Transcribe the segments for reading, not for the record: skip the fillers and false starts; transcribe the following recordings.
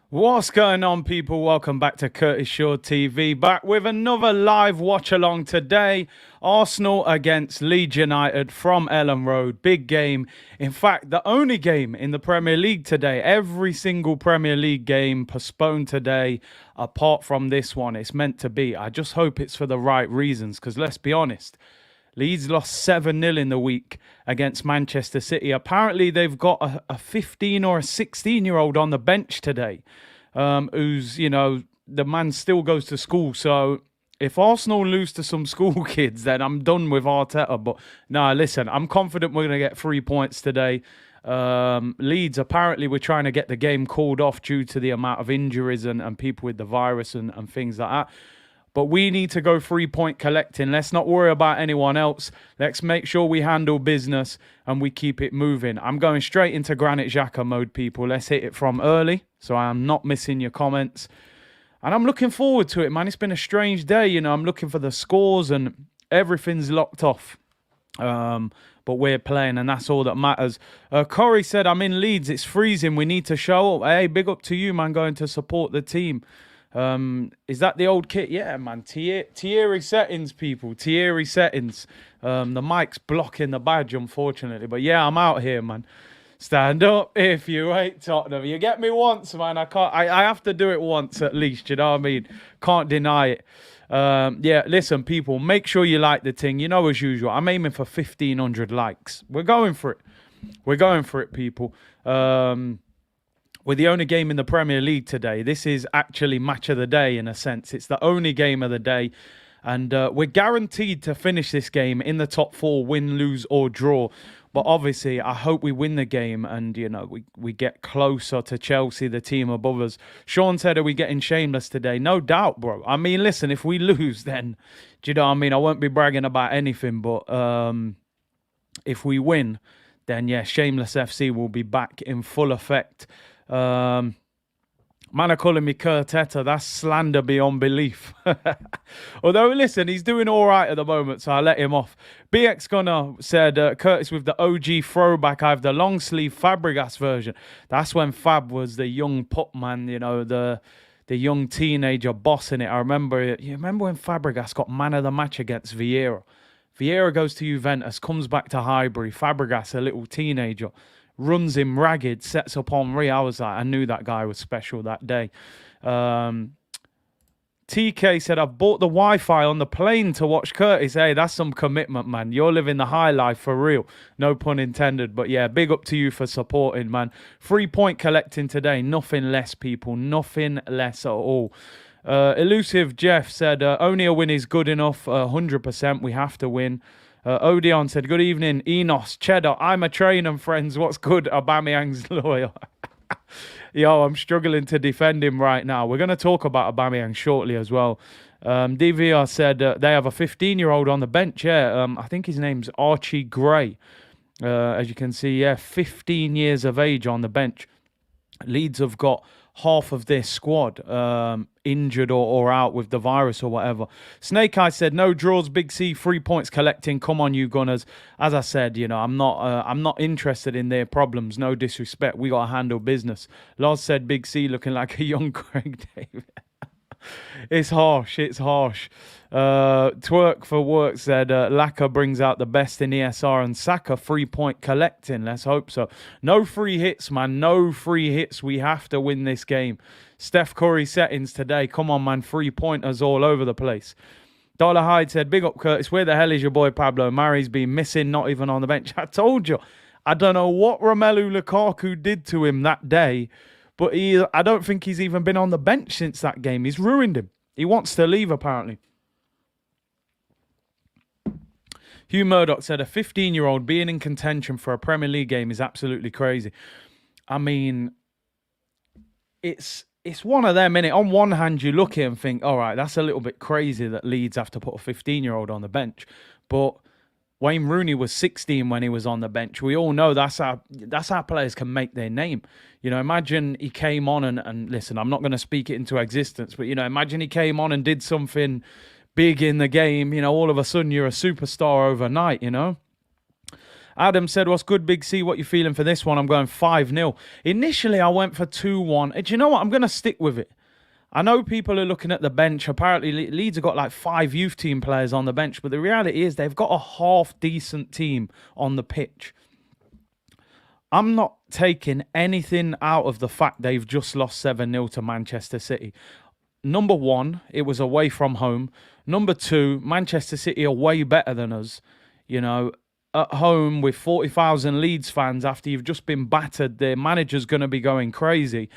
What's going on, people? Welcome back to Curtis Shaw TV. Back with another live watch along today. Arsenal against Leeds United from Elland Road. Big game. In fact, the only game in the Premier League today. Every single Premier League game postponed today, apart from this one. It's meant to be. I just hope it's for the right reasons, because let's be honest. Leeds lost 7-0 in the week against Manchester City. Apparently, they've got a 15 or a 16-year-old on the bench today, who's, the man still goes to school. So if Arsenal lose to some school kids, then I'm done with Arteta. But no, listen, I'm confident we're going to get 3 points today. Leeds, apparently, we're trying to get the game called off due to the amount of injuries and people with the virus and things like that. But we need to go 3-point collecting. Let's not worry about anyone else. Let's make sure we handle business and we keep it moving. I'm going straight into Granit Xhaka mode, people. Let's hit it from early, so I am not missing your comments. And I'm looking forward to it, man. It's been a strange day. I'm looking for the scores and everything's locked off. But we're playing, and that's all that matters. Corey said, I'm in Leeds. It's freezing. We need to show up. Hey, big up to you, man, going to support the team. Is that the old kit? Yeah, man. Thierry settings, people. Thierry settings. The mic's blocking the badge, unfortunately. But yeah, I'm out here, man. Stand up if you hate Tottenham. You get me once, man. I have to do it once at least. You know what I mean? Can't deny it. Yeah, listen, people. Make sure you like the thing. As usual, I'm aiming for 1,500 likes. We're going for it. We're going for it, people. We're the only game in the Premier League today. This is actually match of the day in a sense. It's the only game of the day. And we're guaranteed to finish this game in the top four, win, lose or draw. But obviously, I hope we win the game and, we get closer to Chelsea, the team above us. Sean said, are we getting shameless today? No doubt, bro. I mean, listen, if we lose, then, do you know what I mean? I won't be bragging about anything. But if we win, then, yeah, Shameless FC will be back in full effect. Man are calling me Kurteta. That's slander beyond belief. Although, listen, he's doing all right at the moment, so I let him off. BX Gunner said, Curtis, with the OG throwback, I have the long sleeve Fabregas version. That's when Fab was the young pup man, the young teenager bossing it. I remember, you remember when Fabregas got man of the match against Vieira? Vieira goes to Juventus, comes back to Highbury. Fabregas, a little teenager, runs him ragged, sets up Henry. I knew that guy was special that day. TK said, I've bought the Wi-Fi on the plane to watch Curtis. Hey, that's some commitment, man. You're living the high life for real. No pun intended. But yeah, big up to you for supporting, man. 3-point collecting today. Nothing less, people. Nothing less at all. Elusive Jeff said, only a win is good enough. 100%. We have to win. Odeon said, good evening, Enos, Cheddar. I'm a trainer, friends. What's good? Aubameyang's lawyer. Yo, I'm struggling to defend him right now. We're going to talk about Aubameyang shortly as well. DVR said they have a 15-year-old on the bench. Yeah, I think his name's Archie Gray. As you can see, yeah, 15 years of age on the bench. Leeds have got half of their squad injured or out with the virus or whatever. Snake Eye said, no draws, Big C, 3 points collecting. Come on, you Gunners. As I said, I'm not interested in their problems. No disrespect. We got to handle business. Loz said, Big C looking like a young Craig David. It's harsh. It's harsh. Twerk for Work said, Laka brings out the best in ESR and Saka 3-point collecting. Let's hope so. No free hits, man. No free hits. We have to win this game. Steph Curry settings today. Come on, man. 3-pointers all over the place. Dollar Hyde said, big up, Curtis. Where the hell is your boy Pablo? Mari's been missing, not even on the bench. I told you. I don't know what Romelu Lukaku did to him that day, but I don't think he's even been on the bench since that game. He's ruined him. He wants to leave, apparently. Hugh Murdoch said, a 15-year-old being in contention for a Premier League game is absolutely crazy. I mean, it's one of them, innit? On one hand, you look at it and think, all right, that's a little bit crazy that Leeds have to put a 15-year-old on the bench. But Wayne Rooney was 16 when he was on the bench. We all know that's how players can make their name. Imagine he came on and listen, I'm not going to speak it into existence, but, imagine he came on and did something big in the game. All of a sudden you're a superstar overnight, Adam said, what's good, Big C? What you feeling for this one? I'm going 5-0. Initially, I went for 2-1. Do you know what? I'm going to stick with it. I know people are looking at the bench. Apparently, Leeds have got like 5 youth team players on the bench. But the reality is they've got a half-decent team on the pitch. I'm not taking anything out of the fact they've just lost 7-0 to Manchester City. Number one, it was away from home. Number two, Manchester City are way better than us. You know, at home with 40,000 Leeds fans after you've just been battered, their manager's going to be going crazy.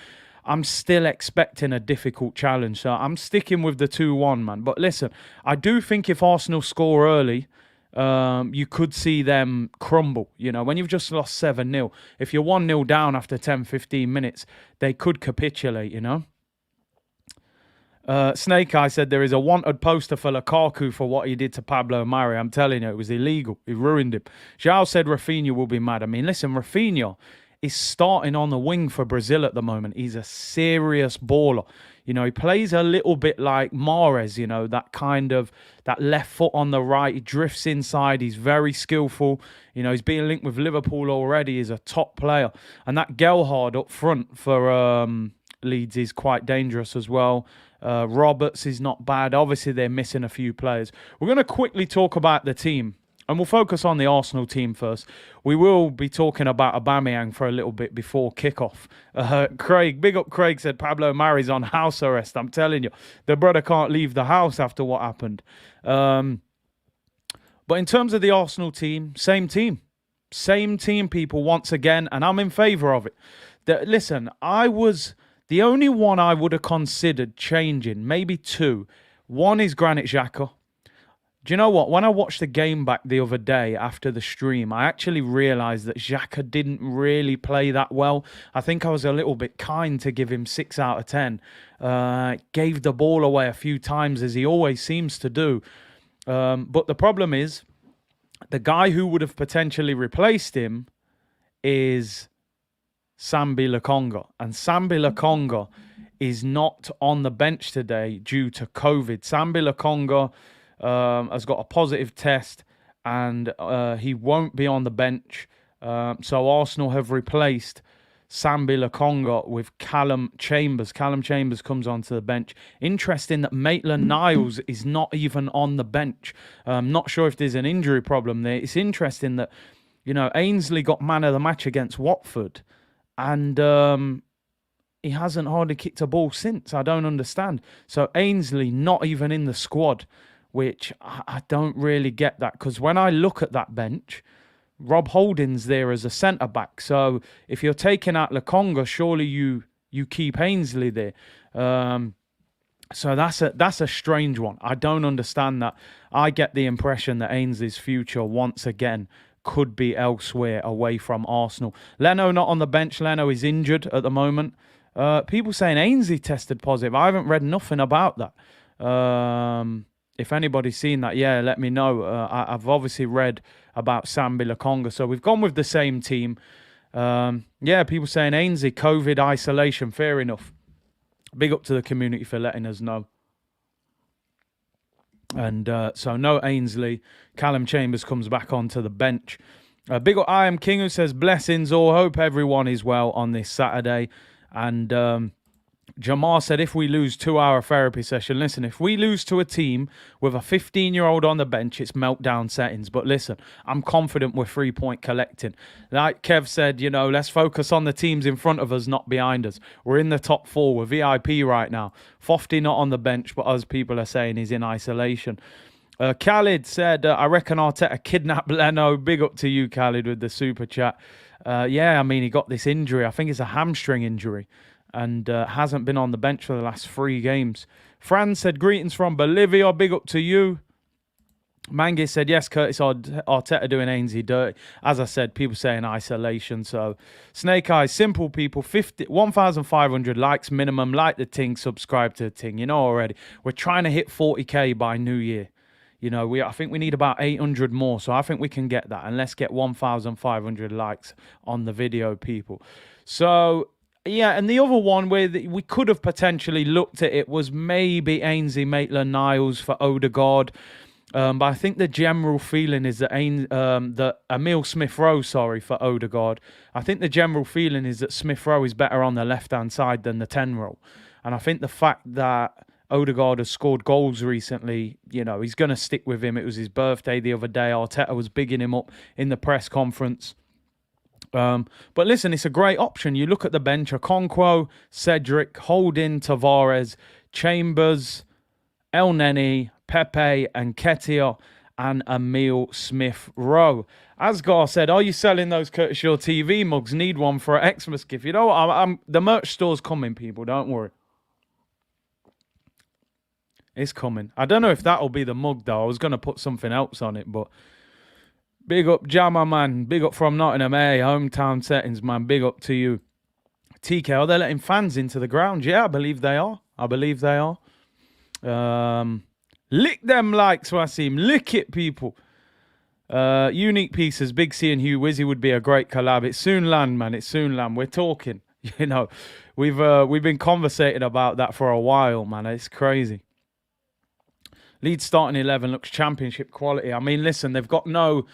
I'm still expecting a difficult challenge. So I'm sticking with the 2-1, man. But listen, I do think if Arsenal score early, you could see them crumble. You know, when you've just lost 7-0, if you're 1-0 down after 10, 15 minutes, they could capitulate, you know. Snake Eye said there is a wanted poster for Lukaku for what he did to Pablo Mari. I'm telling you, it was illegal. He ruined him. João said Rafinha will be mad. I mean, listen, Rafinha is starting on the wing for Brazil at the moment. He's a serious baller. You know, he plays a little bit like Mahrez, you know, that left foot on the right. He drifts inside. He's very skillful. You know, he's being linked with Liverpool already. He's a top player. And that Gelhardt up front for Leeds is quite dangerous as well. Roberts is not bad. Obviously, they're missing a few players. We're going to quickly talk about the team. And we'll focus on the Arsenal team first. We will be talking about Aubameyang for a little bit before kickoff. Craig, big up Craig, said Pablo Mari's on house arrest. I'm telling you, the brother can't leave the house after what happened. But in terms of the Arsenal team, same team. Same team, people, once again. And I'm in favour of it. Listen, the only one I would have considered changing, maybe two. One is Granit Xhaka. Do you know what? When I watched the game back the other day after the stream, I actually realised that Xhaka didn't really play that well. I think I was a little bit kind to give him 6 out of 10. Gave the ball away a few times, as he always seems to do. But the problem is, the guy who would have potentially replaced him is Sambi Lokonga. And Sambi Lokonga is not on the bench today due to COVID. Sambi Lokonga has got a positive test and he won't be on the bench. So Arsenal have replaced Sambi Lokonga with Callum Chambers. Callum Chambers comes onto the bench. Interesting that Maitland-Niles is not even on the bench. Not sure if there's an injury problem there. It's interesting that, you know, Ainsley got man of the match against Watford and he hasn't hardly kicked a ball since. I don't understand. So Ainsley not even in the squad, which I don't really get that, because when I look at that bench, Rob Holding's there as a centre-back. So if you're taking out Lokonga, surely you keep Ainsley there. So that's a strange one. I don't understand that. I get the impression that Ainsley's future, once again, could be elsewhere away from Arsenal. Leno not on the bench. Leno is injured at the moment. People saying Ainsley tested positive. I haven't read nothing about that. If anybody's seen that, yeah, let me know. I've obviously read about Sambi Lokonga. So we've gone with the same team. Yeah, people saying Ainsley, COVID isolation. Fair enough. Big up to the community for letting us know. And so no Ainsley. Callum Chambers comes back onto the bench. Big up I Am King, who says, blessings all. Hope everyone is well on this Saturday. And Jamar said, if we lose 2-hour therapy session, listen, if we lose to a team with a 15-year-old on the bench, it's meltdown settings. But listen, I'm confident we're 3-point collecting. Like Kev said, you know, let's focus on the teams in front of us, not behind us. We're in the top 4. We're VIP right now. Fofty not on the bench, but as people are saying, he's in isolation. Khalid said, I reckon Arteta kidnapped Leno. Big up to you, Khalid, with the super chat. Yeah, I mean, he got this injury. I think it's a hamstring injury. And hasn't been on the bench for the last 3 games. Fran said, greetings from Bolivia. Big up to you. Mangi said, yes, Curtis Arteta doing Ainsley dirty. As I said, people saying isolation. So, Snake Eyes, simple people, 1,500 likes minimum. Like the ting, subscribe to the ting. You know already. We're trying to hit 40k by New Year. You know, I think we need about 800 more. So, I think we can get that. And let's get 1,500 likes on the video, people. So, yeah, and the other one where we could have potentially looked at it was maybe Ainsley Maitland-Niles for Odegaard. But I think the general feeling is that that Emil Smith Rowe, sorry, for Odegaard. I think the general feeling is that Smith Rowe is better on the left-hand side than the 10 role. And I think the fact that Odegaard has scored goals recently, he's going to stick with him. It was his birthday the other day. Arteta was bigging him up in the press conference. But listen, it's a great option. You look at the bench: Okonkwo, Cedric, Holding, Tavares, Chambers, El Neni, Pepe, and Ketia, and Emil Smith Rowe. Asgar said, "Are you selling those Curtis Shaw TV mugs? Need one for an Xmas gift." You know what? The merch store's coming, people. Don't worry. It's coming. I don't know if that'll be the mug, though. I was going to put something else on it, but big up Jammer, man. Big up from Nottingham, hometown settings, man. Big up to you. TK, are they letting fans into the ground? Yeah, I believe they are. Lick them likes, Wasim. Lick it, people. Unique pieces. Big C and Hugh Wizzy would be a great collab. It's soon land, man. It's soon land. We're talking. We've been conversating about that for a while, man. It's crazy. Leeds starting 11 looks championship quality. I mean, listen, they've got no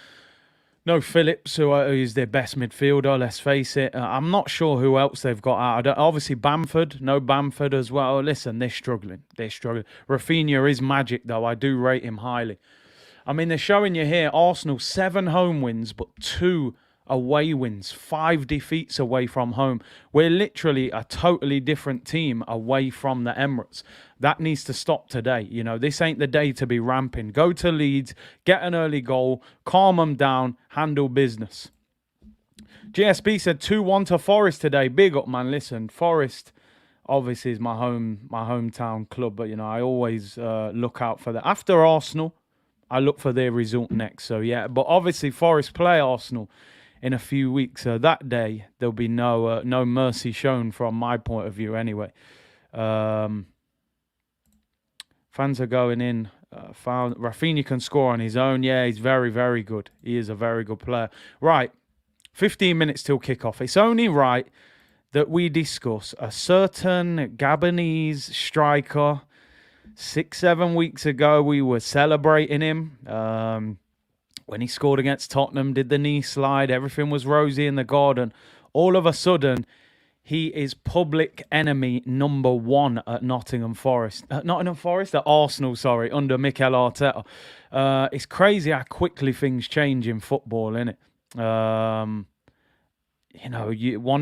Phillips, who is their best midfielder, let's face it. I'm not sure who else they've got out. Obviously, no Bamford as well. Listen, they're struggling. Rafinha is magic, though. I do rate him highly. I mean, they're showing you here, Arsenal, 7 home wins, but 2 away wins, 5 defeats away from home. We're literally a totally different team away from the Emirates. That needs to stop today. This ain't the day to be ramping. Go to Leeds, get an early goal, calm them down, handle business. GSB said 2-1 to Forest today. Big up, man. Listen, Forest obviously is my hometown club, but I always look out for that. After Arsenal, I look for their result next. So yeah, but obviously Forest play Arsenal in a few weeks. So that day there'll be no mercy shown from my point of view. Anyway, fans are going in. Rafinha can score on his own. Yeah, he's very, very good. He is a very good player. Right, 15 minutes till kickoff. It's only right that we discuss a certain Gabonese striker. 6-7 weeks ago, we were celebrating him when he scored against Tottenham, did the knee slide. Everything was rosy in the garden. All of a sudden, he is public enemy number 1 at Nottingham Forest. At Arsenal, sorry, under Mikel Arteta. It's crazy how quickly things change in football, isn't it? One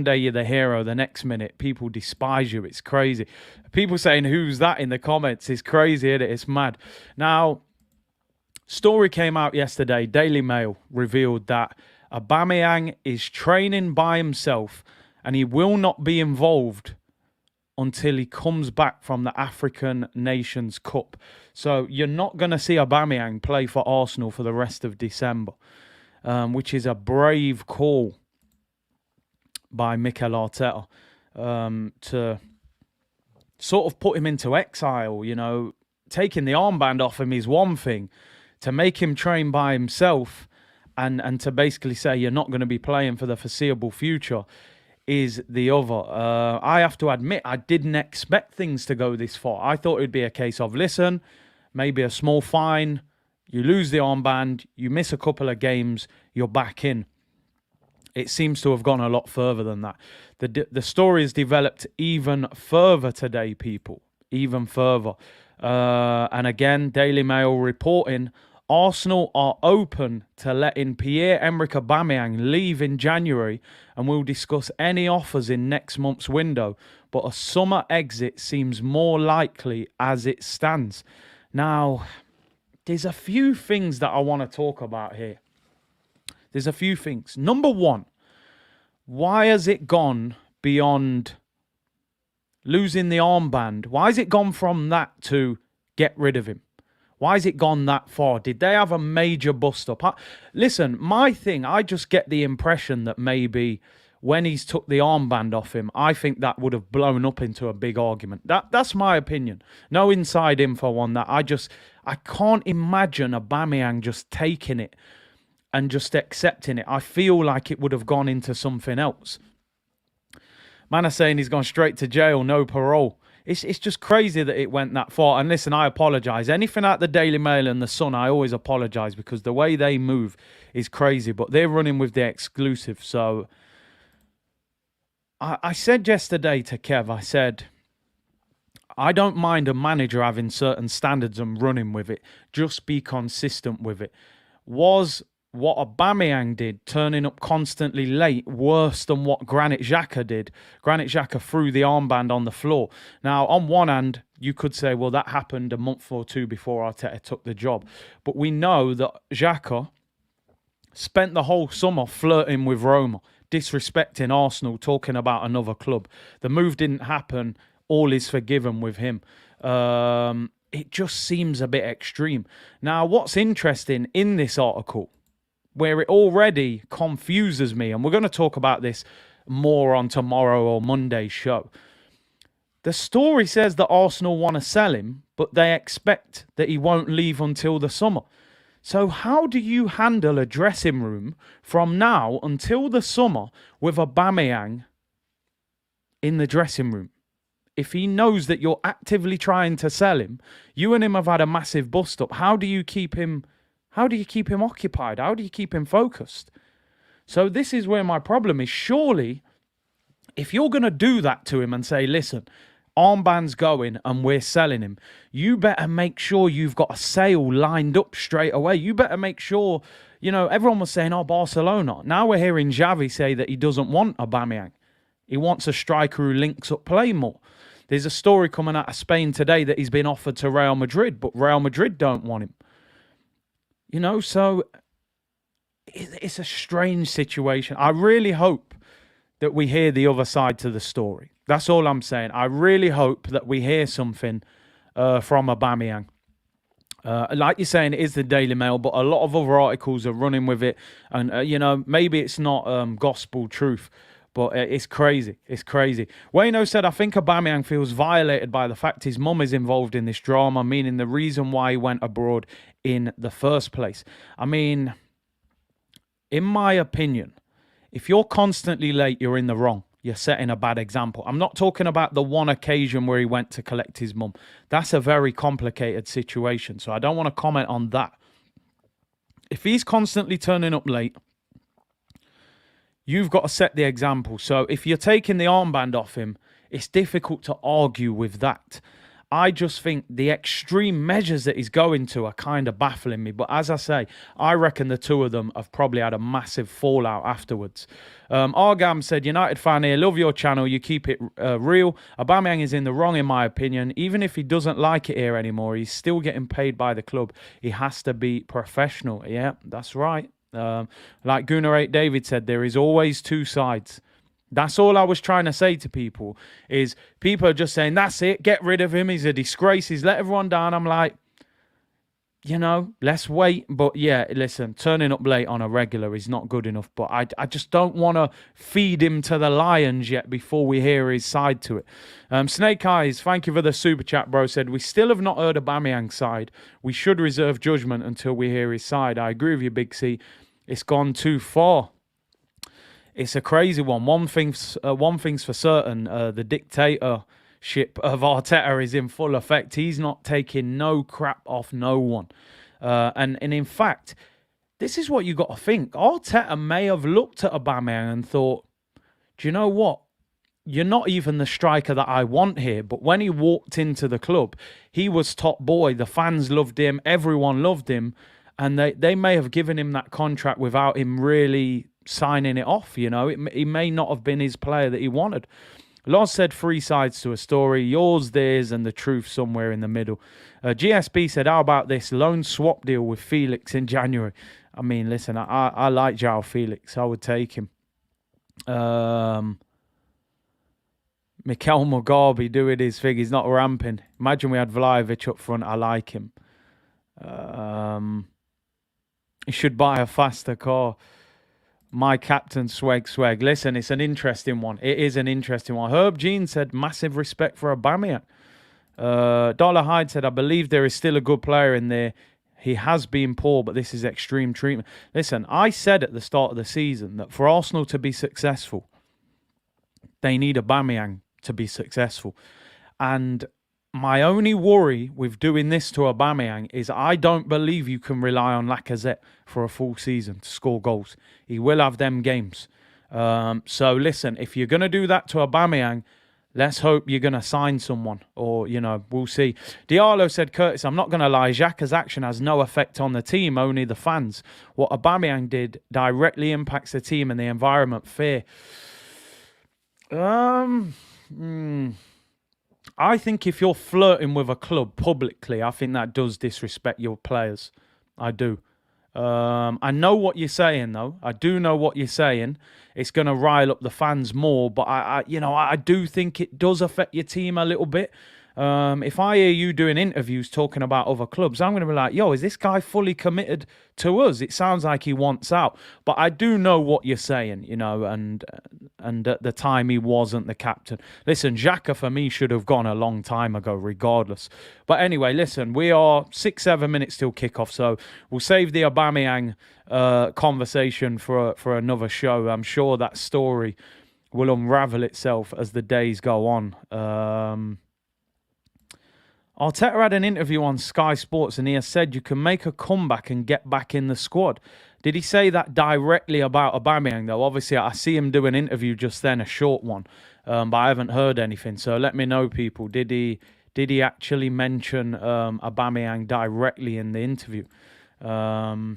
day you're the hero, the next minute people despise you. It's crazy. People saying, who's that in the comments? It's crazy, isn't it? It's mad. Now, story came out yesterday. Daily Mail revealed that Aubameyang is training by himself and he will not be involved until he comes back from the African Nations Cup. So you're not going to see Aubameyang play for Arsenal for the rest of December, which is a brave call by Mikel Arteta to sort of put him into exile. Taking the armband off him is one thing. To make him train by himself and to basically say you're not going to be playing for the foreseeable future is the other. I have to admit, I didn't expect things to go this far. I thought it would be a case of, listen, maybe a small fine, you lose the armband, you miss a couple of games, you're back in. It seems to have gone a lot further than that. The story has developed even further today, people. Even further. And again, Daily Mail reporting, Arsenal are open to letting Pierre-Emerick Aubameyang leave in January and will discuss any offers in next month's window. But a summer exit seems more likely as it stands. Now, there's a few things that I want to talk about here. There's a few things. Number one, why has it gone beyond losing the armband? Why has it gone from that to get rid of him? Why has it gone that far? Did they have a major bust-up? Listen, my thing, I just get the impression that maybe when he's took the armband off him, I think that would have blown up into a big argument. That's my opinion. No inside info on that. I can't imagine Aubameyang just taking it and just accepting it. I feel like it would have gone into something else. Man are saying he's gone straight to jail, no parole. It's just crazy that it went that far. And listen, I apologise. Anything at the Daily Mail and the Sun, I always apologise because the way they move is crazy. But they're running with the exclusive. So I said yesterday to Kev, I said, I don't mind a manager having certain standards and running with it. Just be consistent with it. Was what Aubameyang did, turning up constantly late, worse than what Granit Xhaka did? Granit Xhaka threw the armband on the floor. Now, on one hand, you could say, well, that happened a month or two before Arteta took the job. But we know that Xhaka spent the whole summer flirting with Roma, disrespecting Arsenal, talking about another club. The move didn't happen. All is forgiven with him. It just seems a bit extreme. Now, what's interesting in this article, where it already confuses me, and we're going to talk about this more on tomorrow or Monday's show. The story says that Arsenal want to sell him, but they expect that he won't leave until the summer. So how do you handle a dressing room from now until the summer with Aubameyang in the dressing room? If he knows that you're actively trying to sell him, you and him have had a massive bust up. How do you keep him occupied? How do you keep him focused? So this is where my problem is. Surely, if you're going to do that to him and say, listen, armband's going and we're selling him, you better make sure you've got a sale lined up straight away. You better make sure, everyone was saying, Barcelona. Now we're hearing Xavi say that he doesn't want Aubameyang. He wants a striker who links up play more. There's a story coming out of Spain today that he's been offered to Real Madrid, but Real Madrid don't want him. So it's a strange situation. I really hope that we hear the other side to the story. That's all I'm saying. I really hope that we hear something from Aubameyang. Like you're saying, it is the Daily Mail, but a lot of other articles are running with it. And, maybe it's not gospel truth. But it's crazy. It's crazy. Wayno said, I think Aubameyang feels violated by the fact his mum is involved in this drama, meaning the reason why he went abroad in the first place. I mean, in my opinion, if you're constantly late, you're in the wrong. You're setting a bad example. I'm not talking about the one occasion where he went to collect his mum. That's a very complicated situation, so I don't want to comment on that. If he's constantly turning up late, you've got to set the example. So if you're taking the armband off him, it's difficult to argue with that. I just think the extreme measures that he's going to are kind of baffling me. But as I say, I reckon the two of them have probably had a massive fallout afterwards. Argam said, United fan here, love your channel. You keep it real. Aubameyang is in the wrong, in my opinion. Even if he doesn't like it here anymore, he's still getting paid by the club. He has to be professional. Yeah, that's right. Like Gunnar 8 David said, there is always two sides. That's all I was trying to say to people, is people are just saying, that's it, get rid of him, he's a disgrace, he's let everyone down. I'm like, let's wait. But yeah, listen, turning up late on a regular is not good enough. But I just don't want to feed him to the lions yet before we hear his side to it. Snake Eyes, thank you for the super chat, bro. Said, we still have not heard Aubameyang's side. We should reserve judgment until we hear his side. I agree with you, Big C. It's gone too far. It's a crazy one. One thing's for certain. The dictatorship of Arteta is in full effect. He's not taking no crap off no one. And in fact, this is what you got to think. Arteta may have looked at Aubameyang and thought, do you know what? You're not even the striker that I want here. But when he walked into the club, he was top boy. The fans loved him. Everyone loved him. And they may have given him that contract without him really signing it off, He may not have been his player that he wanted. Loz said 3 sides to a story. Yours, theirs, and the truth somewhere in the middle. GSB said, how about this loan swap deal with Felix in January? I mean, listen, I like João Felix. I would take him. Mikel Mugabe doing his thing. He's not ramping. Imagine we had Vlahovic up front. I like him. He should buy a faster car. My captain, swag. Listen, it's an interesting one. It is an interesting one. Herb Jean said, massive respect for Aubameyang. Dollar Hyde said, I believe there is still a good player in there. He has been poor, but this is extreme treatment. Listen, I said at the start of the season that for Arsenal to be successful, they need Aubameyang to be successful. And my only worry with doing this to Aubameyang is I don't believe you can rely on Lacazette for a full season to score goals. He will have them games. So listen, if you're going to do that to Aubameyang, let's hope you're going to sign someone, or, we'll see. Diallo said, Curtis, I'm not going to lie, Xhaka's action has no effect on the team, only the fans. What Aubameyang did directly impacts the team and the environment. Fear. I think if you're flirting with a club publicly, I think that does disrespect your players. I do. I know what you're saying, though. I do know what you're saying. It's going to rile up the fans more, but I do think it does affect your team a little bit. If I hear you doing interviews talking about other clubs, I'm going to be like, yo, is this guy fully committed to us? It sounds like he wants out. But I do know what you're saying, and at the time he wasn't the captain. Listen, Xhaka for me should have gone a long time ago, regardless. But anyway, listen, we are 6-7 minutes till kickoff, so we'll save the Aubameyang conversation for another show. I'm sure that story will unravel itself as the days go on. Arteta had an interview on Sky Sports and he has said you can make a comeback and get back in the squad. Did he say that directly about Aubameyang, though? Obviously, I see him do an interview just then, a short one, but I haven't heard anything. So let me know, people. Did he actually mention Aubameyang directly in the interview? So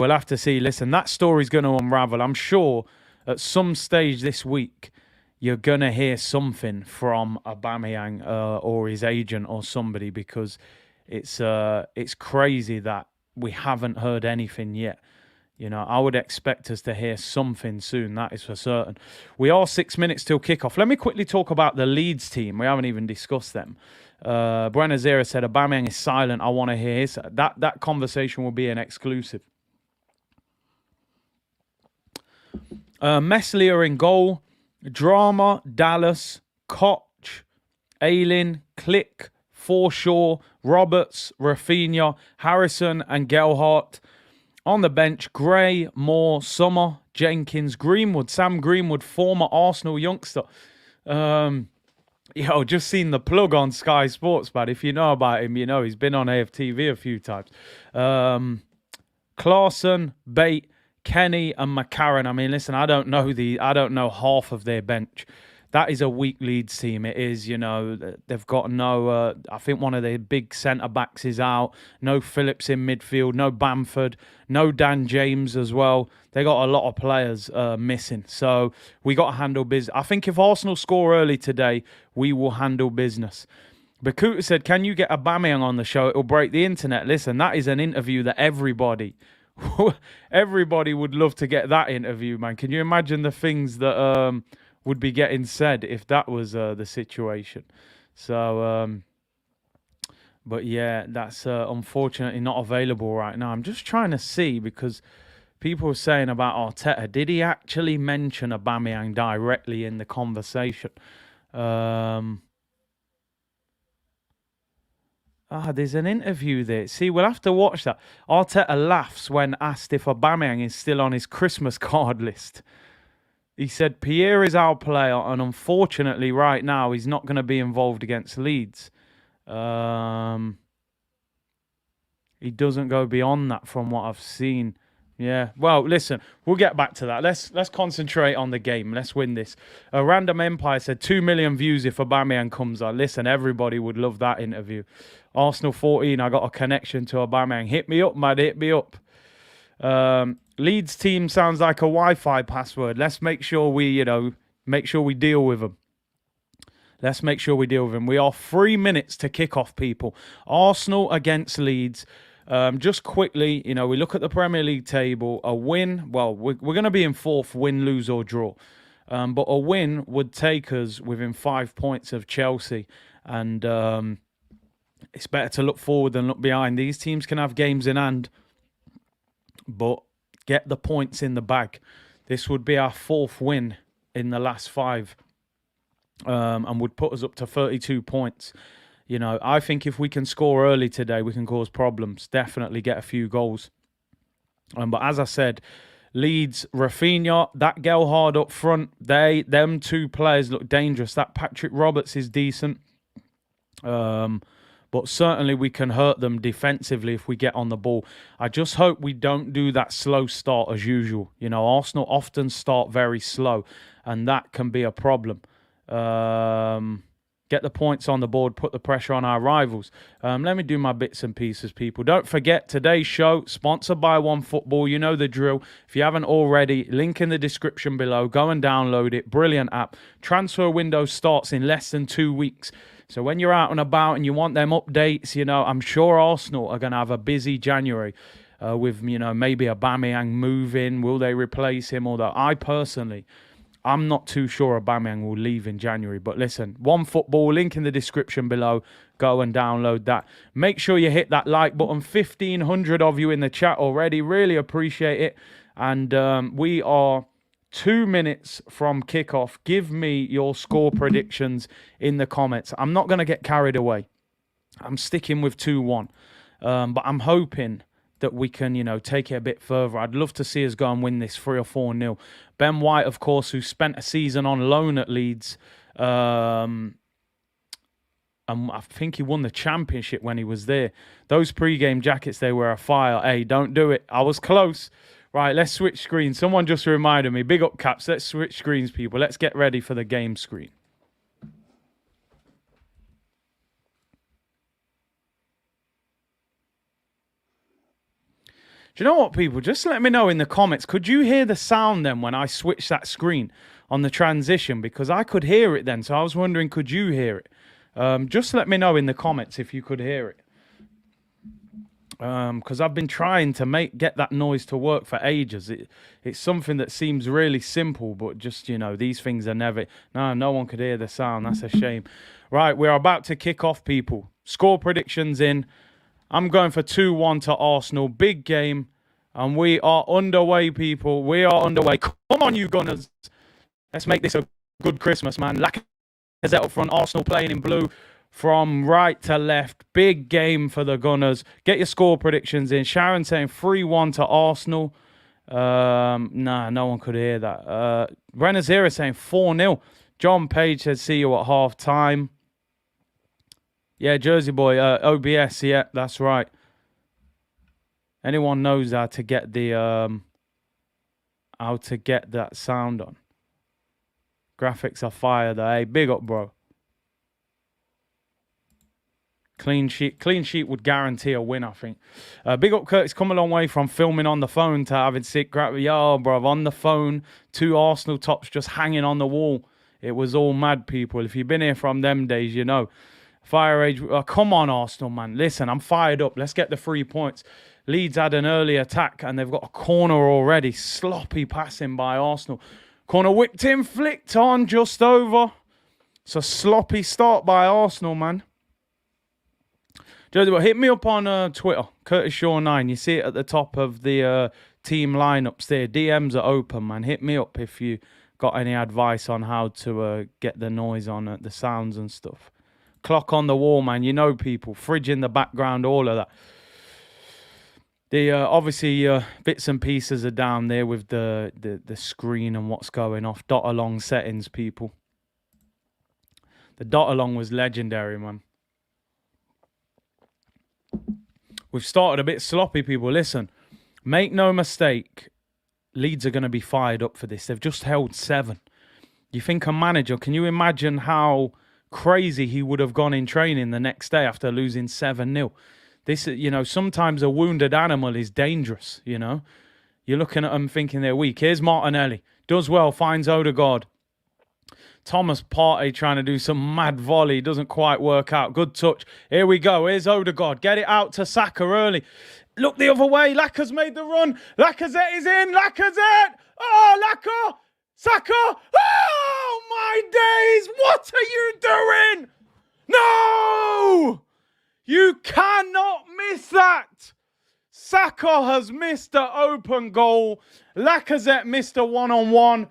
we'll have to see. Listen, that story's going to unravel. I'm sure at some stage this week, you're going to hear something from Aubameyang or his agent or somebody, because it's crazy that we haven't heard anything yet. I would expect us to hear something soon, that is for certain. We are 6 minutes till kickoff. Let me quickly talk about the Leeds team. We haven't even discussed them. Brenner Zera said, Aubameyang is silent. I want to hear his. That conversation will be an exclusive. Meslier in goal. Drama, Dallas, Koch, Ayling, Click, Forshaw, Roberts, Rafinha, Harrison and Gelhardt. On the bench, Gray, Moore, Summer, Jenkins, Greenwood, Sam Greenwood, former Arsenal youngster. Just seen the plug on Sky Sports, but if you know about him, he's been on AFTV a few times. Claassen, Bate, Kenny and McCarran. I mean, listen, I don't know half of their bench. That is a weak Leeds team. It is, they've got no, I think one of their big centre-backs is out. No Phillips in midfield, no Bamford, no Dan James as well. They got a lot of players missing. So we got to handle business. I think if Arsenal score early today, we will handle business. Bakuta said, can you get Aubameyang on the show? It will break the internet. Listen, that is an interview that everybody would love to get that interview, man. Can you imagine the things that would be getting said if that was the situation? So, but yeah, that's unfortunately not available right now. I'm just trying to see, because people were saying about Arteta. Did he actually mention Aubameyang directly in the conversation? There's an interview there. See, we'll have to watch that. Arteta laughs when asked if Aubameyang is still on his Christmas card list. He said, Pierre is our player, and unfortunately right now he's not going to be involved against Leeds. He doesn't go beyond that from what I've seen. Yeah, well, listen, we'll get back to that. Let's concentrate on the game. Let's win this. A Random Empire said 2 million views if Aubameyang comes on. Listen, everybody would love that interview. Arsenal 14, I got a connection to Aubameyang. Hit me up, man, hit me up. Leeds team sounds like a Wi-Fi password. Let's make sure we, make sure we deal with them. Let's make sure we deal with them. We are 3 minutes to kick off, people. Arsenal against Leeds. Just quickly, we look at the Premier League table. A win, well, we're going to be in fourth, win, lose or draw. But a win would take us within 5 points of Chelsea. And it's better to look forward than look behind. These teams can have games in hand, but get the points in the bag. This would be our fourth win in the last 5 and would put us up to 32 points. I think if we can score early today, we can cause problems. Definitely get a few goals. But as I said, Leeds, Rafinha, that Gelhard up front, them two players look dangerous. That Patrick Roberts is decent. But certainly we can hurt them defensively if we get on the ball. I just hope we don't do that slow start as usual. You know, Arsenal often start very slow, and that can be a problem. Get the points on the board, put the pressure on our rivals. Let me do my bits and pieces, people. Don't forget, today's show, sponsored by OneFootball. You know the drill. If you haven't already, link in the description below. Go and download it. Brilliant app. Transfer window starts in less than 2 weeks. So when you're out and about and you want them updates, you know, I'm sure Arsenal are going to have a busy January with, you know, maybe Aubameyang moving. Will they replace him? Although I'm not too sure Aubameyang will leave in January. But listen, OneFootball, link in the description below. Go and download that. Make sure you hit that like button. 1,500 of you in the chat already. Really appreciate it. And we are 2 minutes from kickoff. Give me your score predictions in the comments. I'm not going to get carried away. I'm sticking with 2-1. But I'm hoping that we can, you know, take it a bit further. I'd love to see us go and win this 3 or 4-0. Ben White, of course, who spent a season on loan at Leeds. And I think he won the championship when he was there. Those pre-game jackets, they were a fire. Hey, don't do it. I was close. Right, let's switch screens. Someone just reminded me. Big up, Caps. Let's switch screens, people. Let's get ready for the game screen. Do you know what, people? Just let me know in the comments. Could you hear the sound then when I switched that screen on the transition? Because I could hear it then. So I was wondering, could you hear it? Just let me know in the comments if you could hear it. Because I've been trying to get that noise to work for ages. It's something that seems really simple, but just, you know, these things are never... No one could hear the sound. That's a shame. Right, we're about to kick off, people. Score predictions in. I'm going for 2-1 to Arsenal. Big game. And we are underway, people. We are underway. Come on, you Gunners. Let's make this a good Christmas, man. Lacazette up front. Arsenal playing in blue. From right to left. Big game for the Gunners. Get your score predictions in. Sharon saying 3-1 to Arsenal. Nah, no one could hear that. Renazira saying 4-0. John Page said see you at half time. Yeah, Jersey boy. OBS, yeah, that's right. Anyone knows how to get the that sound on. Graphics are fire though. Hey, big up, bro. Clean sheet would guarantee a win, I think. Big up, Curtis. Come a long way from filming on the phone to having sick grab. Yo, bro, on the phone, 2 Arsenal tops just hanging on the wall. It was all mad, people. If you've been here from them days, you know. Fire Age. Come on, Arsenal, man. Listen, I'm fired up. Let's get the 3 points. Leeds had an early attack, and they've got a corner already. Sloppy passing by Arsenal. Corner whipped in, flicked on, just over. It's a sloppy start by Arsenal, man. Joseph, hit me up on Twitter, Curtis Shaw 9. You see it at the top of the team lineups there. DMs are open, man. Hit me up if you got any advice on how to get the noise on, the sounds and stuff. Clock on the wall, man. You know people. Fridge in the background, all of that. The obviously bits and pieces are down there with the screen and what's going off. Dot along settings, people. The dot along was legendary, man. We've started a bit sloppy, people. Listen, make no mistake, Leeds are going to be fired up for this. They've just held 7. You think a manager, can you imagine how crazy he would have gone in training the next day after losing 7-0? This, you know, sometimes a wounded animal is dangerous, you know. You're looking at them thinking they're weak. Here's Martinelli. Does well, finds Odegaard. Thomas Partey trying to do some mad volley. Doesn't quite work out. Good touch. Here we go. Here's Odegaard. Get it out to Saka early. Look the other way. Laka's made the run. Lacazette is in. Lacazette. Oh, Laka. Saka. Oh, my days. What are you doing? No. You cannot miss that. Saka has missed the open goal. Lacazette missed a one-on-one.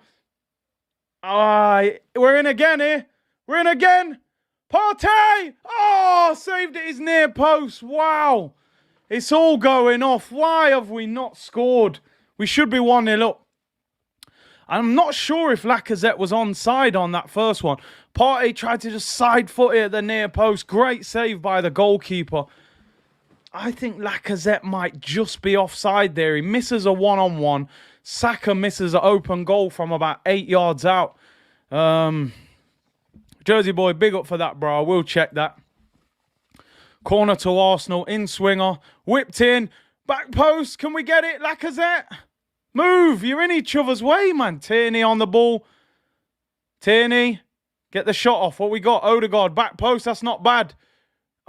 We're in again here. We're in again. Partey. Oh, saved it his near post. Wow. It's all going off. Why have we not scored? We should be 1-0 up. I'm not sure if Lacazette was onside on that first one. Partey tried to just side foot it at the near post. Great save by the goalkeeper. I think Lacazette might just be offside there. He misses a one-on-one. Saka misses an open goal from about 8 yards out. Jersey boy, big up for that, bro. I will check that. Corner to Arsenal. In swinger. Whipped in. Back post. Can we get it, Lacazette? Move. You're in each other's way, man. Tierney on the ball. Tierney. Get the shot off. What we got? Odegaard. Back post. That's not bad.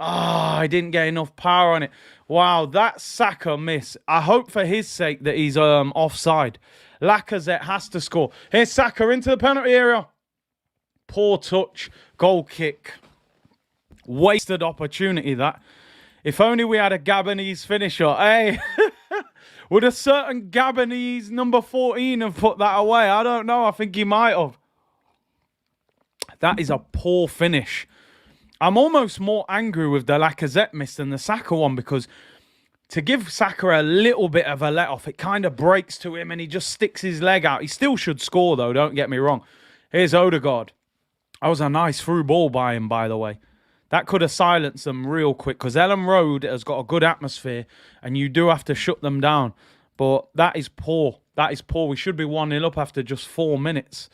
I didn't get enough power on it. Wow, that Saka miss. I hope for his sake that he's offside. Lacazette has to score. Here's Saka into the penalty area. Poor touch. Goal kick. Wasted opportunity, that. If only we had a Gabonese finisher. Hey, would a certain Gabonese number 14 have put that away? I don't know. I think he might have. That is a poor finish. I'm almost more angry with the Lacazette miss than the Saka one, because to give Saka a little bit of a let-off, it kind of breaks to him and he just sticks his leg out. He still should score, though, don't get me wrong. Here's Odegaard. That was a nice through ball by him, by the way. That could have silenced them real quick, because Elland Road has got a good atmosphere and you do have to shut them down. But that is poor. That is poor. We should be 1-0 up after just 4 minutes.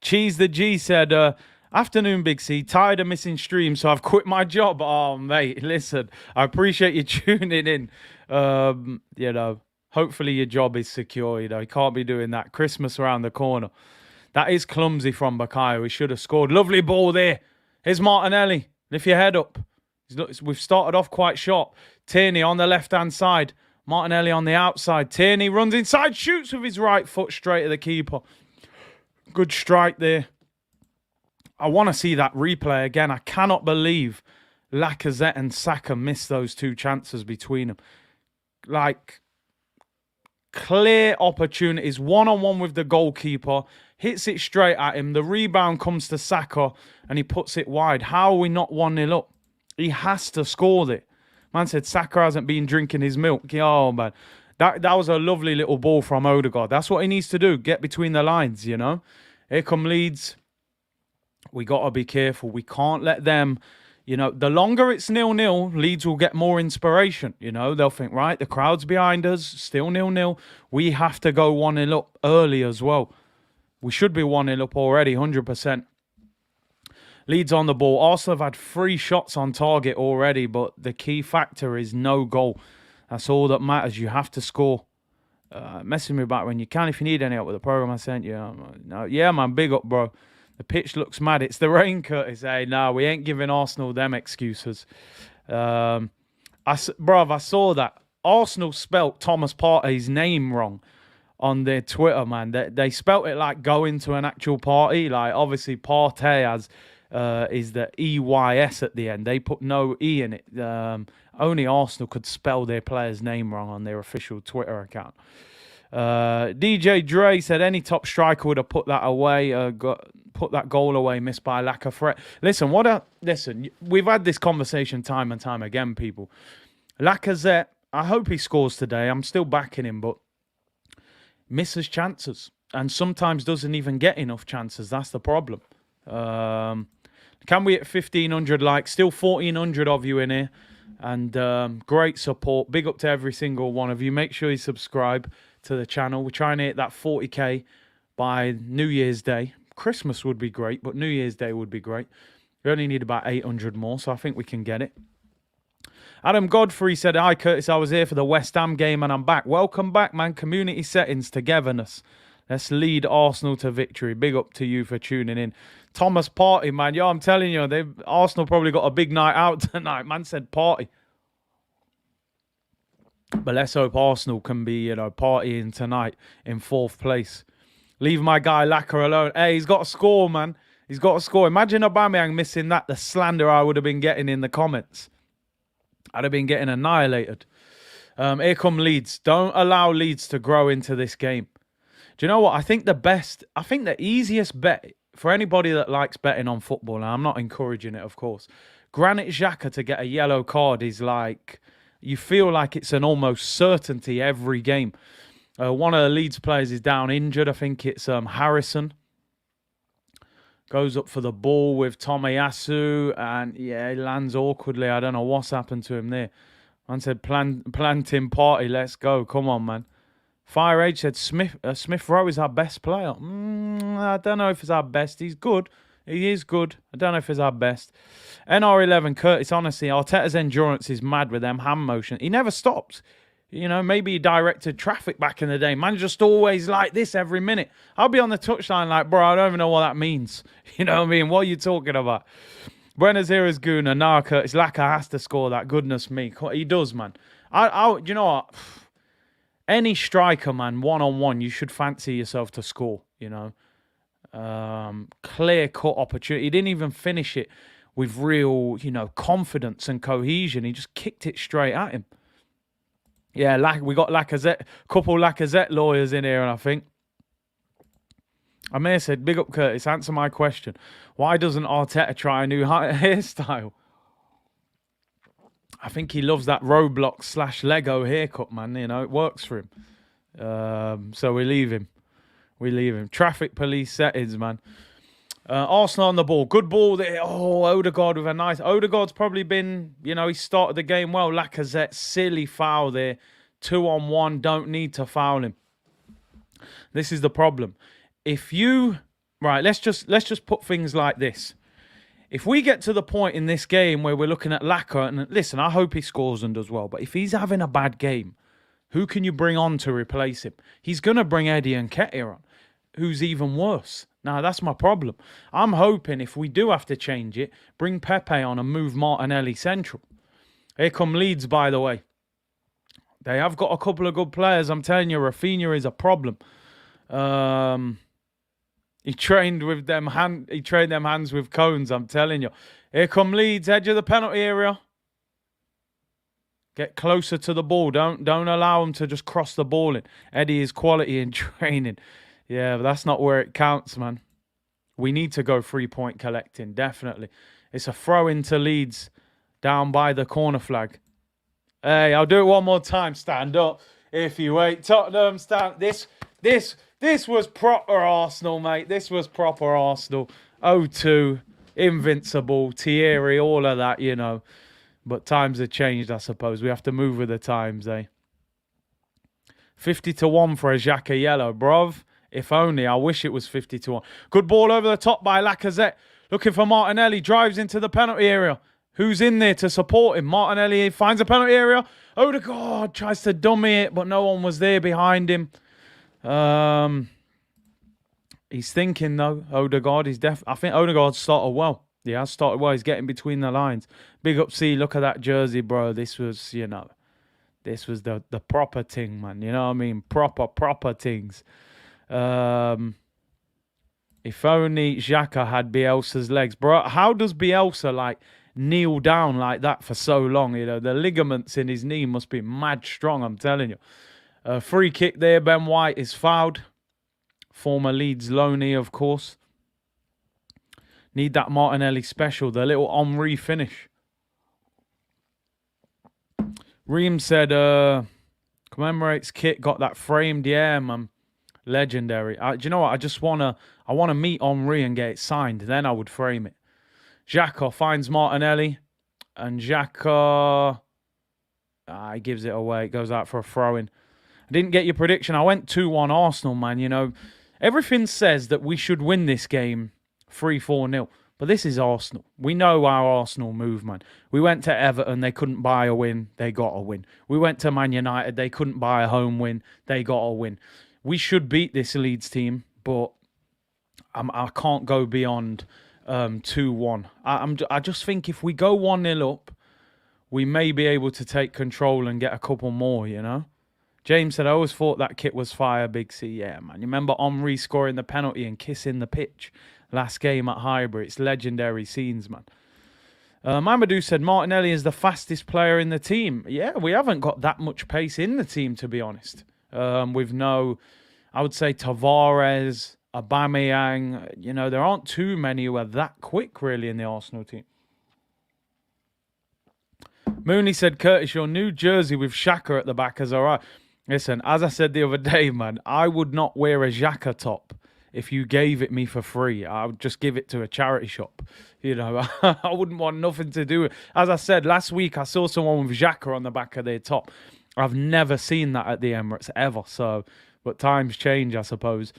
Cheese the G said... Afternoon, Big C. Tired of missing streams, so I've quit my job. Oh, mate, listen. I appreciate you tuning in. You know, hopefully your job is secure. You know, you can't be doing that. Christmas around the corner. That is clumsy from Bakayo. He should have scored. Lovely ball there. Here's Martinelli. Lift your head up. We've started off quite sharp. Tierney on the left-hand side. Martinelli on the outside. Tierney runs inside, shoots with his right foot straight at the keeper. Good strike there. I want to see that replay again. I cannot believe Lacazette and Saka missed those 2 chances between them. Like, clear opportunities. One-on-one with the goalkeeper. Hits it straight at him. The rebound comes to Saka and he puts it wide. How are we not 1-0 up? He has to score it. Man said Saka hasn't been drinking his milk. Oh, man. That was a lovely little ball from Odegaard. That's what he needs to do. Get between the lines, you know. Here come Leeds. We got to be careful. We can't let them, you know, the longer it's 0-0, Leeds will get more inspiration. You know, they'll think, right, the crowd's behind us, still 0-0. We have to go 1-0 up early as well. We should be 1-0 up already, 100%. Leeds on the ball. Arsenal have had 3 shots on target already, but the key factor is no goal. That's all that matters. You have to score. Message me back when you can if you need any help with the program I sent you. No, yeah, man, big up, bro. The pitch looks mad. It's the rain, Curtis. Hey, no, we ain't giving Arsenal them excuses. Bruv, I saw that. Arsenal spelt Thomas Partey's name wrong on their Twitter, man. They spelt it like going to an actual party. Like, obviously, Partey is the EYS at the end. They put no E in it. Only Arsenal could spell their player's name wrong on their official Twitter account. DJ Dre said any top striker would have put that away, put that goal away, missed by lack of threat. Listen, we've had this conversation time and time again, people. Lacazette, I hope he scores today. I'm still backing him, but misses chances and sometimes doesn't even get enough chances. That's the problem. Can we hit 1,500 likes? Still 1,400 of you in here. And great support. Big up to every single one of you. Make sure you subscribe to the channel. We're trying to hit that 40k by New Year's Day. Christmas would be great, but New Year's Day would be great. We only need about 800 more, so I think we can get it. Adam Godfrey said, hi, Curtis. I was here for the West Ham game and I'm back. Welcome back, man. Community settings, togetherness. Let's lead Arsenal to victory. Big up to you for tuning in. Thomas Partey, man. Yo, I'm telling you, Arsenal probably got a big night out tonight. Man said party. But let's hope Arsenal can be, partying tonight in 4th place. Leave my guy Lacquer alone. Hey, he's got to score, man. He's got to score. Imagine Aubameyang missing that. The slander I would have been getting in the comments. I'd have been getting annihilated. Here come Leeds. Don't allow Leeds to grow into this game. Do you know what? I think the easiest bet for anybody that likes betting on football, and I'm not encouraging it, of course, Granit Xhaka to get a yellow card is like You feel like it's an almost certainty every game. One of the Leeds players is down injured. I think it's Harrison. Goes up for the ball with Tomiyasu, and yeah, he lands awkwardly. I don't know what's happened to him there. Man said, planting party, let's go. Come on, man. Fire Age said, Smith Rowe is our best player. I don't know if it's our best. He's good. He is good. I don't know if it's our best. NR11, Curtis, honestly, Arteta's endurance is mad with them hand motion. He never stops. You know, maybe he directed traffic back in the day. Man, just always like this every minute. I'll be on the touchline like, bro, I don't even know what that means. You know what I mean? What are you talking about? Buenos Aires Guna, nah, Curtis, Laka has to score that. Goodness me. He does, man. You know what? Any striker, man, one-on-one, you should fancy yourself to score, you know. Clear-cut opportunity. He didn't even finish it with real, you know, confidence and cohesion. He just kicked it straight at him. Yeah, we got Lacazette, couple Lacazette lawyers in here, and I think. Amir said, big up Curtis, answer my question. Why doesn't Arteta try a new hairstyle? I think he loves that Roblox / Lego haircut, man. You know, it works for him. So we leave him. Traffic police settings, man. Arsenal on the ball. Good ball there. Oh, Odegaard with a nice... Odegaard's probably been... You know, he started the game well. Lacazette, silly foul there. 2-on-1. Don't need to foul him. This is the problem. If you... Right, let's just put things like this. If we get to the point in this game where we're looking at Laka, and listen, I hope he scores and does well, but if he's having a bad game, who can you bring on to replace him? He's going to bring Eddie Nketiah on, who's even worse. Now, that's my problem. I'm hoping if we do have to change it, bring Pepe on and move Martinelli central. Here come Leeds, by the way. They have got a couple of good players. I'm telling you, Rafinha is a problem. He trained them hands with cones, I'm telling you. Here come Leeds, edge of the penalty area. Get closer to the ball. Don't allow him to just cross the ball in. Eddie is quality in training. Yeah, but that's not where it counts, man. We need to go 3-point collecting, definitely. It's a throw into Leeds down by the corner flag. Hey, I'll do it one more time. Stand up if you wait. Tottenham, stand. This was proper Arsenal, mate. This was proper Arsenal. 0-2, invincible, Thierry, all of that, you know. But times have changed, I suppose. We have to move with the times, eh? 50-1 for a Xhaka yellow, bruv. If only. I wish it was 50-1. Good ball over the top by Lacazette. Looking for Martinelli. Drives into the penalty area. Who's in there to support him? Martinelli finds a penalty area. Odegaard tries to dummy it, but no one was there behind him. He's thinking, though, Odegaard. I think Odegaard started well. He has started well. He's getting between the lines. Big up, C. Look at that jersey, bro. This was, you know, this was the proper thing, man. You know what I mean? Proper things. If only Xhaka had Bielsa's legs. Bro, how does Bielsa, like, kneel down like that for so long? You know, the ligaments in his knee must be mad strong, I'm telling you. Free kick there. Ben White is fouled. Former Leeds loanee, of course. Need that Martinelli special. The little Henry finish. Reem said, commemorates kit, got that framed. Yeah, man. Legendary. Do you know what? I want to meet Henry and get it signed. Then I would frame it. Xhaka finds Martinelli. And Xhaka... he gives it away. It goes out for a throw-in. I didn't get your prediction. I went 2-1 Arsenal, man. You know, everything says that we should win this game 3-4-0. But this is Arsenal. We know our Arsenal move, man. We went to Everton. They couldn't buy a win. They got a win. We went to Man United. They couldn't buy a home win. They got a win. We should beat this Leeds team, but I can't go beyond 2-1. I just think if we go 1-0 up, we may be able to take control and get a couple more, you know? James said, I always thought that kit was fire, Big C. Yeah, man. You remember Henry scoring the penalty and kissing the pitch last game at Highbury? It's legendary scenes, man. Mamadou said, Martinelli is the fastest player in the team. Yeah, we haven't got that much pace in the team, to be honest. With no, I would say, Tavares, Aubameyang. You know, there aren't too many who are that quick, really, in the Arsenal team. Mooney said, Curtis, your new jersey with Xhaka at the back is all right. Listen, as I said the other day, man, I would not wear a Xhaka top if you gave it me for free. I would just give it to a charity shop. You know, I wouldn't want nothing to do with it. As I said, last week I saw someone with Xhaka on the back of their top. I've never seen that at the Emirates ever. So, but times change, I suppose.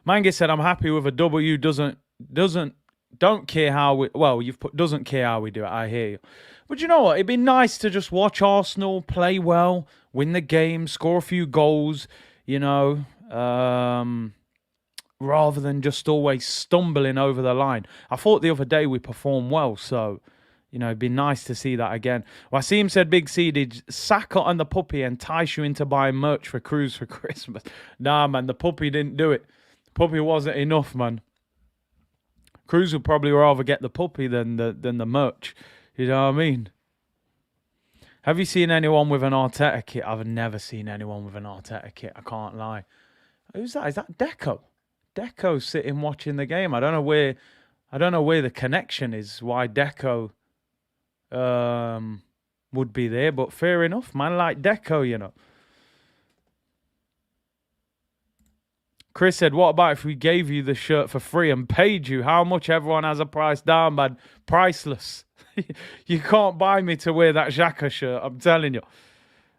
Mangi said, I'm happy with a W. Don't care how we... Well, you've put doesn't care how we do it. I hear you. But you know what? It'd be nice to just watch Arsenal play well, win the game, score a few goals, you know, rather than just always stumbling over the line. I thought the other day we performed well, so, you know, it'd be nice to see that again. Wasim said, Big C, did Saka and the puppy entice you into buying merch for Cruz for Christmas? Nah, man, the puppy didn't do it. The puppy wasn't enough, man. Cruz would probably rather get the puppy than the merch. You know what I mean? Have you seen anyone with an Arteta kit? I've never seen anyone with an Arteta kit. I can't lie. Who's that? Is that Deco? Deco's sitting watching the game. I don't know where the connection is. Why Deco would be there, but fair enough, man. Like Deco, you know. Chris said, what about if we gave you the shirt for free and paid you? How much? Everyone has a price down, man. Priceless. You can't buy me to wear that Xhaka shirt, I'm telling you.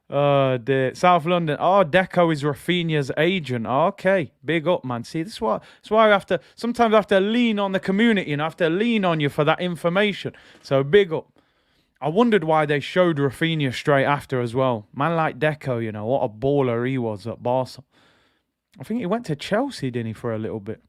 Oh, dear. South London. Oh, Deco is Rafinha's agent. Okay, big up, man. See, that's why I have to... Sometimes I have to lean on the community and I have to lean on you for that information. So, big up. I wondered why they showed Rafinha straight after as well. Man like Deco, you know, what a baller he was at Barca. I think he went to Chelsea, didn't he, for a little bit?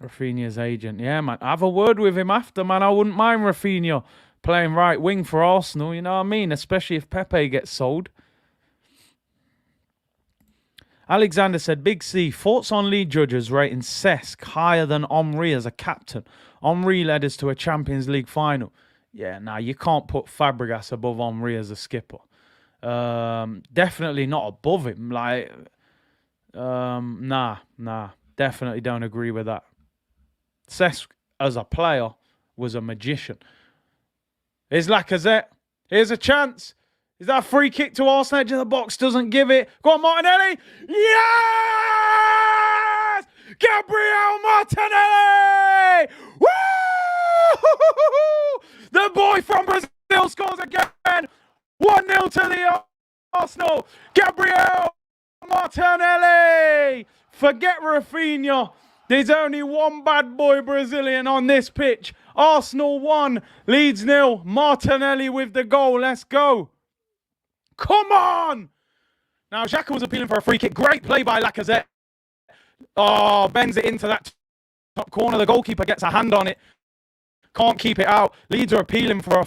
Rafinha's agent. Yeah, man. Have a word with him after, man. I wouldn't mind Rafinha playing right wing for Arsenal, you know what I mean? Especially if Pepe gets sold. Alexander said, Big C, thoughts on lead judges rating Cesc higher than Henry as a captain? Henry led us to a Champions League final. Yeah, nah, you can't put Fabregas above Henry as a skipper. Definitely not above him. Like, nah. Definitely don't agree with that. Cesc, as a player, was a magician. Here's Lacazette. Here's a chance. Is that a free kick to Arsenal? Edge of the box, doesn't give it. Go on, Martinelli. Yes! Gabriel Martinelli! Woo! The boy from Brazil scores again. 1-0 to the Arsenal. Gabriel Martinelli. Forget Rafinha. There's only one bad boy Brazilian on this pitch. Arsenal 1, Leeds 0. Martinelli with the goal. Let's go. Come on. Now, Xhaka was appealing for a free kick. Great play by Lacazette. Oh, bends it into that top corner. The goalkeeper gets a hand on it. Can't keep it out. Leeds are appealing for a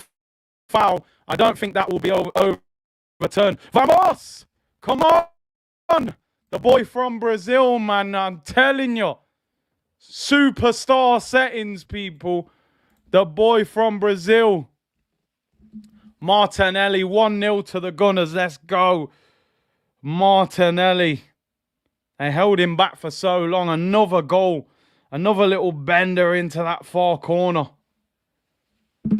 foul. I don't think that will be overturned. Vamos! Come on! The boy from Brazil, man. I'm telling you. Superstar settings, people. The boy from Brazil. Martinelli, 1-0 to the Gunners. Let's go. Martinelli. They held him back for so long. Another goal. Another little bender into that far corner.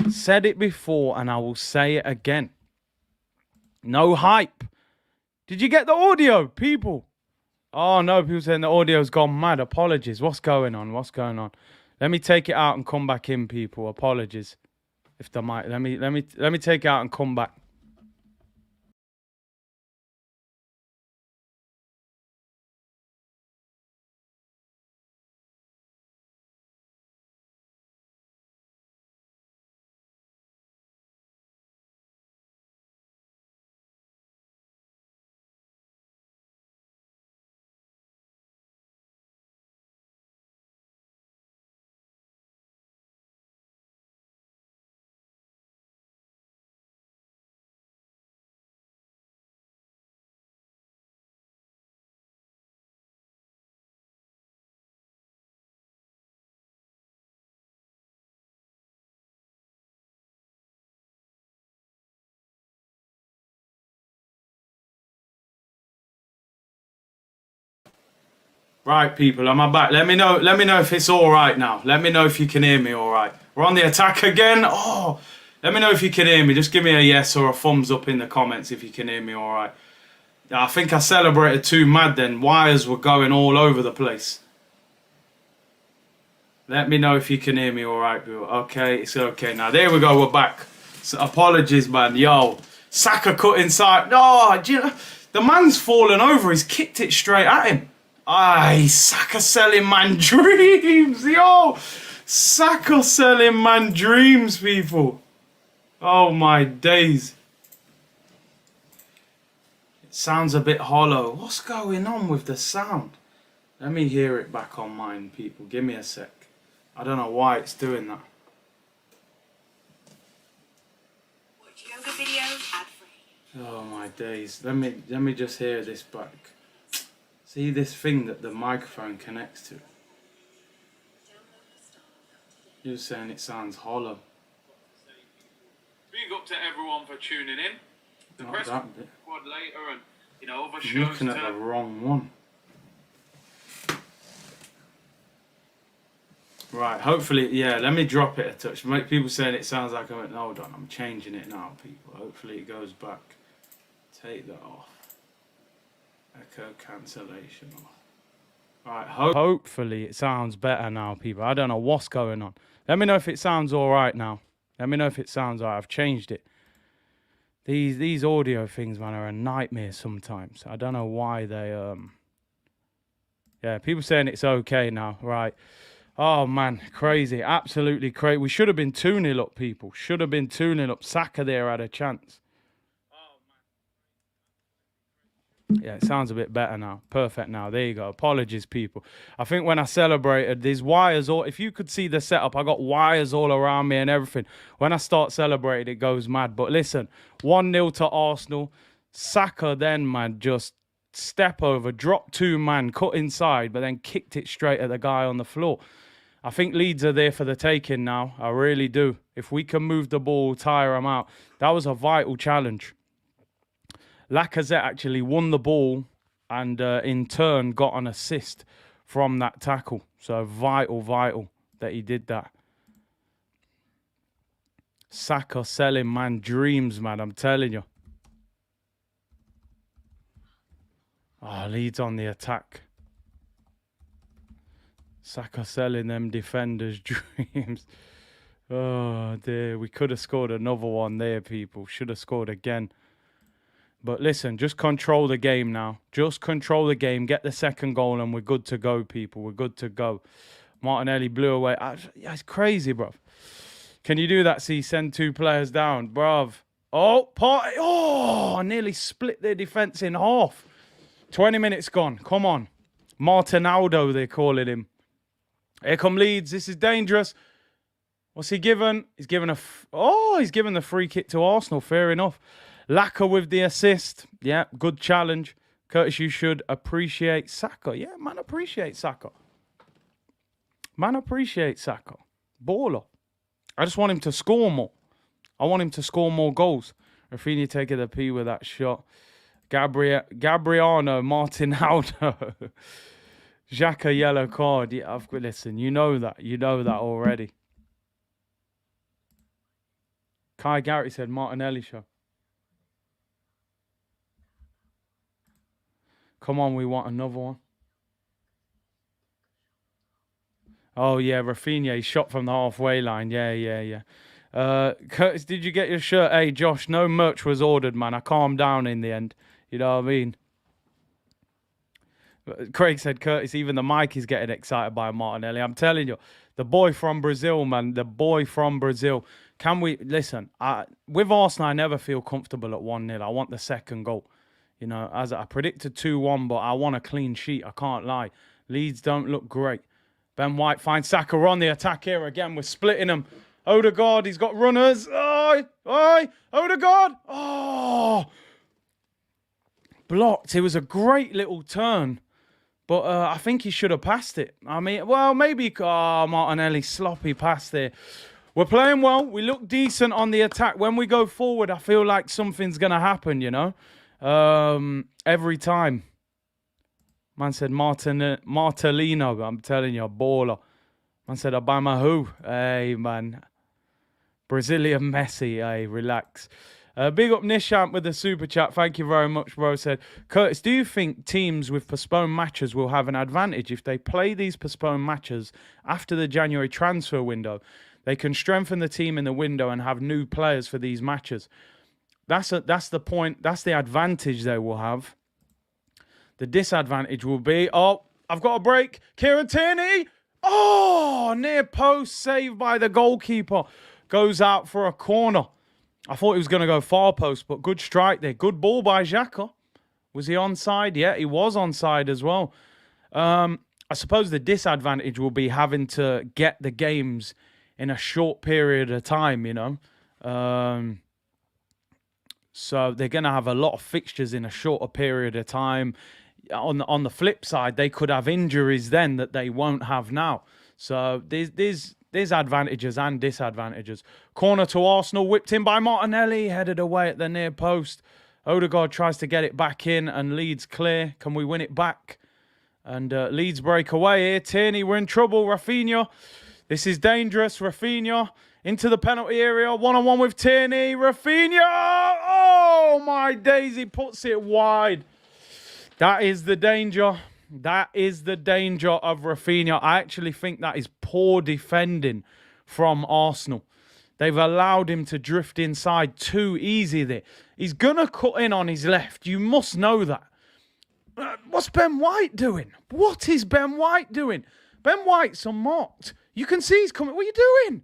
Said it before and I will say it again. No hype. Did you get the audio, people? Oh, no, people saying the audio's gone mad. Apologies. What's going on? Let me take it out and come back in, people. Apologies. If the mic, let me take it out and come back. Right, people, am I back? Let me know if it's all right now. Let me know if you can hear me all right. We're on the attack again. Oh, let me know if you can hear me. Just give me a yes or a thumbs up in the comments if you can hear me all right. I think I celebrated too mad then. Wires were going all over the place. Let me know if you can hear me all right, people. Okay, it's okay now. There we go, we're back. So, apologies, man. Yo, Saka cut inside. No, do you know, the man's fallen over. He's kicked it straight at him. Aye, Saka selling man dreams, yo. Saka selling man dreams, people. Oh my days. It sounds a bit hollow. What's going on with the sound? Let me hear it back on mine, people. Give me a sec. I don't know why it's doing that. Watch yoga videos ad-free. Oh my days. Let me just hear this back. See this thing that the microphone connects to? You're saying it sounds hollow. Big up to everyone for tuning in. The Not press that bit. squad later and other You're shows. looking at the wrong one. Right, hopefully, yeah, let me drop it a touch. Make people saying it sounds like I'm... Hold on, I'm changing it now, people. Hopefully it goes back. Take that off. Echo cancellation off. Right, hopefully it sounds better now, people. I don't know what's going on. Let me know if it sounds all right now. Let me know if it sounds all right. I've changed it. These audio things, man, are a nightmare sometimes. I don't know why they... Yeah, people saying it's okay now. Right. Oh, man, crazy. Absolutely crazy. We should have been 2-0 up, people. Should have been 2-0 up. Saka there had a chance. Yeah, it sounds a bit better now. Perfect now. There you go. Apologies, people. I think when I celebrated, these wires all... If you could see the setup, I got wires all around me and everything. When I start celebrating, it goes mad. But listen, 1-0 to Arsenal. Saka then, man, just step over, drop 2 man, cut inside, but then kicked it straight at the guy on the floor. I think Leeds are there for the taking now. I really do. If we can move the ball, tire them out. That was a vital challenge. Lacazette actually won the ball and in turn got an assist from that tackle. So vital that he did that. Saka selling man dreams, man. I'm telling you. Oh, Leeds on the attack. Saka selling them defenders' dreams. Oh, dear. We could have scored another one there, people. Should have scored again. But listen, just control the game now. Just control the game. Get the second goal and we're good to go, people. We're good to go. Martinelli blew away. Yeah, it's crazy, bruv. Can you do that, see? Send 2 players down, bruv. Oh, party. Oh, I nearly split their defence in half. 20 minutes gone. Come on. Martinaldo, they're calling him. Here come Leeds. This is dangerous. What's he given? He's given he's given the free kick to Arsenal. Fair enough. Laka with the assist. Yeah, good challenge. Curtis, you should appreciate Saka. Yeah, man, appreciate Saka. Man, appreciate Saka. Baller. I just want him to score more. I want him to score more goals. Rafinha taking the P with that shot. Gabriano Martinaldo. Xhaka yellow card. Yeah, listen, you know that. You know that already. Kai Garrett said Martinelli show. Come on, we want another one. Oh, yeah, Rafinha, he shot from the halfway line. Yeah. Curtis, did you get your shirt? Hey, Josh, no merch was ordered, man. I calmed down in the end. You know what I mean? Craig said, Curtis, even the mic is getting excited by Martinelli. I'm telling you, the boy from Brazil, man. The boy from Brazil. Can we... Listen, with Arsenal, I never feel comfortable at 1-0. I want the second goal. You know, as I predicted 2-1, but I want a clean sheet. I can't lie. Leeds don't look great. Ben White finds Saka on the attack here again. We're splitting them. Odegaard, he's got runners. Odegaard. Oh. Blocked. It was a great little turn. But I think he should have passed it. I mean, well, maybe... Oh, Martinelli, sloppy pass there. We're playing well. We look decent on the attack. When we go forward, I feel like something's going to happen, you know. Every time. Man said Martelino. I'm telling you, a baller. Man said Obama who? Hey, man. Brazilian Messi. Hey, relax. Big up Nishant with the super chat. Thank you very much, bro. Said, Curtis, do you think teams with postponed matches will have an advantage if they play these postponed matches after the January transfer window? They can strengthen the team in the window and have new players for these matches. That's the point. That's the advantage they will have. The disadvantage will be, oh, I've got a break. Kieran Tierney. Oh, near post, saved by the goalkeeper. Goes out for a corner. I thought he was going to go far post, but good strike there. Good ball by Xhaka. Was he onside? Yeah, he was onside as well. I suppose the disadvantage will be having to get the games in a short period of time, you know. So they're going to have a lot of fixtures in a shorter period of time. On the flip side, they could have injuries then that they won't have now. So there's advantages and disadvantages. Corner to Arsenal, whipped in by Martinelli, headed away at the near post. Odegaard tries to get it back in and Leeds clear. Can we win it back? And Leeds break away here. Tierney, we're in trouble. Rafinha, this is dangerous. Rafinha into the penalty area. One-on-one with Tierney. Rafinha! Oh, my days. He puts it wide. That is the danger. That is the danger of Rafinha. I actually think that is poor defending from Arsenal. They've allowed him to drift inside too easy there. He's going to cut in on his left. You must know that. What's Ben White doing? What is Ben White doing? Ben White's unmarked. You can see he's coming. What are you doing?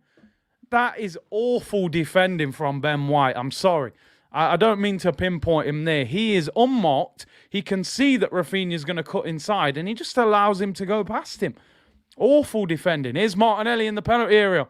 That is awful defending from Ben White. I'm sorry. I don't mean to pinpoint him there. He is unmarked. He can see that Rafinha's going to cut inside, and he just allows him to go past him. Awful defending. Here's Martinelli in the penalty area.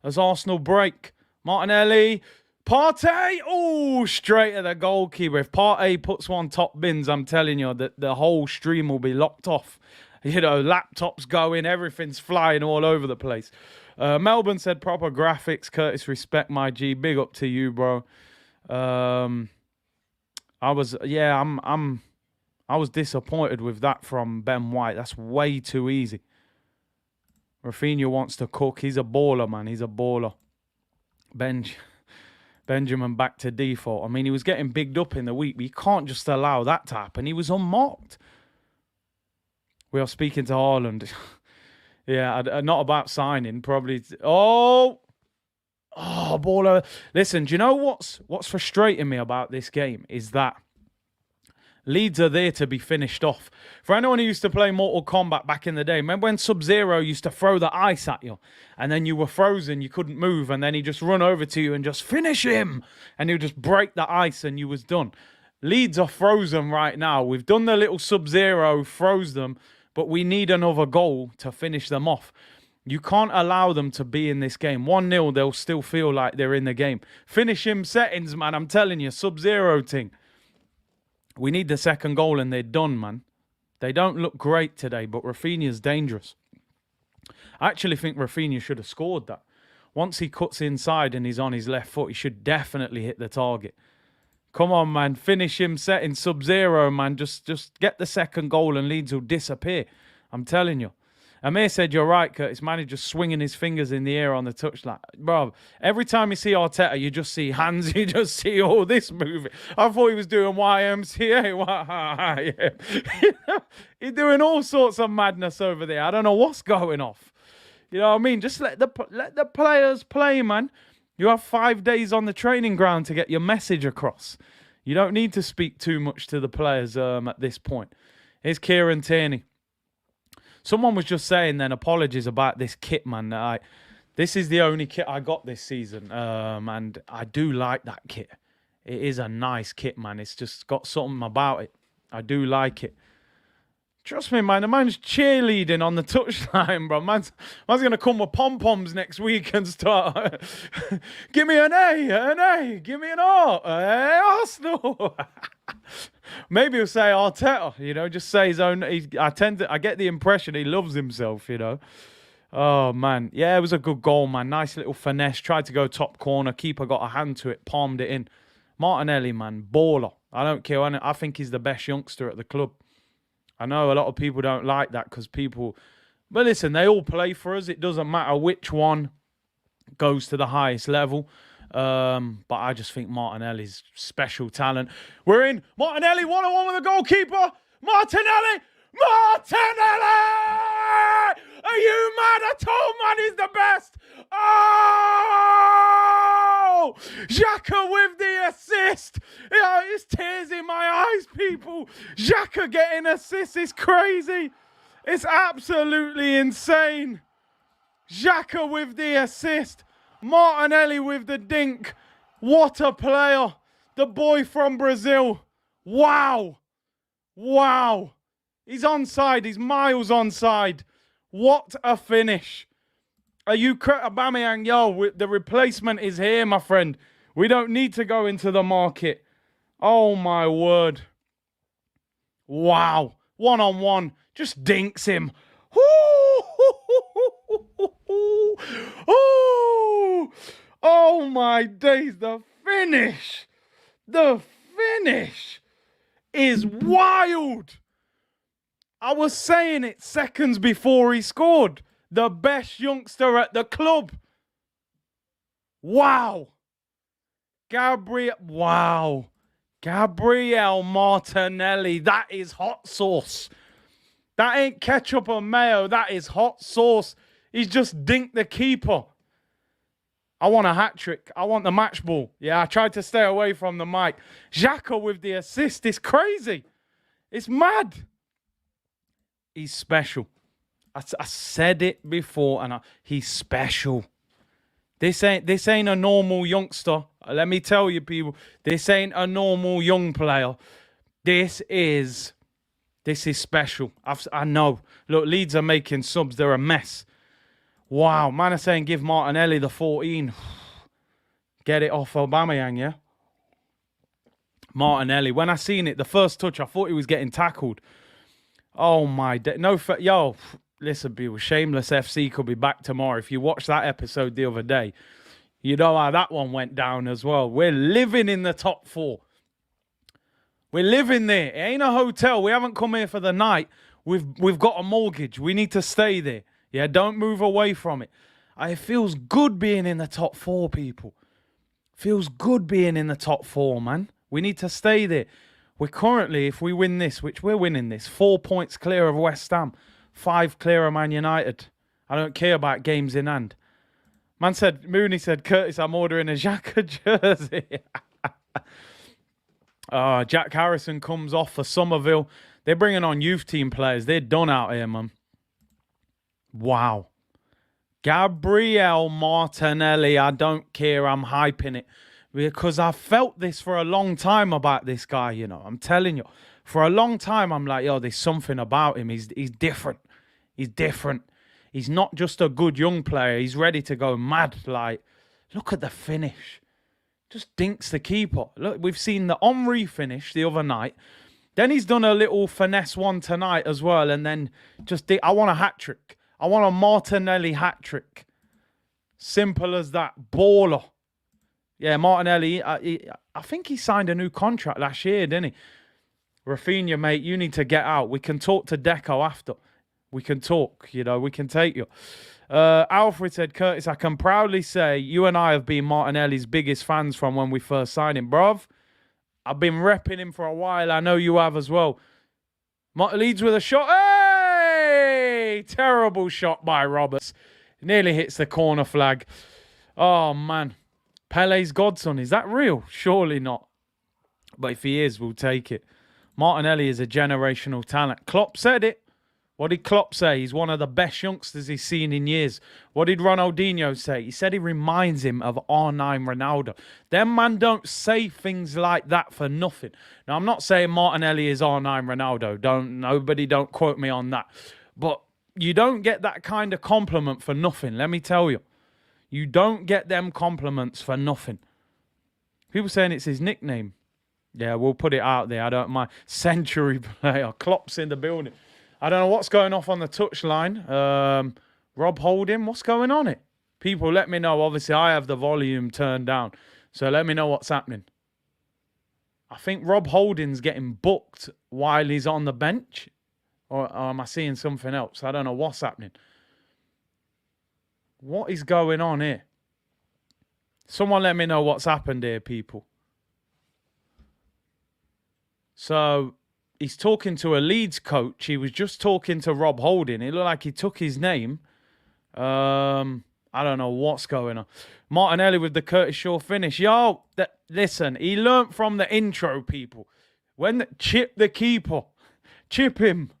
As Arsenal break. Martinelli. Partey. Oh, straight at the goalkeeper. If Partey puts one top bins, I'm telling you that the whole stream will be locked off. You know, laptops going, everything's flying all over the place. Melbourne said proper graphics. Curtis, respect my G. Big up to you, bro. I was disappointed with that from Ben White. That's way too easy. Rafinha wants to cook. He's a baller, man. He's a baller. Benjamin back to default. I mean, he was getting bigged up in the week, but you can't just allow that to happen. He was unmarked. We are speaking to Haaland. Yeah, not about signing, probably. Oh, baller. Listen, do you know what's frustrating me about this game is that Leeds are there to be finished off. For anyone who used to play Mortal Kombat back in the day, remember when Sub-Zero used to throw the ice at you and then you were frozen, you couldn't move, and then he'd just run over to you and just finish him and he'd just break the ice and you was done. Leeds are frozen right now. We've done the little Sub-Zero, froze them, but we need another goal to finish them off. You can't allow them to be in this game. 1-0, they'll still feel like they're in the game. Finish him settings, man. I'm telling you, Sub-Zero thing. We need the second goal and they're done, man. They don't look great today, but Rafinha's dangerous. I actually think Rafinha should have scored that. Once he cuts inside and he's on his left foot, he should definitely hit the target. Come on, man. Finish him setting Sub-Zero, man. Just get the second goal and Leeds will disappear. I'm telling you. Amir said, you're right, Curtis. Man, he's just swinging his fingers in the air on the touchline. Bro, every time you see Arteta, you just see hands. You just see all this moving. I thought he was doing YMCA. He's doing all sorts of madness over there. I don't know what's going off. You know what I mean? Just let the players play, man. You have 5 days on the training ground to get your message across. You don't need to speak too much to the players at this point. Here's Kieran Tierney. Someone was just saying then, apologies about this kit, man. This is the only kit I got this season, and I do like that kit. It is a nice kit, man. It's just got something about it. I do like it. Trust me, man. The man's cheerleading on the touchline, bro. Man's going to come with pom-poms next week and start. Give me an A. Give me an R. Arsenal. Maybe he'll say Arteta, you know, just say his own. I get the impression he loves himself, you know. Oh, man. Yeah, it was a good goal, man. Nice little finesse. Tried to go top corner. Keeper got a hand to it. Palmed it in. Martinelli, man. Baller. I don't care. I think he's the best youngster at the club. I know a lot of people don't like that because people... But listen, they all play for us. It doesn't matter which one goes to the highest level. But I just think Martinelli's special talent. We're in. Martinelli, 1-on-1 with the goalkeeper. Martinelli! Martinelli! Are you mad? I told man he's the best. Oh! Xhaka with the assist. Yeah, it's tears in my eyes, people. Xhaka getting assists is crazy. It's absolutely insane. Xhaka with the assist. Martinelli with the dink. What a player. The boy from Brazil. Wow. Wow. He's onside. He's miles onside. What a finish. Are you Aubameyang? Yo, the replacement is here, my friend. We don't need to go into the market. Oh, my word. Wow. 1-on-1. Just dinks him. Oh, my days. The finish. The finish is wild. I was saying it seconds before he scored. The best youngster at the club. Wow. Gabriel Martinelli. That is hot sauce. That ain't ketchup or mayo. That is hot sauce. He's just dinked the keeper. I want a hat-trick. I want the match ball. Yeah, I tried to stay away from the mic. Xhaka with the assist is crazy. It's mad. He's special. I said it before, and he's special. This ain't a normal youngster. Let me tell you, people. This ain't a normal young player. This is special. I know. Look, Leeds are making subs. They're a mess. Wow, man are saying give Martinelli the 14. Get it off Aubameyang, yeah? Martinelli. When I seen it, the first touch, I thought he was getting tackled. Oh, my... Yo, listen, people. Shameless FC could be back tomorrow. If you watched that episode the other day, you know how that one went down as well. We're living in the top 4. We're living there. It ain't a hotel. We haven't come here for the night. We've got a mortgage. We need to stay there. Yeah, don't move away from it. It feels good being in the top 4, people. Feels good being in the top 4, man. We need to stay there. We're currently, if we win this, which we're winning this, 4 points clear of West Ham, 5 clear of Man United. I don't care about games in hand. Mooney said, Curtis, I'm ordering a Xhaka jersey. Jack Harrison comes off for Somerville. They're bringing on youth team players. They're done out here, man. Wow. Gabriel Martinelli, I don't care. I'm hyping it because I've felt this for a long time about this guy, you know. I'm telling you. For a long time, I'm like, yo, there's something about him. He's different. He's different. He's not just a good young player. He's ready to go mad. Like, look at the finish. Just dinks the keeper. Look, we've seen the Henry finish the other night. Then he's done a little finesse one tonight as well. And then I want a hat-trick. I want a Martinelli hat-trick. Simple as that. Baller. Yeah, Martinelli, I think he signed a new contract last year, didn't he? Rafinha, mate, you need to get out. We can talk to Deco after. We can talk, you know, we can take you. Alfred said, Curtis, I can proudly say you and I have been Martinelli's biggest fans from when we first signed him. Bruv, I've been repping him for a while. I know you have as well. Leeds with a shot. Hey! Terrible shot by Roberts. Nearly hits the corner flag. Oh, man. Pele's godson. Is that real? Surely not. But if he is, we'll take it. Martinelli is a generational talent. Klopp said it. What did Klopp say? He's one of the best youngsters he's seen in years. What did Ronaldinho say? He said he reminds him of R9 Ronaldo. Them man don't say things like that for nothing. Now, I'm not saying Martinelli is R9 Ronaldo. Nobody don't quote me on that. But you don't get that kind of compliment for nothing, let me tell you. You don't get them compliments for nothing. People saying it's his nickname. Yeah, we'll put it out there. I don't mind. Century player. Klopp's in the building. I don't know what's going off on the touchline. Rob Holding, what's going on it? People, let me know. Obviously, I have the volume turned down. So let me know what's happening. I think Rob Holding's getting booked while he's on the bench. Or am I seeing something else? I don't know what's happening. What is going on here? Someone let me know what's happened here, people. So he's talking to a Leeds coach. He was just talking to Rob Holding. It looked like he took his name. I don't know what's going on. Martinelli with the Curtis Shaw finish. Yo, listen, he learnt from the intro, people. Chip the keeper. Chip him.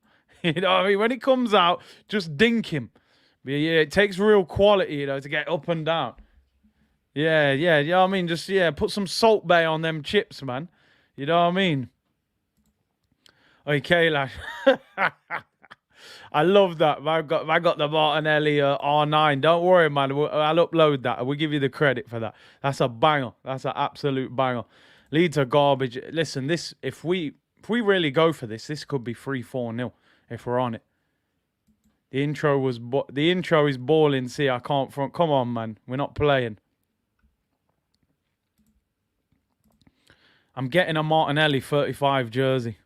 You know what I mean? When he comes out, just dink him. Yeah, it takes real quality, you know, to get up and down. Yeah, you know what I mean? Just, put some Salt Bay on them chips, man. You know what I mean? Okay, lad. I love that. I got the Martinelli R9. Don't worry, man. I'll upload that. We'll give you the credit for that. That's a banger. That's an absolute banger. Leeds are garbage. Listen, if we really go for this could be 3-4-0 if we're on it. The intro is balling. See, I can't front. Come on, man. We're not playing. I'm getting a Martinelli 35 jersey.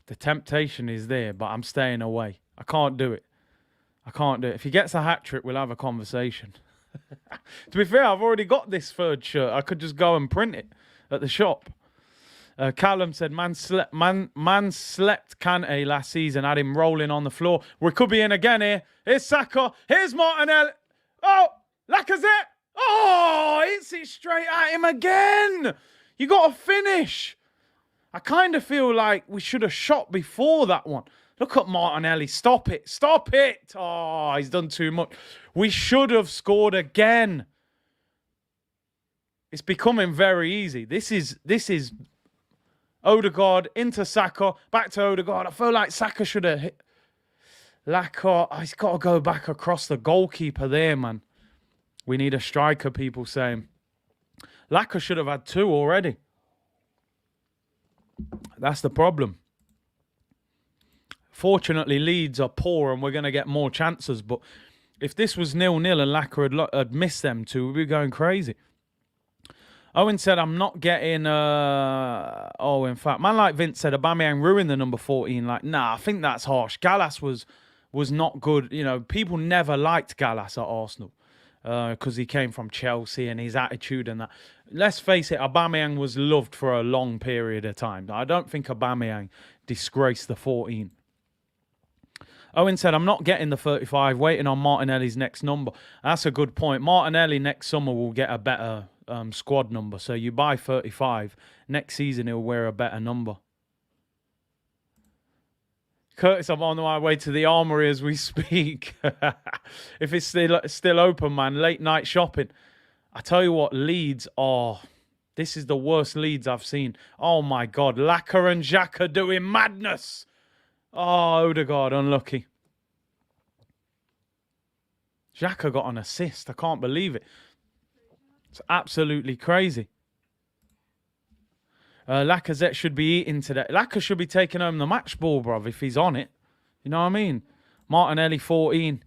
The temptation is there, but I'm staying away. I can't do it. If he gets a hat-trick, we'll have a conversation. To be fair, I've already got this third shirt. I could just go and print it at the shop. Callum said, man slept Kante last season, had him rolling on the floor. We could be in again here. Here's Saka. Here's Martinelli. Oh, Lacazette. Oh, hits it straight at him again. You got to finish. I kind of feel like we should have shot before that one. Look at Martinelli. Stop it. Stop it. Oh, he's done too much. We should have scored again. It's becoming very easy. This is Odegaard into Saka. Back to Odegaard. I feel like Saka should have hit. Lacazette. Oh, he's got to go back across the goalkeeper there, man. We need a striker, people saying. Lacazette should have had 2 already. That's the problem. Fortunately, Leeds are poor and we're going to get more chances. But if this was 0-0 and Lacazette had missed them 2, we'd be going crazy. Owen said, I'm not getting... in fact, man like Vince said, Aubameyang ruined the number 14. Like, nah, I think that's harsh. Gallas was not good. You know, people never liked Gallas at Arsenal because he came from Chelsea and his attitude and that. Let's face it, Aubameyang was loved for a long period of time. I don't think Aubameyang disgraced the 14. Owen said, I'm not getting the 35, waiting on Martinelli's next number. That's a good point. Martinelli next summer will get a better squad number. So you buy 35, next season he'll wear a better number. Curtis, I'm on my way to the Armoury as we speak. If it's still open, man, late night shopping. I tell you what, Leeds are... This is the worst Leeds I've seen. Oh, my God. Lacazette and Xhaka doing madness. Oh, Odegaard, unlucky. Xhaka got an assist. I can't believe it. It's absolutely crazy. Lacazette should be eating today. Lacazette should be taking home the match ball, bruv, if he's on it. You know what I mean? Martinelli, 14.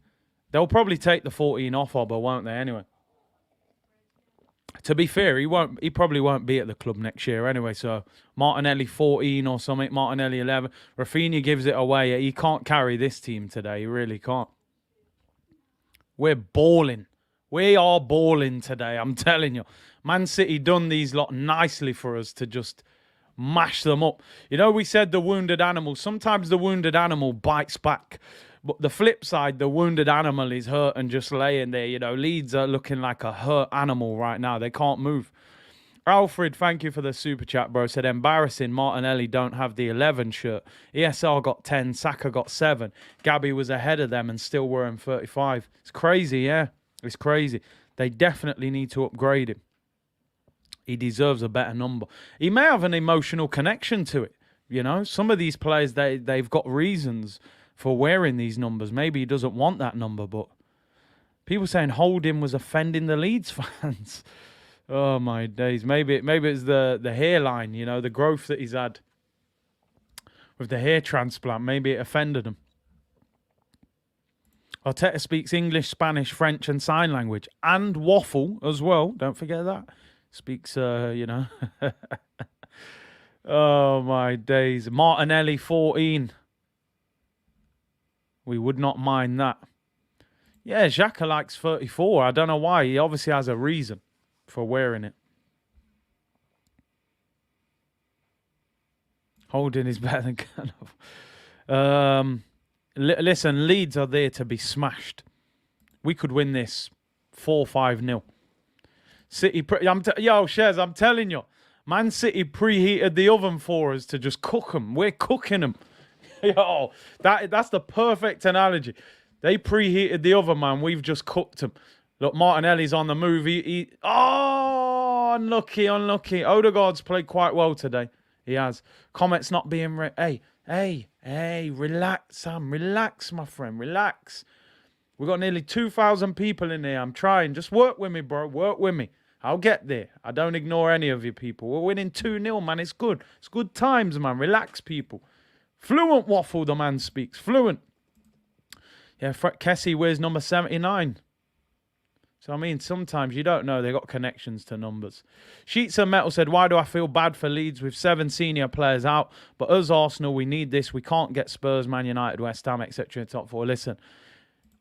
They'll probably take the 14 off Oba, won't they, anyway? To be fair, he probably won't be at the club next year anyway. So Martinelli 14 or something, Martinelli 11. Rafinha gives it away. He can't carry this team today. He really can't. We're balling. We are balling today, I'm telling you. Man City done these lot nicely for us to just mash them up. You know, we said the wounded animal. Sometimes the wounded animal bites back. But the flip side, the wounded animal is hurt and just laying there. You know, Leeds are looking like a hurt animal right now. They can't move. Alfred, thank you for the super chat, bro. Said, embarrassing. Martinelli don't have the 11 shirt. ESR got 10. Saka got 7. Gabby was ahead of them and still wearing 35. It's crazy, yeah. It's crazy. They definitely need to upgrade him. He deserves a better number. He may have an emotional connection to it. You know, some of these players, they've got reasons for wearing these numbers. Maybe he doesn't want that number, but people saying Holding was offending the Leeds fans. Oh, my days. Maybe it's the hairline, you know, the growth that he's had with the hair transplant. Maybe it offended him. Arteta speaks English, Spanish, French and sign language. And waffle as well. Don't forget that. Speaks, you know... Oh, my days. Martinelli, 14. We would not mind that. Yeah, Xhaka likes 34. I don't know why. He obviously has a reason for wearing it. Holding is better than Canova. Listen, Leeds are there to be smashed. We could win this 4-5-0. City, yo, Shez, I'm telling you, Man City preheated the oven for us to just cook them. We're cooking them. Yo, that's the perfect analogy. They preheated the oven, man. We've just cooked them. Look, Martinelli's on the move. Oh, unlucky. Odegaard's played quite well today. He has. Comments not being... Hey, relax, Sam. Relax, my friend. Relax. We've got nearly 2,000 people in here. I'm trying. Just work with me, bro. Work with me. I'll get there. I don't ignore any of you people. We're winning 2-0, man. It's good. It's good times, man. Relax, people. Fluent waffle, the man speaks. Fluent. Yeah, Kessie wears number 79. So, I mean, sometimes you don't know. They got connections to numbers. Sheets of Metal said, why do I feel bad for Leeds with 7 senior players out? But us, Arsenal, we need this. We can't get Spurs, Man United, West Ham, etc. in top 4. Listen,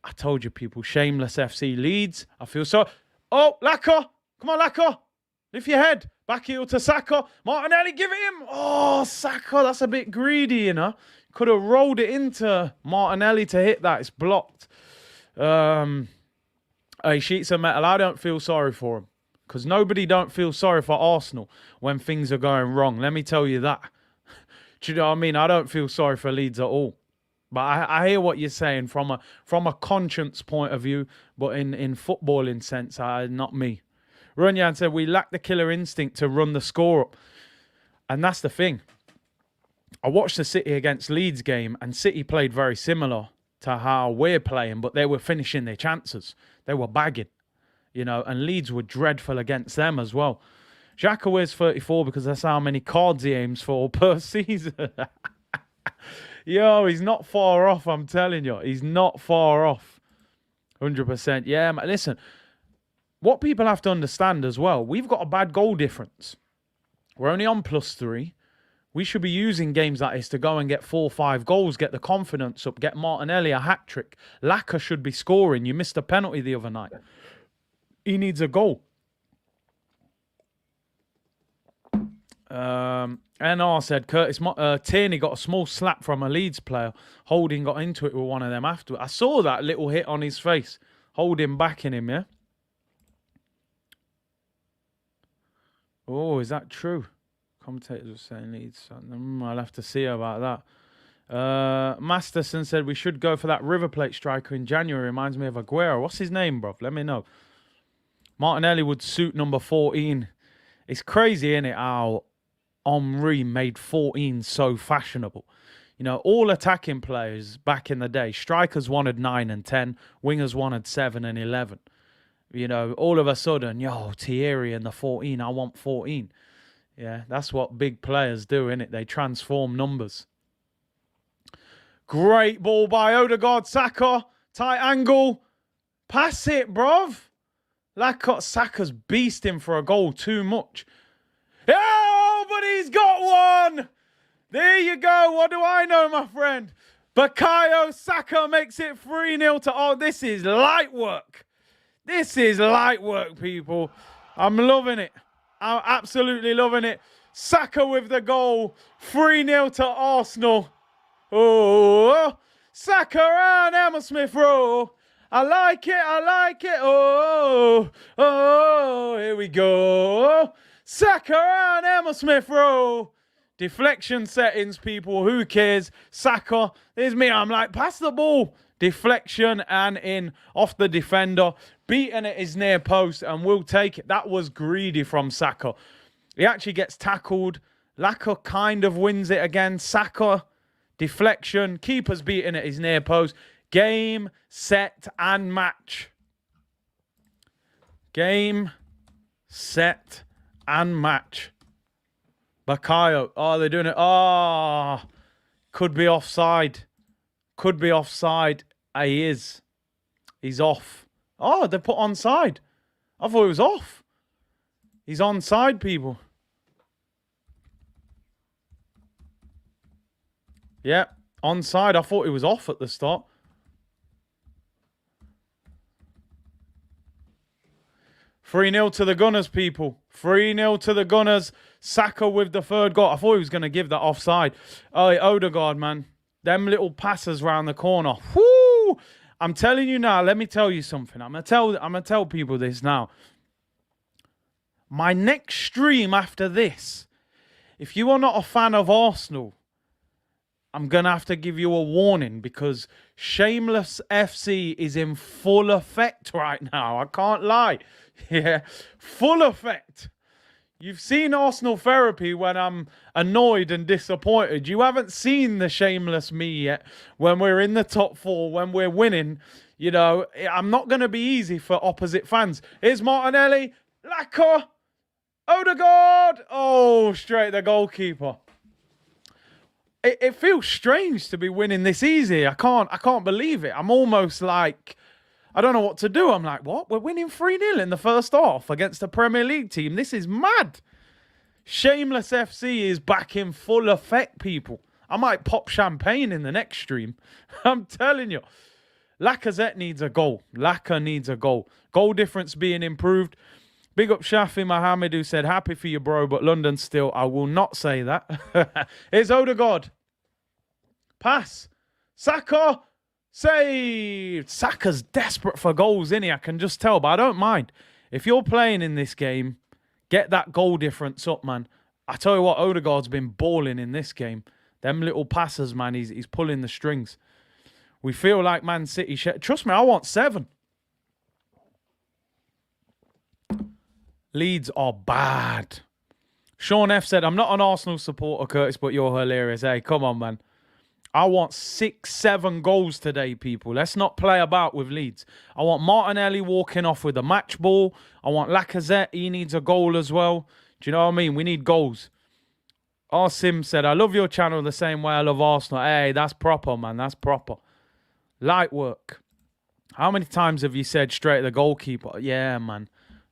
I told you, people. Shameless FC Leeds. I feel so... Oh, Lacquer. Come on, Lacquer. Lift your head. Back heel to Saka. Martinelli, give it him. Oh, Saka. That's a bit greedy, you know. Could have rolled it into Martinelli to hit that. It's blocked. Hey, Sheets of Metal, I don't feel sorry for him. Because nobody don't feel sorry for Arsenal when things are going wrong. Let me tell you that. Do you know what I mean? I don't feel sorry for Leeds at all. But I hear what you're saying from a conscience point of view. But in footballing sense, not me. Runyan said, we lack the killer instinct to run the score up. And that's the thing. I watched the City against Leeds game, and City played very similar to how we're playing, but they were finishing their chances. They were bagging, you know, and Leeds were dreadful against them as well. Xhaka wears 34 because that's how many cards he aims for per season. Yo, he's not far off, I'm telling you. He's not far off. 100%. Yeah, man, listen, what people have to understand as well, we've got a bad goal difference. We're only on +3. We should be using games like this to go and get 4 or 5 goals, get the confidence up, get Martinelli a hat-trick. Lacquer should be scoring. You missed a penalty the other night. He needs a goal. NR said, Curtis Tierney got a small slap from a Leeds player. Holding got into it with one of them after. I saw that little hit on his face. Holding backing him, yeah? Oh, is that true? Commentators were saying Leeds. I'll have to see about that. Masterson said we should go for that River Plate striker in January. Reminds me of Aguero. What's his name, bro? Let me know. Martinelli would suit number 14. It's crazy, isn't it, how Henry made 14 so fashionable. You know, all attacking players back in the day, strikers wanted 9 and 10, wingers wanted 7 and 11. You know, all of a sudden, yo, Thierry and the 14, I want 14. Yeah, that's what big players do, innit? They transform numbers. Great ball by Odegaard. Saka. Tight angle. Pass it, bruv. Saka's beasting for a goal too much. Oh, but he's got one. There you go. What do I know, my friend? Bukayo Saka makes it 3-0 to... Oh, this is light work. This is light work, people. I'm loving it. I'm absolutely loving it. Saka with the goal. 3-0 to Arsenal. Oh, Saka and Hammersmith Row. I like it. Oh, here we go. Saka and Hammersmith Row. Deflection settings, people. Who cares? Saka. There's me. I'm like, pass the ball. Deflection and in off the defender. Beaten at his near post and we'll take it. That was greedy from Saka. He actually gets tackled. Lacquer kind of wins it again. Saka, deflection. Keeper's beaten at his near post. Game, set, and match. Game, set, and match. Bukayo. Oh, they're doing it. Oh, could be offside. Could be offside. He is. He's off. Oh, they put onside. I thought it was off. He's onside, people. Yeah, onside. I thought he was off at the start. Three 0 to the Gunners, people. 3-0 to the Gunners. Saka with the third goal. I thought he was going to give that offside. Oh, Odegaard, man. Them little passes round the corner. Whoo! I'm telling you now, let me tell you something. I'm gonna tell people this now. My next stream after this, if you are not a fan of Arsenal, I'm going to have to give you a warning because Shameless FC is in full effect right now. I can't lie. Yeah, full effect. You've seen Arsenal therapy when I'm annoyed and disappointed. You haven't seen the shameless me yet when we're in the top four, when we're winning. You know, I'm not going to be easy for opposite fans. Here's Martinelli. Lacquer. Odegaard. Oh, straight the goalkeeper. It feels strange to be winning this easy. I can't believe it. I'm almost like, I don't know what to do. I'm like, what? We're winning 3-0 in the first half against a Premier League team. This is mad. Shameless FC is back in full effect, people. I might pop champagne in the next stream. I'm telling you. Lacazette needs a goal. Laka needs a goal. Goal difference being improved. Big up Shafi Mohammed who said, happy for you, bro, but London still. I will not say that. Here's Odegaard. Pass. Saka. Saved. Saka's desperate for goals, isn't he? I can just tell, but I don't mind. If you're playing in this game, get that goal difference up, man. I tell you what, Odegaard's been balling in this game. Them little passes, man, he's pulling the strings. We feel like Man City. Trust me, I want 7. Leeds are bad. Sean F said, I'm not an Arsenal supporter, Curtis, but you're hilarious. Hey, come on, man. I want 6-7 goals today, people. Let's not play about with Leeds. I want Martinelli walking off with a match ball. I want Lacazette. He needs a goal as well. Do you know what I mean? We need goals. R. Sim said, I love your channel the same way I love Arsenal. Hey, that's proper, man. That's proper. Light work. How many times have you said straight at the goalkeeper? Yeah, man.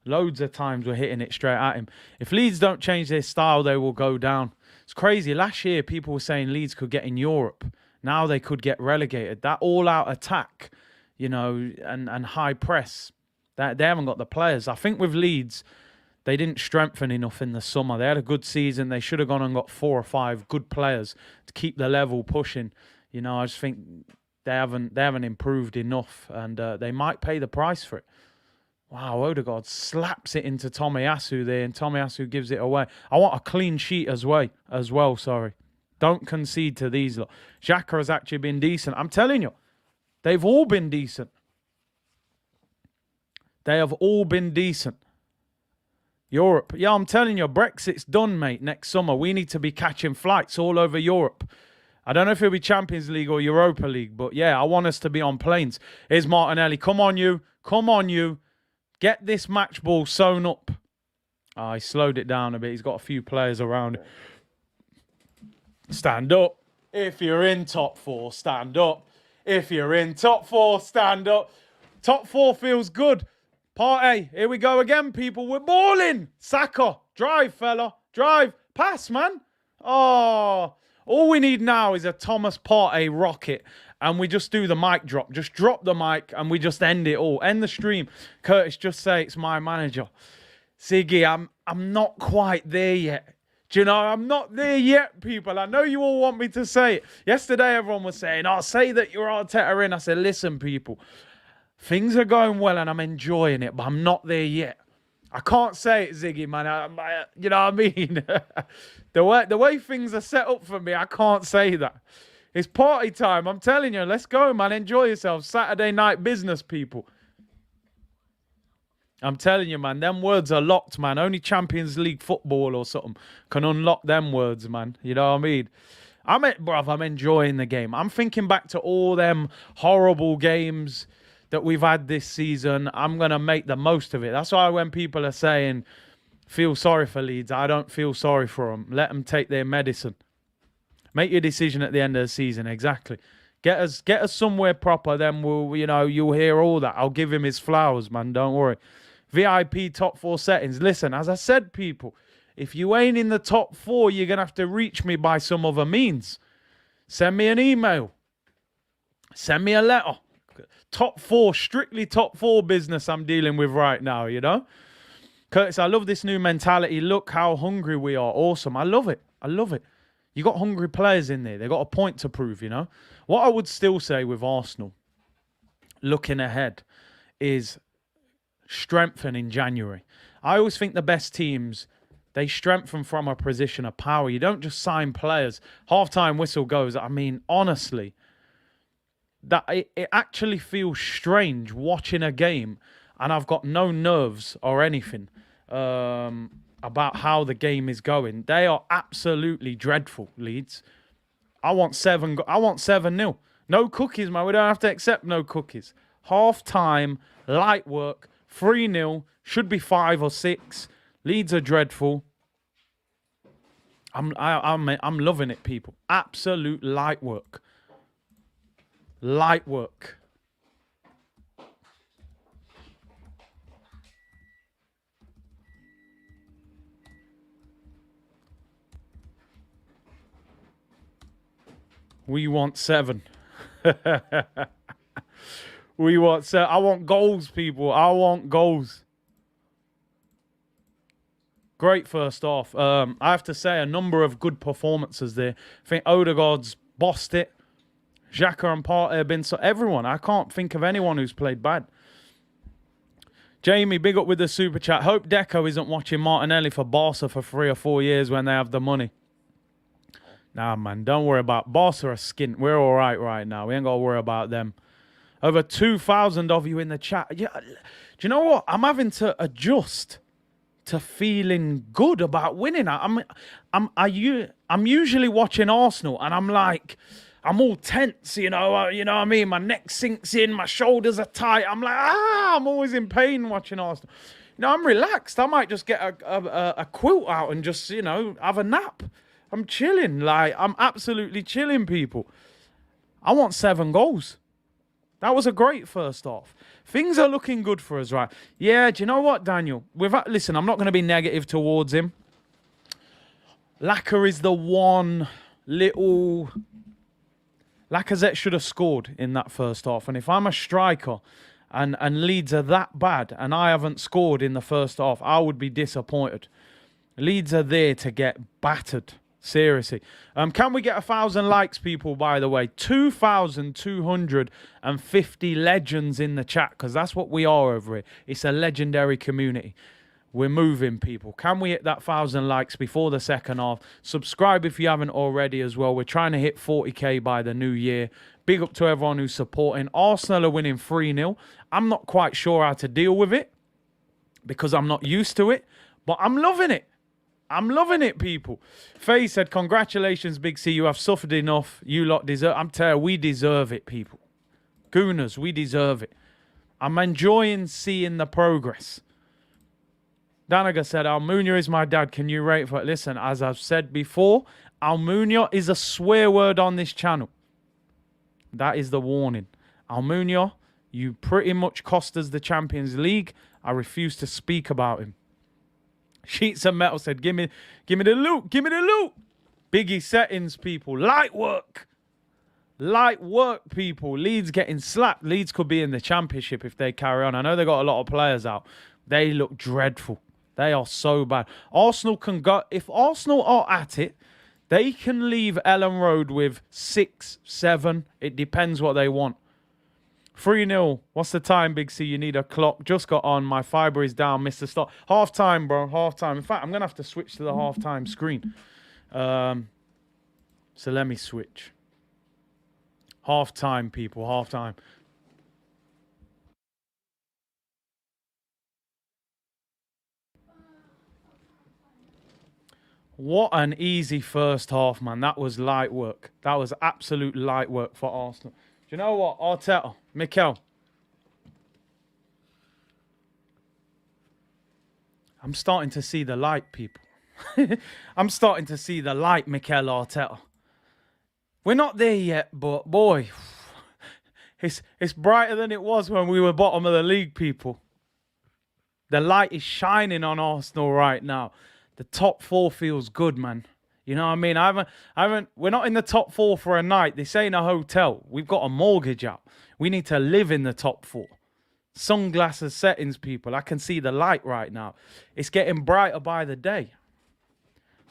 Loads of times we're hitting it straight at him. If Leeds don't change their style, they will go down. It's crazy. Last year, people were saying Leeds could get in Europe. Now they could get relegated. That all-out attack, you know, and high press, that they haven't got the players. I think with Leeds, they didn't strengthen enough in the summer. They had a good season. They should have gone and got 4 or 5 good players to keep the level pushing. You know, I just think they haven't improved enough, and they might pay the price for it. Wow, Odegaard slaps it into Tomiyasu there, and Tomiyasu gives it away. I want a clean sheet as well, sorry. Don't concede to these lot. Xhaka has actually been decent. I'm telling you, they've all been decent. They have all been decent. Europe. Yeah, I'm telling you, Brexit's done, mate, next summer. We need to be catching flights all over Europe. I don't know if it'll be Champions League or Europa League, but yeah, I want us to be on planes. Here's Martinelli. Come on, you. Come on, you. Get this match ball sewn up. Oh, he slowed it down a bit. He's got a few players around. Stand up. If you're in top 4, stand up. If you're in top 4, stand up. Top 4 feels good. Partey, here we go again, people. We're balling. Saka, drive, fella. Drive. Pass, man. Oh, all we need now is a Thomas Partey rocket. And we just do the mic drop. Just drop the mic and we just end it all. End the stream. Curtis, just say it's my manager. Ziggy, I'm not quite there yet. Do you know, I'm not there yet, people. I know you all want me to say it. Yesterday, everyone was saying, oh, say that you're Arteta in. I said, listen, people. Things are going well and I'm enjoying it, but I'm not there yet. I can't say it, Ziggy, man. You know what I mean? the way things are set up for me, I can't say that. It's party time. I'm telling you. Let's go, man. Enjoy yourselves. Saturday night business, people. I'm telling you, man. Them words are locked, man. Only Champions League football or something can unlock them words, man. You know what I mean? I'm enjoying the game. I'm thinking back to all them horrible games that we've had this season. I'm going to make the most of it. That's why when people are saying, feel sorry for Leeds, I don't feel sorry for them. Let them take their medicine. Make your decision at the end of the season. Exactly. Get us somewhere proper. Then you'll hear all that. I'll give him his flowers, man. Don't worry. VIP top 4 settings. Listen, as I said, people, if you ain't in the top 4, you're going to have to reach me by some other means. Send me an email. Send me a letter. Top 4, strictly top 4 business I'm dealing with right now, you know? Curtis, I love this new mentality. Look how hungry we are. Awesome. I love it. I love it. You got hungry players in there. They got a point to prove, you know? What I would still say with Arsenal, looking ahead, is strengthen in January. I always think the best teams, they strengthen from a position of power. You don't just sign players. Half-time whistle goes. I mean, honestly, that it actually feels strange watching a game and I've got no nerves or anything about how the game is going. They are absolutely dreadful, Leeds. I want 7-0. No cookies, man. We don't have to accept no cookies. Half-time, light work, 3-0. Should be 5 or 6. Leeds are dreadful. I'm loving it, people. Absolute light work. Light work. We want 7. We want 7. I want goals, people. I want goals. Great first half. I have to say, a number of good performances there. I think Odegaard's bossed it. Xhaka and Partey have been so... Everyone. I can't think of anyone who's played bad. Jamie, big up with the super chat. Hope Deco isn't watching Martinelli for Barca for 3 or 4 years when they have the money. Nah, man, don't worry about Barca are skint. We're all right now. We ain't got to worry about them. Over 2,000 of you in the chat. Yeah, do you know what? I'm having to adjust to feeling good about winning. I'm usually watching Arsenal and I'm like, I'm all tense, you know what I mean? My neck sinks in, my shoulders are tight. I'm like, I'm always in pain watching Arsenal. You know, I'm relaxed. I might just get a quilt out and just, you know, have a nap. I'm chilling. Like, I'm absolutely chilling, people. I want 7 goals. That was a great first half. Things are looking good for us, right? Yeah, do you know what, Daniel? Listen, I'm not going to be negative towards him. Lacazette is the one little... Lacazette should have scored in that first half. And if I'm a striker and Leeds are that bad and I haven't scored in the first half, I would be disappointed. Leeds are there to get battered. Seriously. Can we get 1,000 likes, people, by the way? 2,250 legends in the chat, because that's what we are over here. It's a legendary community. We're moving, people. Can we hit that 1,000 likes before the second half? Subscribe if you haven't already as well. We're trying to hit 40k by the new year. Big up to everyone who's supporting. Arsenal are winning 3-0. I'm not quite sure how to deal with it because I'm not used to it, but I'm loving it. I'm loving it, people. Faye said, congratulations, Big C. You have suffered enough. You lot deserve... I'm telling you, we deserve it, people. Gooners, we deserve it. I'm enjoying seeing the progress. Danaga said, Almunia is my dad. Can you rate for it? Listen, as I've said before, Almunia is a swear word on this channel. That is the warning. Almunia, you pretty much cost us the Champions League. I refuse to speak about him. Sheets of Metal said, give me the loot. Give me the loot. Biggie settings, people. Light work. Light work, people. Leeds getting slapped. Leeds could be in the Championship if they carry on. I know they got a lot of players out. They look dreadful. They are so bad. Arsenal can go... If Arsenal are at it, they can leave Elland Road with 6, 7. It depends what they want. 3-0. What's the time, Big C? You need a clock. Just got on. My fibre is down. Missed the start. Half time, bro. Half time. In fact, I'm going to have to switch to the half time screen. So let me switch. Half time, people. Half time. What an easy first half, man. That was light work. That was absolute light work for Arsenal. Do you know what? Arteta, Mikel. I'm starting to see the light, people. I'm starting to see the light, Mikel Arteta. We're not there yet, but boy, it's brighter than it was when we were bottom of the league, people. The light is shining on Arsenal right now. The top 4 feels good, man. You know what I mean? We're not in the top 4 for a night. This ain't a hotel. We've got a mortgage out. We need to live in the top 4. Sunglasses settings, people. I can see the light right now. It's getting brighter by the day.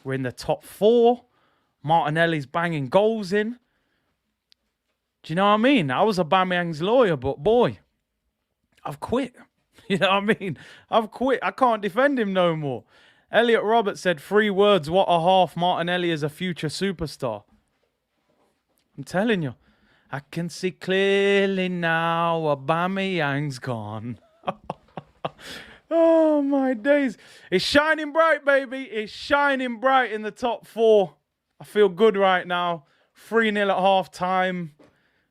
We're in the top 4. Martinelli's banging goals in. Do you know what I mean? I was Aubameyang's lawyer, but boy, I've quit. You know what I mean? I've quit. I can't defend him no more. Elliot Roberts said 3 words, what a half. Martinelli is a future superstar. I'm telling you. I can see clearly now Aubameyang's gone. Oh, my days. It's shining bright, baby. It's shining bright in the top 4. I feel good right now. 3-0 at half time.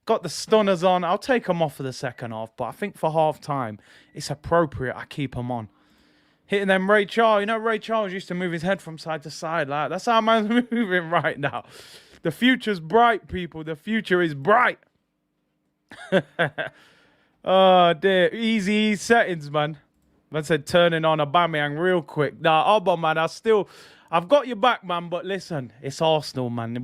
Got the stunners on. I'll take them off for the second half, but I think for half time, it's appropriate I keep them on. Hitting them Ray Charles. You know, Ray Charles used to move his head from side to side. Like, that's how man's moving right now. The future's bright, people. The future is bright. Oh, dear. Easy settings, man. Man said turning on Aubameyang real quick. Nah, Aubameyang, man, I've got your back, man. But listen, it's Arsenal, man.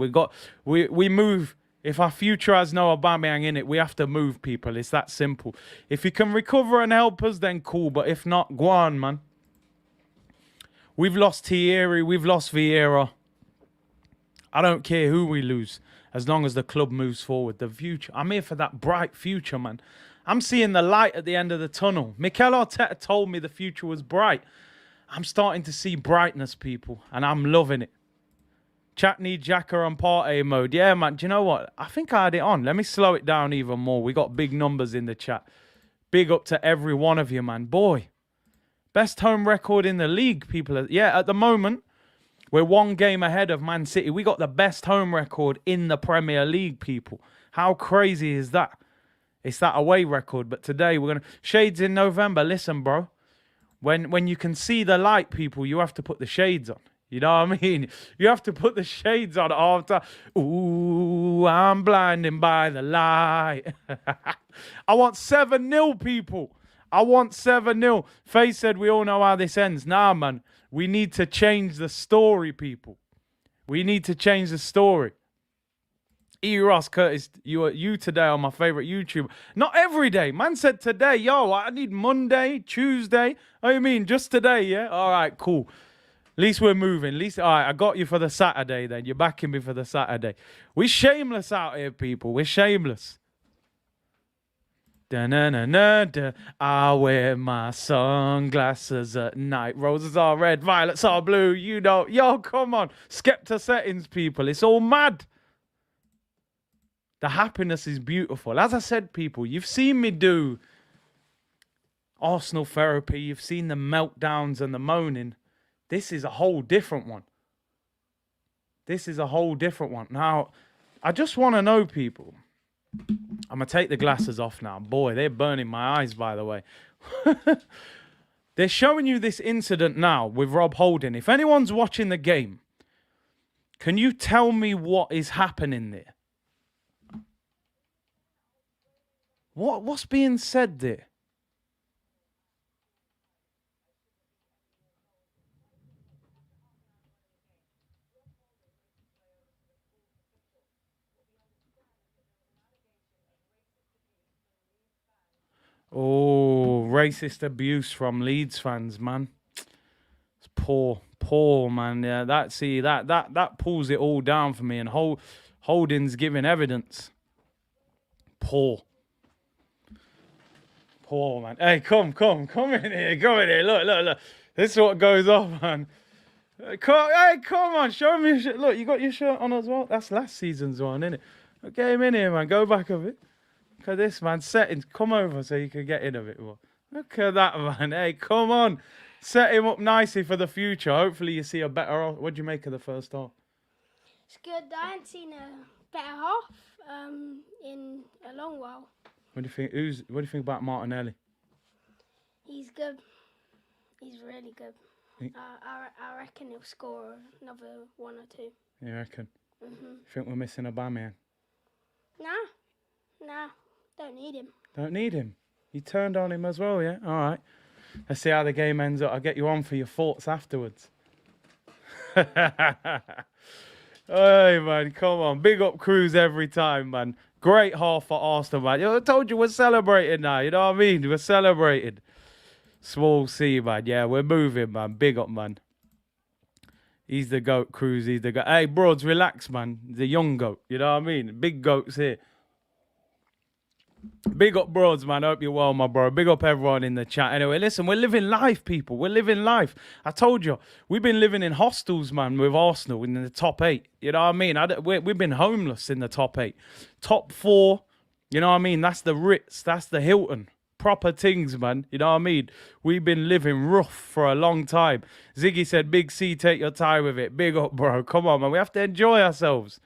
We move. If our future has no Aubameyang in it, we have to move, people. It's that simple. If he can recover and help us, then cool. But if not, go on, man. We've lost Thierry. We've lost Vieira. I don't care who we lose, as long as the club moves forward. The future. I'm here for that bright future, man. I'm seeing the light at the end of the tunnel. Mikel Arteta told me the future was bright. I'm starting to see brightness, people, and I'm loving it. Chat need Xhaka on Partey mode. Yeah, man. Do you know what? I think I had it on. Let me slow it down even more. We got big numbers in the chat. Big up to every one of you, man. Boy, best home record in the league, people. Yeah, at the moment, we're 1 game ahead of Man City. We got the best home record in the Premier League, people. How crazy is that? It's that away record. But today, we're going to... Shades in November. Listen, bro. When you can see the light, people, you have to put the shades on. You know what I mean? You have to put the shades on after. Ooh, I'm blinded by the light. I want 7-0, people. I want 7-0. Faye said we all know how this ends. Nah, man. We need to change the story, people. We need to change the story. E. Ross Curtis, you today are my favorite YouTuber. Not every day. Man said today, yo, I need Monday, Tuesday. Oh, you mean just today, yeah? All right, cool. At least we're moving. At least, all right, I got you for the Saturday then. You're backing me for the Saturday. We're shameless out here, people. We're shameless. Da-na-na-na-da. I wear my sunglasses at night. Roses are red, violets are blue. You know, yo, come on. Skepta settings, people. It's all mad. The happiness is beautiful. As I said, people, you've seen me do Arsenal therapy. You've seen the meltdowns and the moaning. This is a whole different one. This is a whole different one. Now, I just want to know, people. I'm going to take the glasses off now. Boy, they're burning my eyes, by the way. They're showing you this incident now with Rob Holding. If anyone's watching the game, can you tell me what is happening there? What's being said there? Oh, racist abuse from Leeds fans, man. It's poor, man. Yeah, that pulls it all down for me. And Holding's giving evidence. Poor, man. Hey, come in here. Come in here. Look. This is what goes on, man. Come on. Show me your shirt. Look, you got your shirt on as well. That's last season's one, isn't it? Get him in here, man. Go back a bit. Look at this, man. Settings. Come over so you can get in a bit more. Look at that, man. Hey, come on. Set him up nicely for the future. Hopefully you see a better... What do you make of the first half? It's good. I haven't seen a better half in a long while. What do you think? What do you think about Martinelli? He's good. He's really good. I reckon he'll score another 1 or 2. You reckon? You think we're missing Aubameyang? Nah. Don't need him. Don't need him? You turned on him as well, yeah? All right. Let's see how the game ends up. I'll get you on for your thoughts afterwards. Hey, man, come on. Big up Cruz every time, man. Great half for Arsenal, man. I told you we're celebrating now. You know what I mean? We're celebrating. Small C, man. Yeah, we're moving, man. Big up, man. He's the GOAT, Cruz. He's the GOAT. Hey, broads, relax, man. The young GOAT. You know what I mean? Big GOATs here. Big up, broads, man. I hope you're well, my bro. Big up everyone in the chat. Anyway, listen, we're living life, people. We're living life. I told you, we've been living in hostels, man, with Arsenal in the top 8. You know what I mean? We've been homeless in the top 8. Top 4, you know what I mean? That's the Ritz. That's the Hilton. Proper things, man. You know what I mean? We've been living rough for a long time. Ziggy said, Big C, take your time with it. Big up, bro. Come on, man. We have to enjoy ourselves.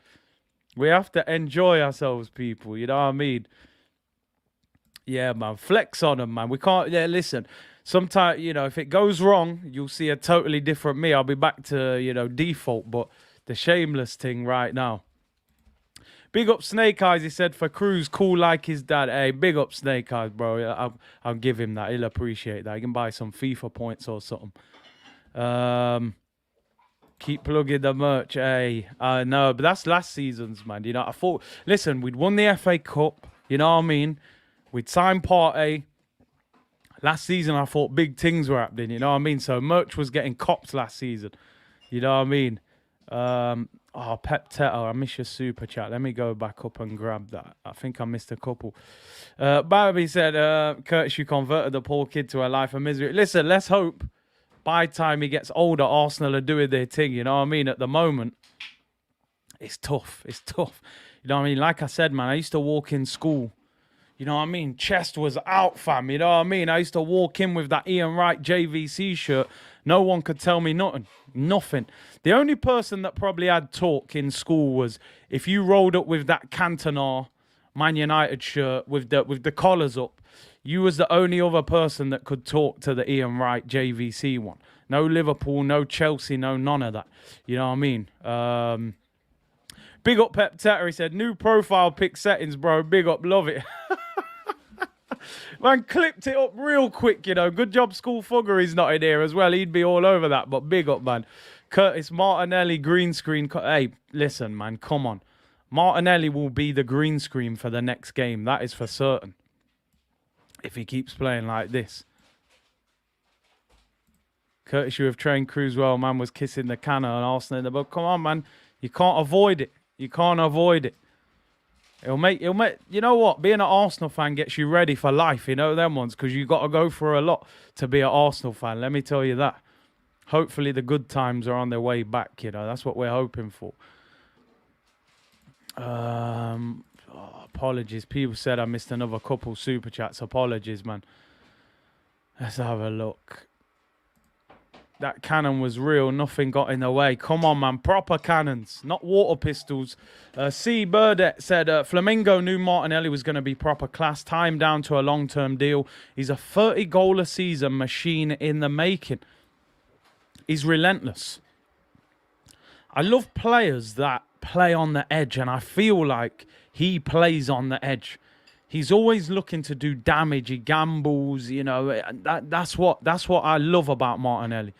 We have to enjoy ourselves, people. You know what I mean? Yeah, man. Flex on them, man. We can't... Yeah, listen. Sometimes, you know, if it goes wrong, you'll see a totally different me. I'll be back to, you know, default. But the shameless thing right now. Big up Snake Eyes, he said, for Cruz, cool like his dad. Hey, big up Snake Eyes, bro. I'll give him that. He'll appreciate that. He can buy some FIFA points or something. Keep plugging the merch. Hey, no, but that's last season's, man. You know, I thought... Listen, we'd won the FA Cup. You know what I mean? We'd signed Part A. Last season, I thought big things were happening. You know what I mean? So merch was getting copped last season. You know what I mean? Oh, Pep Teto, I miss your super chat. Let me go back up and grab that. I think I missed a couple. Barbie said, Curtis, you converted the poor kid to a life of misery. Listen, let's hope by the time he gets older, Arsenal are doing their thing. You know what I mean? At the moment, it's tough. It's tough. You know what I mean? Like I said, man, I used to walk in school. You know what I mean? Chest was out, fam. You know what I mean? I used to walk in with that Ian Wright JVC shirt. No one could tell me nothing. Nothing. The only person that probably had talk in school was if you rolled up with that Cantona Man United shirt with the collars up, you was the only other person that could talk to the Ian Wright JVC one. No Liverpool, no Chelsea, no none of that. You know what I mean? Big up Pep Tetter. He said, new profile pic settings, bro. Big up. Love it. Man, clipped it up real quick, you know. Good job School Fugger is not in here as well. He'd be all over that, but big up, man. Curtis Martinelli, green screen. Hey, listen, man, come on. Martinelli will be the green screen for the next game. That is for certain. If he keeps playing like this. Curtis, you have trained Cruz well. Man was kissing the cannon and Arsenal in the book. Come on, man. You can't avoid it. You can't avoid it. It'll make, you know what? Being an Arsenal fan gets you ready for life, you know, them ones, because you got to go through a lot to be an Arsenal fan. Let me tell you that. Hopefully the good times are on their way back, you know. That's what we're hoping for. Apologies. People said I missed another couple super chats. Apologies, man. Let's have a look. That cannon was real. Nothing got in the way. Come on, man. Proper cannons, not water pistols. C. Burdett said, Flamingo knew Martinelli was going to be proper class. Tie him down to a long-term deal. He's a 30-goal-a-season machine in the making. He's relentless. I love players that play on the edge, and I feel like he plays on the edge. He's always looking to do damage. He gambles, you know. That's what I love about Martinelli.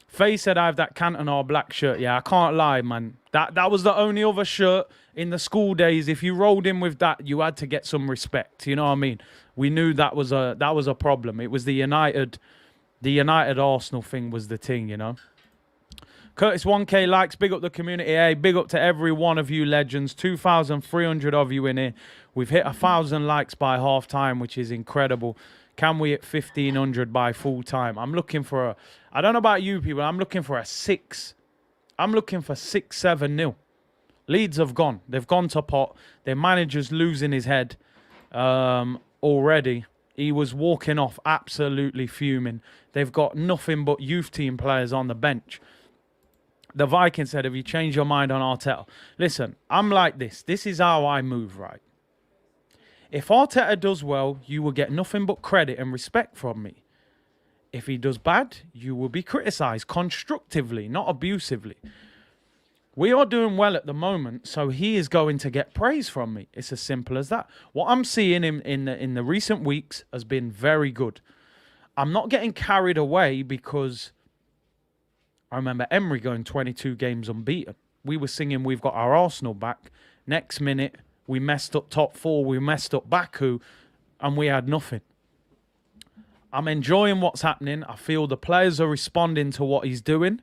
Faye said, I have that Cantona black shirt. Yeah, I can't lie, man. That was the only other shirt in the school days. If you rolled in with that, you had to get some respect. You know what I mean? We knew that was a problem. It was the United Arsenal thing was the thing, you know. Curtis 1K likes. Big up the community. Hey, big up to every one of you legends. 2,300 of you in here. We've hit 1,000 likes by half time, which is incredible. Can we hit 1,500 by full time? I'm looking for a... I don't know about you people. I'm looking for a 6. I'm looking for 6-7-0. Leeds have gone. They've gone to pot. Their manager's losing his head already. He was walking off absolutely fuming. They've got nothing but youth team players on the bench. The Viking said, have you changed your mind on Arteta? Listen, I'm like this. This is how I move, right? If Arteta does well, you will get nothing but credit and respect from me. If he does bad, you will be criticised constructively, not abusively. We are doing well at the moment, so he is going to get praise from me. It's as simple as that. What I'm seeing in the recent weeks has been very good. I'm not getting carried away because I remember Emery going 22 games unbeaten. we were singing we've got our Arsenal back. Next minute, we messed up top four, we messed up Baku, and we had nothing. I'm enjoying what's happening. I feel the players are responding to what he's doing.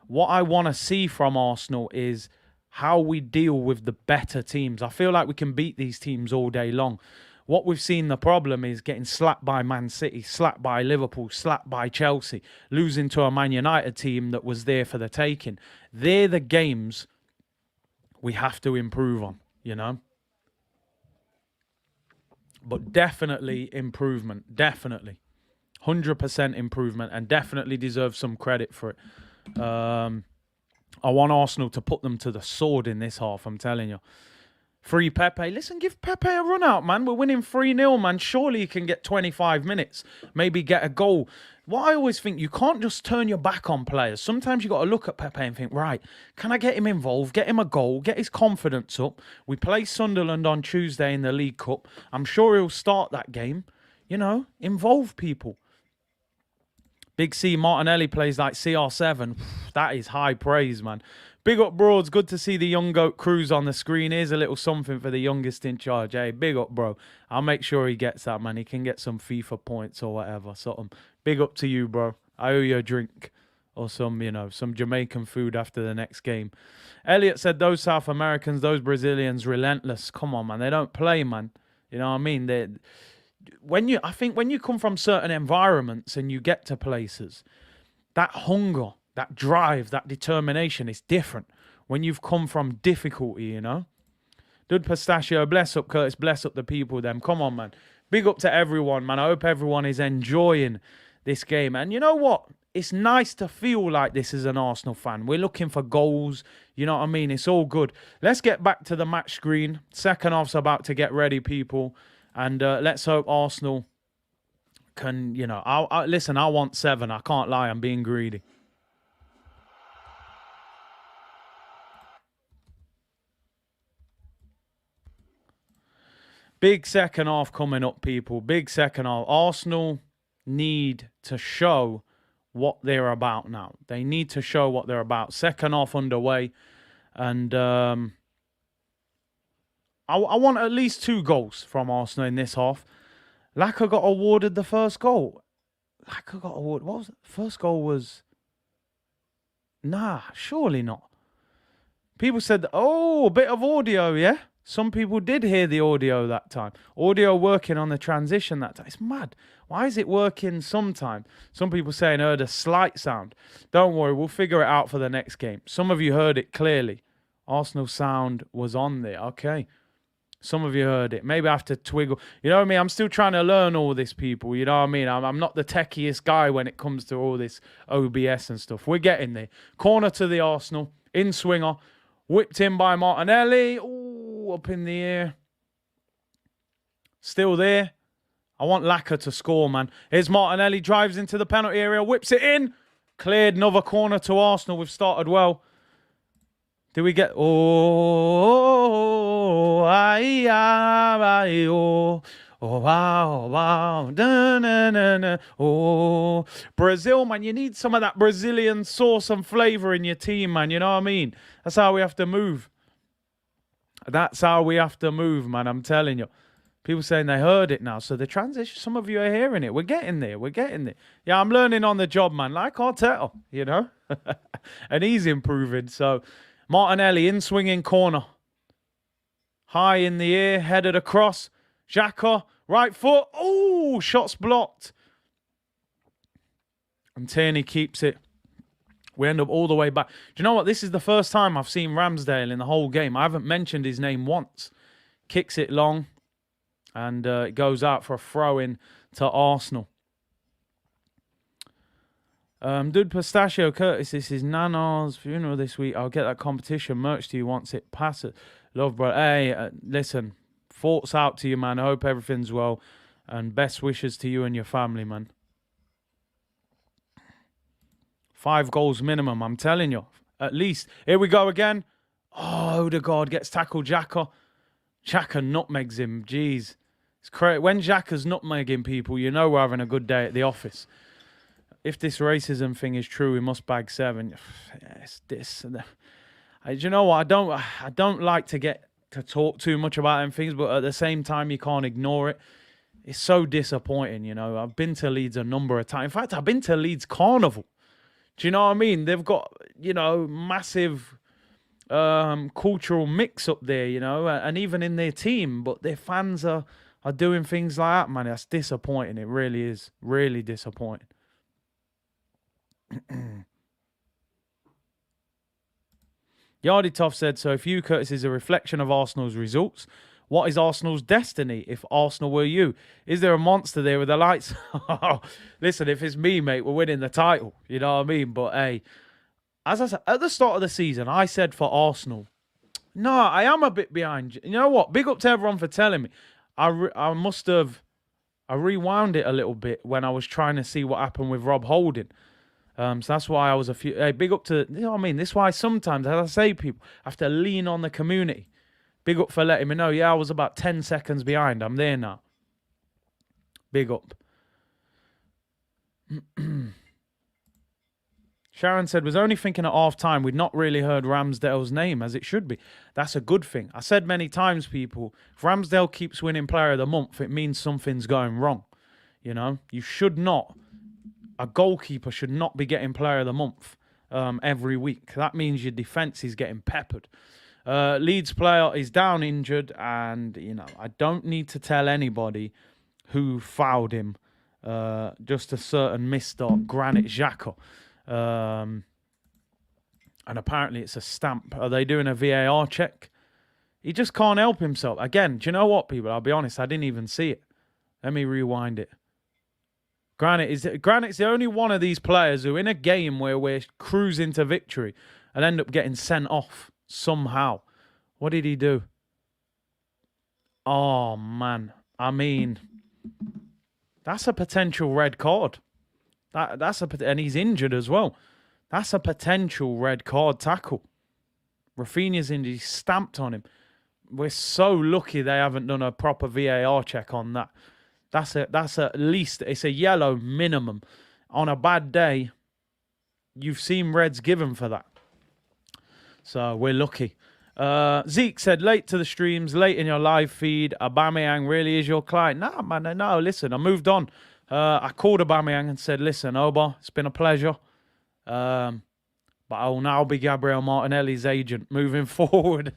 What I want to see from Arsenal is how we deal with the better teams. I feel like we can beat these teams all day long. What we've seen, the problem is getting slapped by Man City, slapped by Liverpool, slapped by Chelsea, losing to a Man United team that was there for the taking. They're the games we have to improve on, you know. But definitely improvement, definitely. 100% improvement, and definitely deserve some credit for it. I want Arsenal to put them to the sword in this half, I'm telling you. Free Pepe. Listen, give Pepe a run out, man. We're winning 3-0, man. Surely he can get 25 minutes. Maybe get a goal. What I always think, you can't just turn your back on players. Sometimes you got to look at Pepe and think, right, can I get him involved, get him a goal, get his confidence up? We play Sunderland on Tuesday in the League Cup. I'm sure he'll start that game. You know, involve people. Big C Martinelli plays like CR7. That is high praise, man. Big up, Broads. Good to see the young goat cruise on the screen. Here's a little something for the youngest in charge. Hey, big up, bro. I'll make sure he gets that, man. He can get some FIFA points or whatever. Something. Big up to you, bro. I owe you a drink or some, you know, some Jamaican food after the next game. Elliot said those South Americans, those Brazilians, relentless. Come on, man. They don't play, man. You know what I mean? I think when you come from certain environments and you get to places, that hunger, that drive, that determination is different when you've come from difficulty, you know. Dude Pistachio, bless up Curtis, bless up the people them. Come on, man. Big up to everyone, man. I hope everyone is enjoying this game. And you know what? It's nice to feel like this as an Arsenal fan. We're looking for goals. You know what I mean? It's all good. Let's get back to the match screen. Second half's about to get ready, people. And let's hope Arsenal can, you know... listen, I want 7. I can't lie. I'm being greedy. Big second half coming up, people. Big second half. Arsenal need to show what they're about now. They need to show what they're about. Second half underway. And I want at least 2 goals from Arsenal in this half. Laka got awarded the first goal. Laka got awarded. What was it? First goal was... Nah, surely not. People said, oh, a bit of audio, yeah? Some people did hear the audio that time. Audio working on the transition that time. It's mad. Why is it working sometime? Some people saying heard a slight sound. Don't worry, we'll figure it out for the next game. Some of you heard it clearly. Arsenal sound was on there. Okay. Some of you heard it. Maybe I have to twiggle. You know what I mean? I'm still trying to learn all this, people. You know what I mean? I'm not the techiest guy when it comes to all this OBS and stuff. We're getting there. Corner to the Arsenal. In swinger. Whipped in by Martinelli. Ooh, up in the air. Still there. I want Laka to score, man. Here's Martinelli. Drives into the penalty area. Whips it in. Cleared. Another corner to Arsenal. We've started well. Did we get... Oh, ay, ay, oh, oh, wow, wow, da, na, na, na, oh. Brazil, man, you need some of that Brazilian sauce and flavour in your team, man. You know what I mean? That's how we have to move. That's how we have to move, man. I'm telling you. People saying they heard it now. So the transition, some of you are hearing it. We're getting there. We're getting there. Yeah, I'm learning on the job, man. Like Arteta, you know? And he's improving, so... Martinelli in swinging corner. High in the air, headed across. Xhaka, right foot. Oh, shots blocked. And Tierney keeps it. We end up all the way back. Do you know what? This is the first time I've seen Ramsdale in the whole game. I haven't mentioned his name once. Kicks it long. And it goes out for a throw-in to Arsenal. Dude Pistachio Curtis, this is Nana's funeral this week. I'll get that competition merch to you once it passes. Love, bro. Hey, listen, thoughts out to you, man. I hope everything's well. And best wishes to you and your family, man. 5 goals minimum, I'm telling you. At least. Here we go again. Oh, Odegaard gets tackled. Xhaka nutmegs him. Jeez. It's crazy. When Xhaka's nutmegging people, you know we're having a good day at the office. If this racism thing is true, we must bag 7. Yes, this. Do you know what? I don't like to talk too much about them things, but at the same time, you can't ignore it. It's so disappointing, you know. I've been to Leeds a number of times. In fact, I've been to Leeds Carnival. Do you know what I mean? They've got, you know, massive cultural mix up there, you know, and even in their team, but their fans are doing things like that, man. That's disappointing. It really is. Really disappointing. Yarditov said, so if you, Curtis, is a reflection of Arsenal's results, what is Arsenal's destiny if Arsenal were you? Is there a monster there with the lights? Listen, if it's me, mate, we're winning the title. You know what I mean? But, hey, as I said, at the start of the season, I said for Arsenal, no, I am a bit behind. You know what? Big up to everyone for telling me. I rewound it a little bit when I was trying to see what happened with Rob Holding. So that's why I was big up to, you know what I mean? This is why sometimes, as I say, people have to lean on the community. Big up for letting me know. Yeah, I was about 10 seconds behind. I'm there now. Big up. Sharon said, was only thinking at half time we'd not really heard Ramsdale's name as it should be. That's a good thing. I said many times, people, if Ramsdale keeps winning Player of the Month, it means something's going wrong. You know, you should not. A goalkeeper should not be getting Player of the Month every week. That means your defence is getting peppered. Leeds player is down injured, and, you know, I don't need to tell anybody who fouled him. Just a certain Mr. Granit Xhaka. And apparently it's a stamp. Are they doing a VAR check? He just can't help himself. Again, do you know what, people? I'll be honest, I didn't even see it. Let me rewind it. Granit's the only one of these players who, in a game where we're cruising to victory, and end up getting sent off somehow. What did he do? Oh, man. I mean, that's a potential red card. And he's injured as well. That's a potential red card tackle. Rafinha's injured. He stamped on him. We're so lucky they haven't done a proper VAR check on that. That's at least, it's a yellow minimum. On a bad day, you've seen reds given for that. So we're lucky. Zeke said, late to the streams, late in your live feed. Aubameyang really is your client. Nah, man, no, listen, I moved on. I called Aubameyang and said, listen, Oba, it's been a pleasure. But I will now be Gabriel Martinelli's agent moving forward.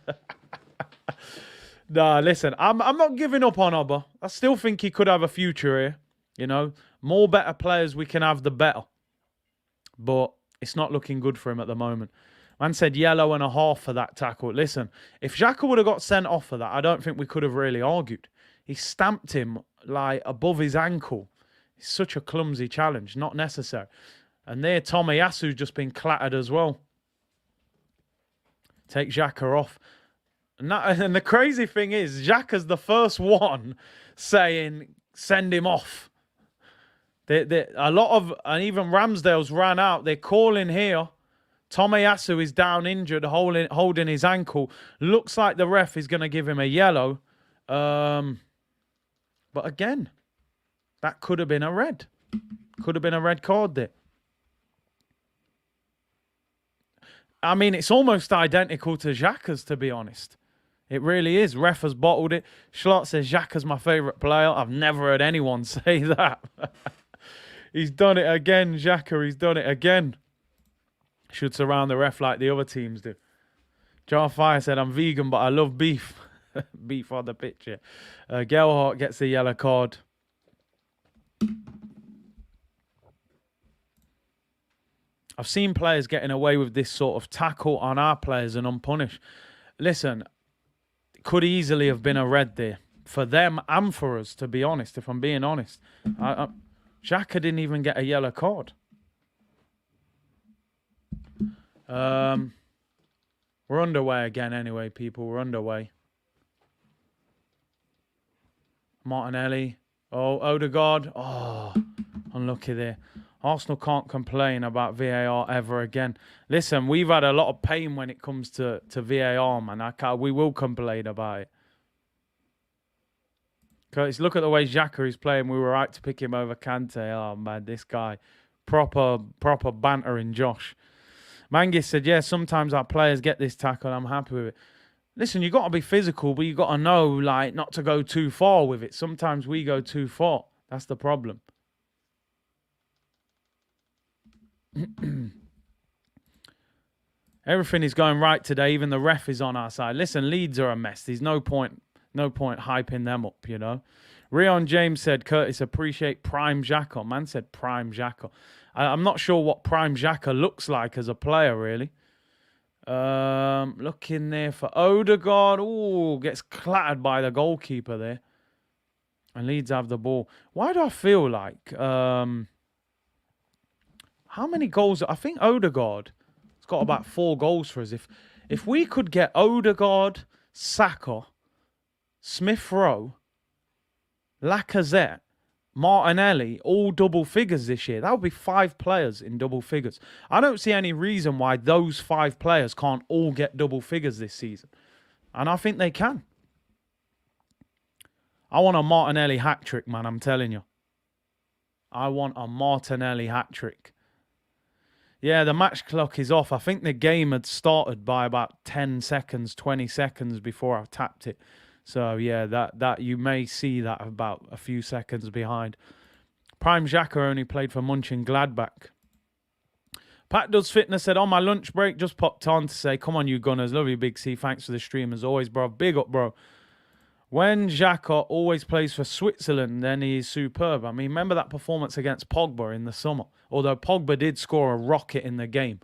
Nah, listen, I'm not giving up on Oba. I still think he could have a future here. You know, more better players we can have, the better. But it's not looking good for him at the moment. Man said yellow and a half for that tackle. Listen, if Xhaka would have got sent off for that, I don't think we could have really argued. He stamped him like above his ankle. It's such a clumsy challenge, not necessary. And there, Tomiyasu's just been clattered as well. Take Xhaka off. And the crazy thing is, Xhaka's the first one saying, send him off. A lot of, and even Ramsdale's ran out. They're calling here. Tomiyasu is down injured, holding his ankle. Looks like the ref is going to give him a yellow. But again, that could have been a red. Could have been a red card there. I mean, it's almost identical to Xhaka's, to be honest. It really is. Ref has bottled it. Schlott says, Xhaka's my favourite player. I've never heard anyone say that. He's done it again, Xhaka. He's done it again. Should surround the ref like the other teams do. Jar Fire said, I'm vegan, but I love beef. Beef on the pitch, yeah. Gelhart gets a yellow card. I've seen players getting away with this sort of tackle on our players and unpunished. Listen, it could easily have been a red there. For them and for us, to be honest, if I'm being honest. Xhaka didn't even get a yellow card. We're underway again anyway, people. We're underway. Martinelli. Oh, Odegaard. Oh, unlucky there. Arsenal can't complain about VAR ever again. Listen, we've had a lot of pain when it comes to VAR, man. We will complain about it. Curtis, look at the way Xhaka is playing. We were right to pick him over Kante. Oh, man, this guy. Proper bantering Josh. Mangis said, yeah, sometimes our players get this tackle. I'm happy with it. Listen, you got to be physical, but you got to know, like, not to go too far with it. Sometimes we go too far. That's the problem. Everything is going right today. Even the ref is on our side. Listen, Leeds are a mess. There's no point hyping them up, you know. Rion James said, Curtis, appreciate Prime Xhaka. Man said Prime Xhaka. I'm not sure what Prime Xhaka looks like as a player, really. Looking there for Odegaard. Ooh, gets clattered by the goalkeeper there. And Leeds have the ball. Why do I feel like... how many goals? I think Odegaard has got about 4 goals for us. If we could get Odegaard, Saka, Smith Rowe, Lacazette, Martinelli, all double figures this year, that would be 5 players in double figures. I don't see any reason why those 5 players can't all get double figures this season. And I think they can. I want a Martinelli hat-trick, man, I'm telling you. I want a Martinelli hat-trick. Yeah, the match clock is off. I think the game had started by about 10 seconds, 20 seconds before I tapped it. So, yeah, that you may see that about a few seconds behind. Prime Xhaka only played for Mönchengladbach. Pat Does Fitness said, on my lunch break, just popped on to say, come on, you Gunners. Love you, Big C. Thanks for the stream as always, bro. Big up, bro. When Xhaka always plays for Switzerland, then he is superb. I mean, remember that performance against Pogba in the summer? Although Pogba did score a rocket in the game.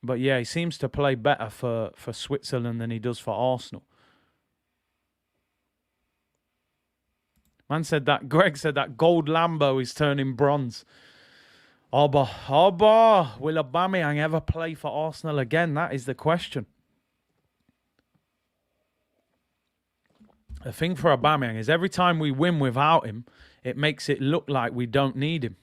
But yeah, he seems to play better for Switzerland than he does for Arsenal. Man said that, Greg said that gold Lambo is turning bronze. Oba, will Aubameyang ever play for Arsenal again? That is the question. The thing for Aubameyang is every time we win without him, it makes it look like we don't need him.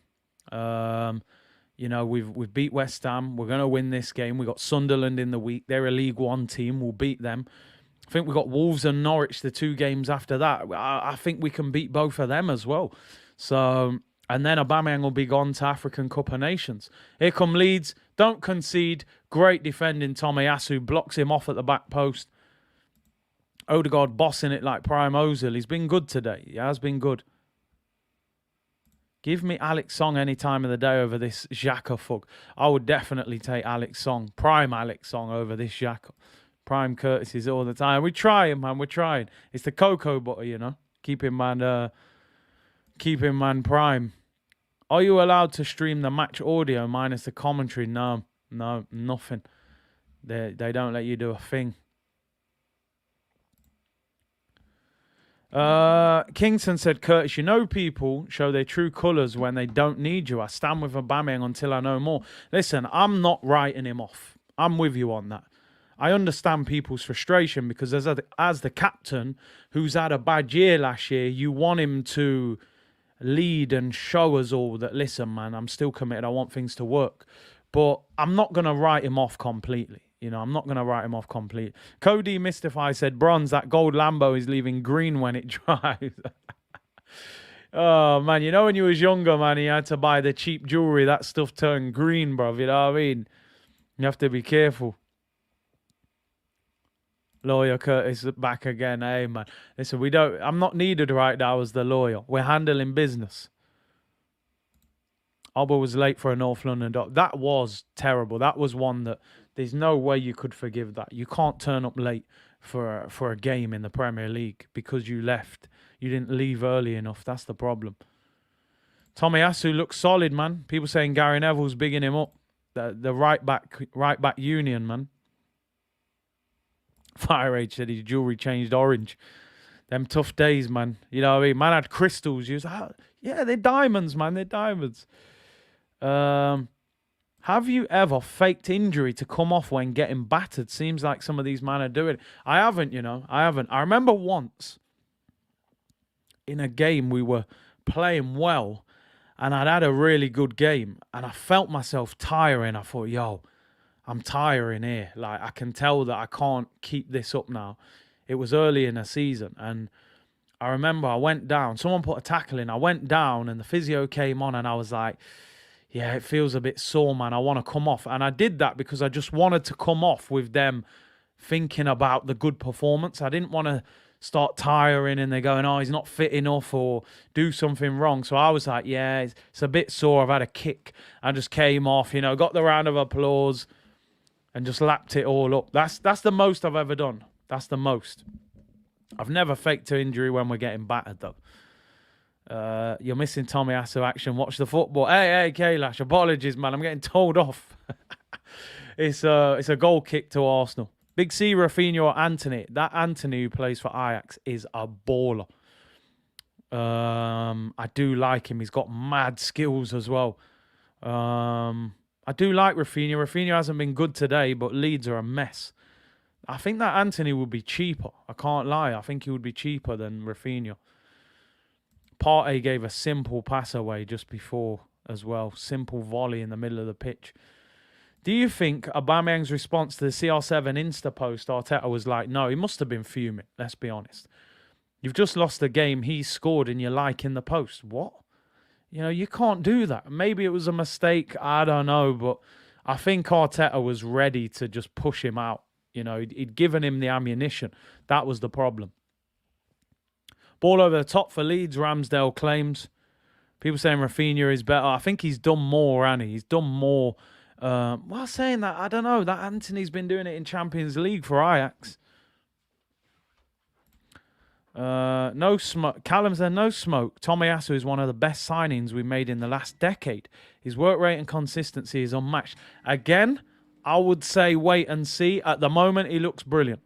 You know, we've beat West Ham. We're going to win this game. We got Sunderland in the week. They're a League One team. We'll beat them. I think we got Wolves and Norwich the 2 games after that. I think we can beat both of them as well. So, and then Aubameyang will be gone to African Cup of Nations. Here come Leeds. Don't concede. Great defending. Tomiyasu blocks him off at the back post. Odegaard bossing it like Prime Ozil. He's been good today. He has been good. Give me Alex Song any time of the day over this Xhaka fug. I would definitely take Alex Song, Prime Alex Song over this Xhaka. Prime courtesies all the time. We're trying, man. We're trying. It's the cocoa butter, you know. Keep him, man prime. Are you allowed to stream the match audio minus the commentary? No, nothing. They don't let you do a thing. Kingston said, Curtis, you know people show their true colours when they don't need you. I stand with Aubameyang until I know more. Listen, I'm not writing him off. I'm with you on that. I understand people's frustration because as the captain who's had a bad year last year, you want him to lead and show us all that, listen, man, I'm still committed. I want things to work. But I'm not going to write him off completely. You know, I'm not going to write him off completely. Cody Mystify said, Bronze, that gold Lambo is leaving green when it drives. Oh, man, you know when you was younger, man, you had to buy the cheap jewellery. That stuff turned green, bruv. You know what I mean? You have to be careful. Lawyer Curtis back again. Hey, man. Listen, I'm not needed right now as the lawyer. We're handling business. Oba was late for a North London dog. That was terrible. That was one that there's no way you could forgive that. You can't turn up late for a game in the Premier League because you left. You didn't leave early enough. That's the problem. Tomiyasu looks solid, man. People saying Gary Neville's bigging him up. The right back union, man. Fire Age said his jewellery changed orange. Them tough days, man. You know what I mean? Man had crystals. Yeah, they're diamonds, man. They're diamonds. Have you ever faked injury to come off when getting battered? Seems like some of these men are doing it. I haven't, you know. I haven't. I remember once in a game we were playing well and I'd had a really good game and I felt myself tiring. I thought, yo, I'm tiring here. Like, I can tell that I can't keep this up now. It was early in the season and I remember I went down. Someone put a tackle in. I went down and the physio came on and I was like, yeah, it feels a bit sore, man. I want to come off. And I did that because I just wanted to come off with them thinking about the good performance. I didn't want to start tiring and they're going, oh, he's not fit enough or do something wrong. So I was like, yeah, it's a bit sore. I've had a kick. I just came off, you know, got the round of applause and just lapped it all up. That's the most I've ever done. That's the most. I've never faked to injury when we're getting battered, though. You're missing Tommy Asu action. Watch the football. Hey, Kailash, apologies, man. I'm getting told off. It's a goal kick to Arsenal. Big C, Rafinha or Anthony. That Anthony who plays for Ajax is a baller. I do like him. He's got mad skills as well. I do like Rafinha. Rafinha hasn't been good today, but Leeds are a mess. I think that Anthony would be cheaper. I can't lie. I think he would be cheaper than Rafinha. Partey gave a simple pass away just before as well. Simple volley in the middle of the pitch. Do you think Aubameyang's response to the CR7 Insta post, Arteta was like, no, he must have been fuming, let's be honest. You've just lost the game, he scored and you're liking the post. What? You know, you can't do that. Maybe it was a mistake, I don't know, but I think Arteta was ready to just push him out. You know, he'd given him the ammunition. That was the problem. Ball over the top for Leeds, Ramsdale claims. People saying Rafinha is better. I think he's done more, Annie. He's done more. While saying that, I don't know. That Anthony's been doing it in Champions League for Ajax. No smoke. Callum said no smoke. Tomiyasu is one of the best signings we've made in the last decade. His work rate and consistency is unmatched. Again, I would say wait and see. At the moment, he looks brilliant.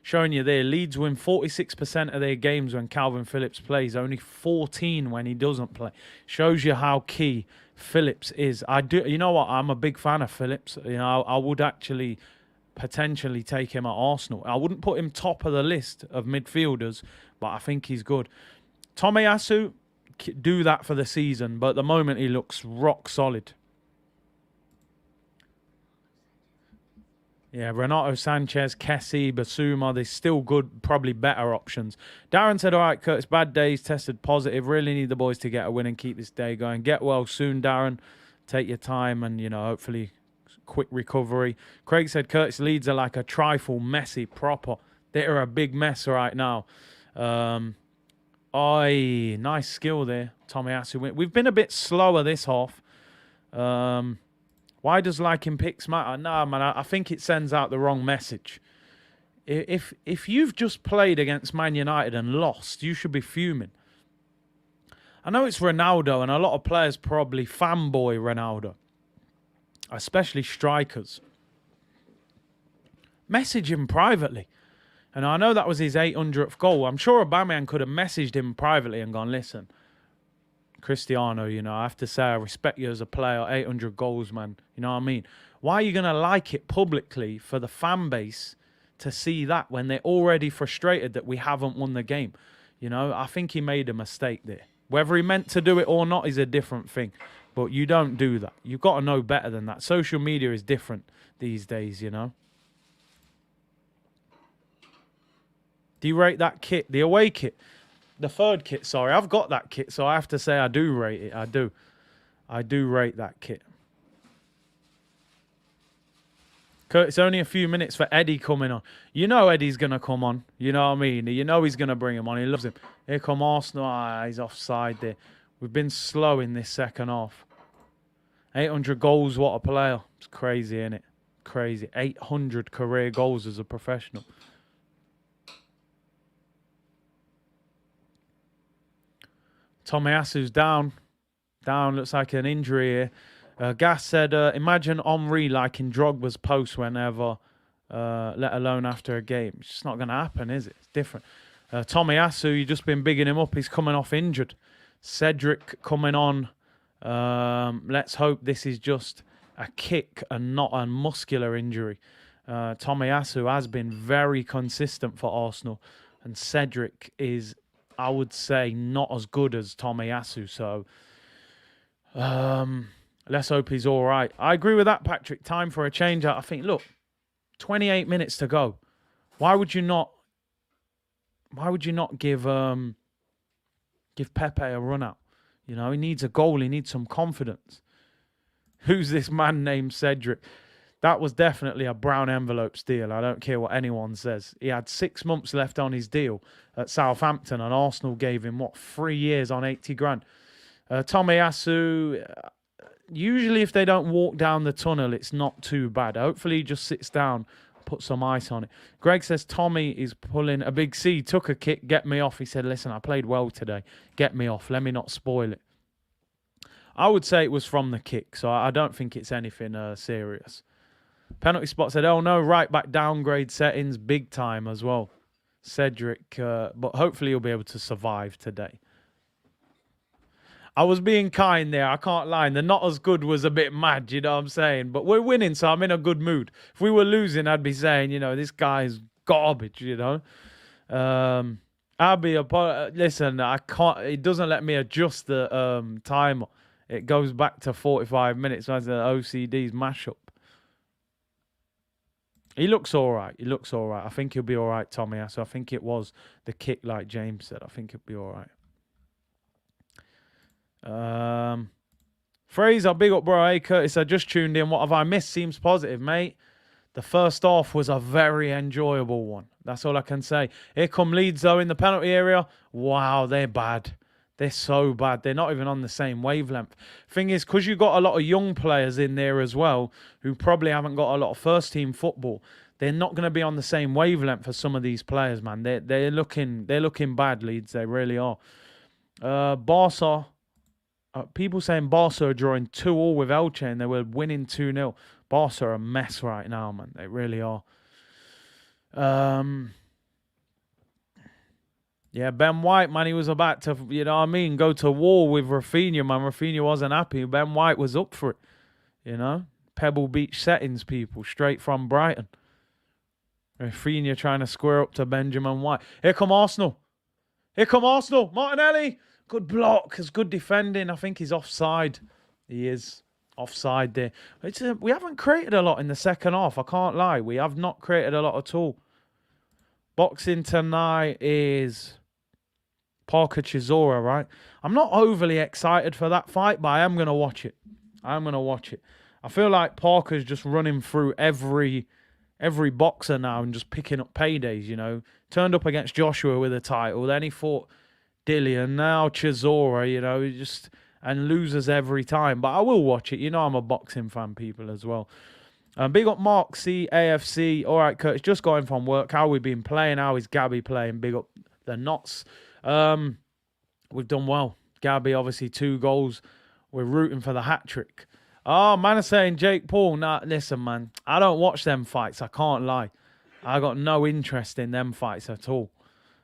Showing you there, Leeds win 46% of their games when Calvin Phillips plays, only 14 when he doesn't play. Shows you how key Phillips is. You know what? I'm a big fan of Phillips. You know, I would actually potentially take him at Arsenal. I wouldn't put him top of the list of midfielders, but I think he's good. Tomiyasu, do that for the season, but at the moment he looks rock solid. Yeah, Renato Sanchez, Kessie, Basuma, they're still good, probably better options. Darren said, all right, Curtis, bad days, tested positive. Really need the boys to get a win and keep this day going. Get well soon, Darren. Take your time and, you know, hopefully quick recovery. Craig said, Curtis, Leeds are like a trifle, messy, proper. They're a big mess right now. Nice skill there, Tomiyasu. We've been a bit slower this half. Why does liking picks matter? Nah, man, I think it sends out the wrong message. If you've just played against Man United and lost, you should be fuming. I know it's Ronaldo, and a lot of players probably fanboy Ronaldo, especially strikers. Message him privately. And I know that was his 800th goal. I'm sure Aubameyang could have messaged him privately and gone, listen, Cristiano, you know, I have to say I respect you as a player. 800 goals, man. You know what I mean? Why are you going to like it publicly for the fan base to see that when they're already frustrated that we haven't won the game? You know, I think he made a mistake there. Whether he meant to do it or not is a different thing. But you don't do that. You've got to know better than that. Social media is different these days, you know. Do you rate that kit? The away kit? The third kit, sorry. I've got that kit, so I have to say I do rate it. I do. I do rate that kit. Kurt, it's only a few minutes for Eddie coming on. You know Eddie's going to come on. You know what I mean? You know he's going to bring him on. He loves him. Here come Arsenal. He's offside there. We've been slow in this second half. 800 goals, what a player. It's crazy, isn't it? Crazy. 800 career goals as a professional. Tomiyasu's down. Down, looks like an injury here. Gas said, imagine Henry liking Drogba's post whenever, let alone after a game. It's just not going to happen, is it? It's different. Tomiyasu, you've just been bigging him up. He's coming off injured. Cedric coming on. Let's hope this is just a kick and not a muscular injury. Tomiyasu has been very consistent for Arsenal. And Cedric is, I would say, not as good as Tomiyasu. So, let's hope he's all right. I agree with that, Patrick. Time for a change. I think, look, 28 minutes to go. Why would you not give Give Pepe a run out. You know, he needs a goal. He needs some confidence. Who's this man named Cedric? That was definitely a brown envelopes deal. I don't care what anyone says. He had 6 months left on his deal at Southampton, and Arsenal gave him, 3 years on 80 grand. Tomiyasu, usually if they don't walk down the tunnel, it's not too bad. Hopefully he just sits down, put some ice on it. Greg says Tommy is pulling a big C. Took a kick, get me off. He said, listen, I played well today. Get me off. Let me not spoil it. I would say it was from the kick, so I don't think it's anything serious. Penalty spot said, oh no, right back downgrade settings big time as well. Cedric, but hopefully he'll be able to survive today. I was being kind there, I can't lie. The not as good was a bit mad, you know what I'm saying? But we're winning, so I'm in a good mood. If we were losing, I'd be saying, you know, this guy's garbage, you know? Listen, I can't, it doesn't let me adjust the timer. It goes back to 45 minutes as the OCD's mashup. He looks all right. He looks all right. I think he'll be all right, Tommy. So I think it was the kick, like James said. I think he'll be all right. Fraser, big up, bro. Hey, Curtis, I just tuned in. What have I missed? Seems positive, mate. The first half was a very enjoyable one. That's all I can say. Here come Leeds, though, in the penalty area. Wow, they're bad. They're so bad. They're not even on the same wavelength. Thing is, because you've got a lot of young players in there as well, who probably haven't got a lot of first-team football, they're not going to be on the same wavelength for some of these players, man. They're looking bad, Leeds. They really are. Barca, people saying Barca are drawing 2-2 with Elche, and they were winning 2-0. Barca are a mess right now, man. They really are. Yeah, Ben White, man, he was about to, you know what I mean, go to war with Rafinha, man. Rafinha wasn't happy. Ben White was up for it, you know. Pebble Beach settings, people, straight from Brighton. Rafinha trying to square up to Benjamin White. Here come Arsenal. Here come Arsenal. Martinelli. Good block. It's good defending. I think he's offside. He is offside there. We haven't created a lot in the second half. I can't lie. We have not created a lot at all. Boxing tonight is Parker Chisora, right? I'm not overly excited for that fight, but I am going to watch it. I'm going to watch it. I feel like Parker's just running through every boxer now and just picking up paydays, you know. Turned up against Joshua with a title. Then he fought Dillian. Now Chisora, you know, and loses every time. But I will watch it. You know I'm a boxing fan, people, as well. Big up Mark C, AFC. All right, Curtis, just got in from work. How we been playing? How is Gabby playing? Big up the Knots. We've done well. Gabby, obviously, 2 goals. We're rooting for the hat-trick. Oh, man is saying Jake Paul. Nah, listen, man. I don't watch them fights. I can't lie. I got no interest in them fights at all.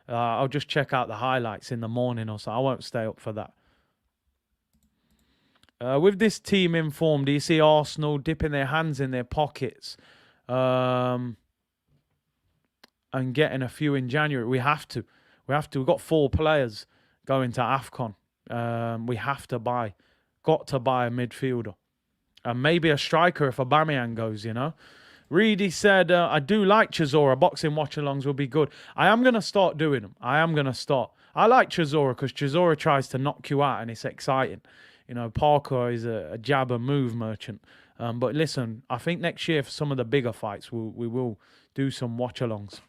I'll just check out the highlights in the morning or so. I won't stay up for that. With this team in form, do you see Arsenal dipping their hands in their pockets and getting a few in January? We have to. We've got 4 players going to AFCON. We have to buy. Got to buy a midfielder. And maybe a striker if Aubameyang goes, you know. Reedy said, I do like Chisora. Boxing watch-alongs will be good. I am going to start doing them. I like Chisora because Chisora tries to knock you out and it's exciting. You know, Parker is a jab and move merchant. But listen, I think next year for some of the bigger fights, we will do some watch-alongs.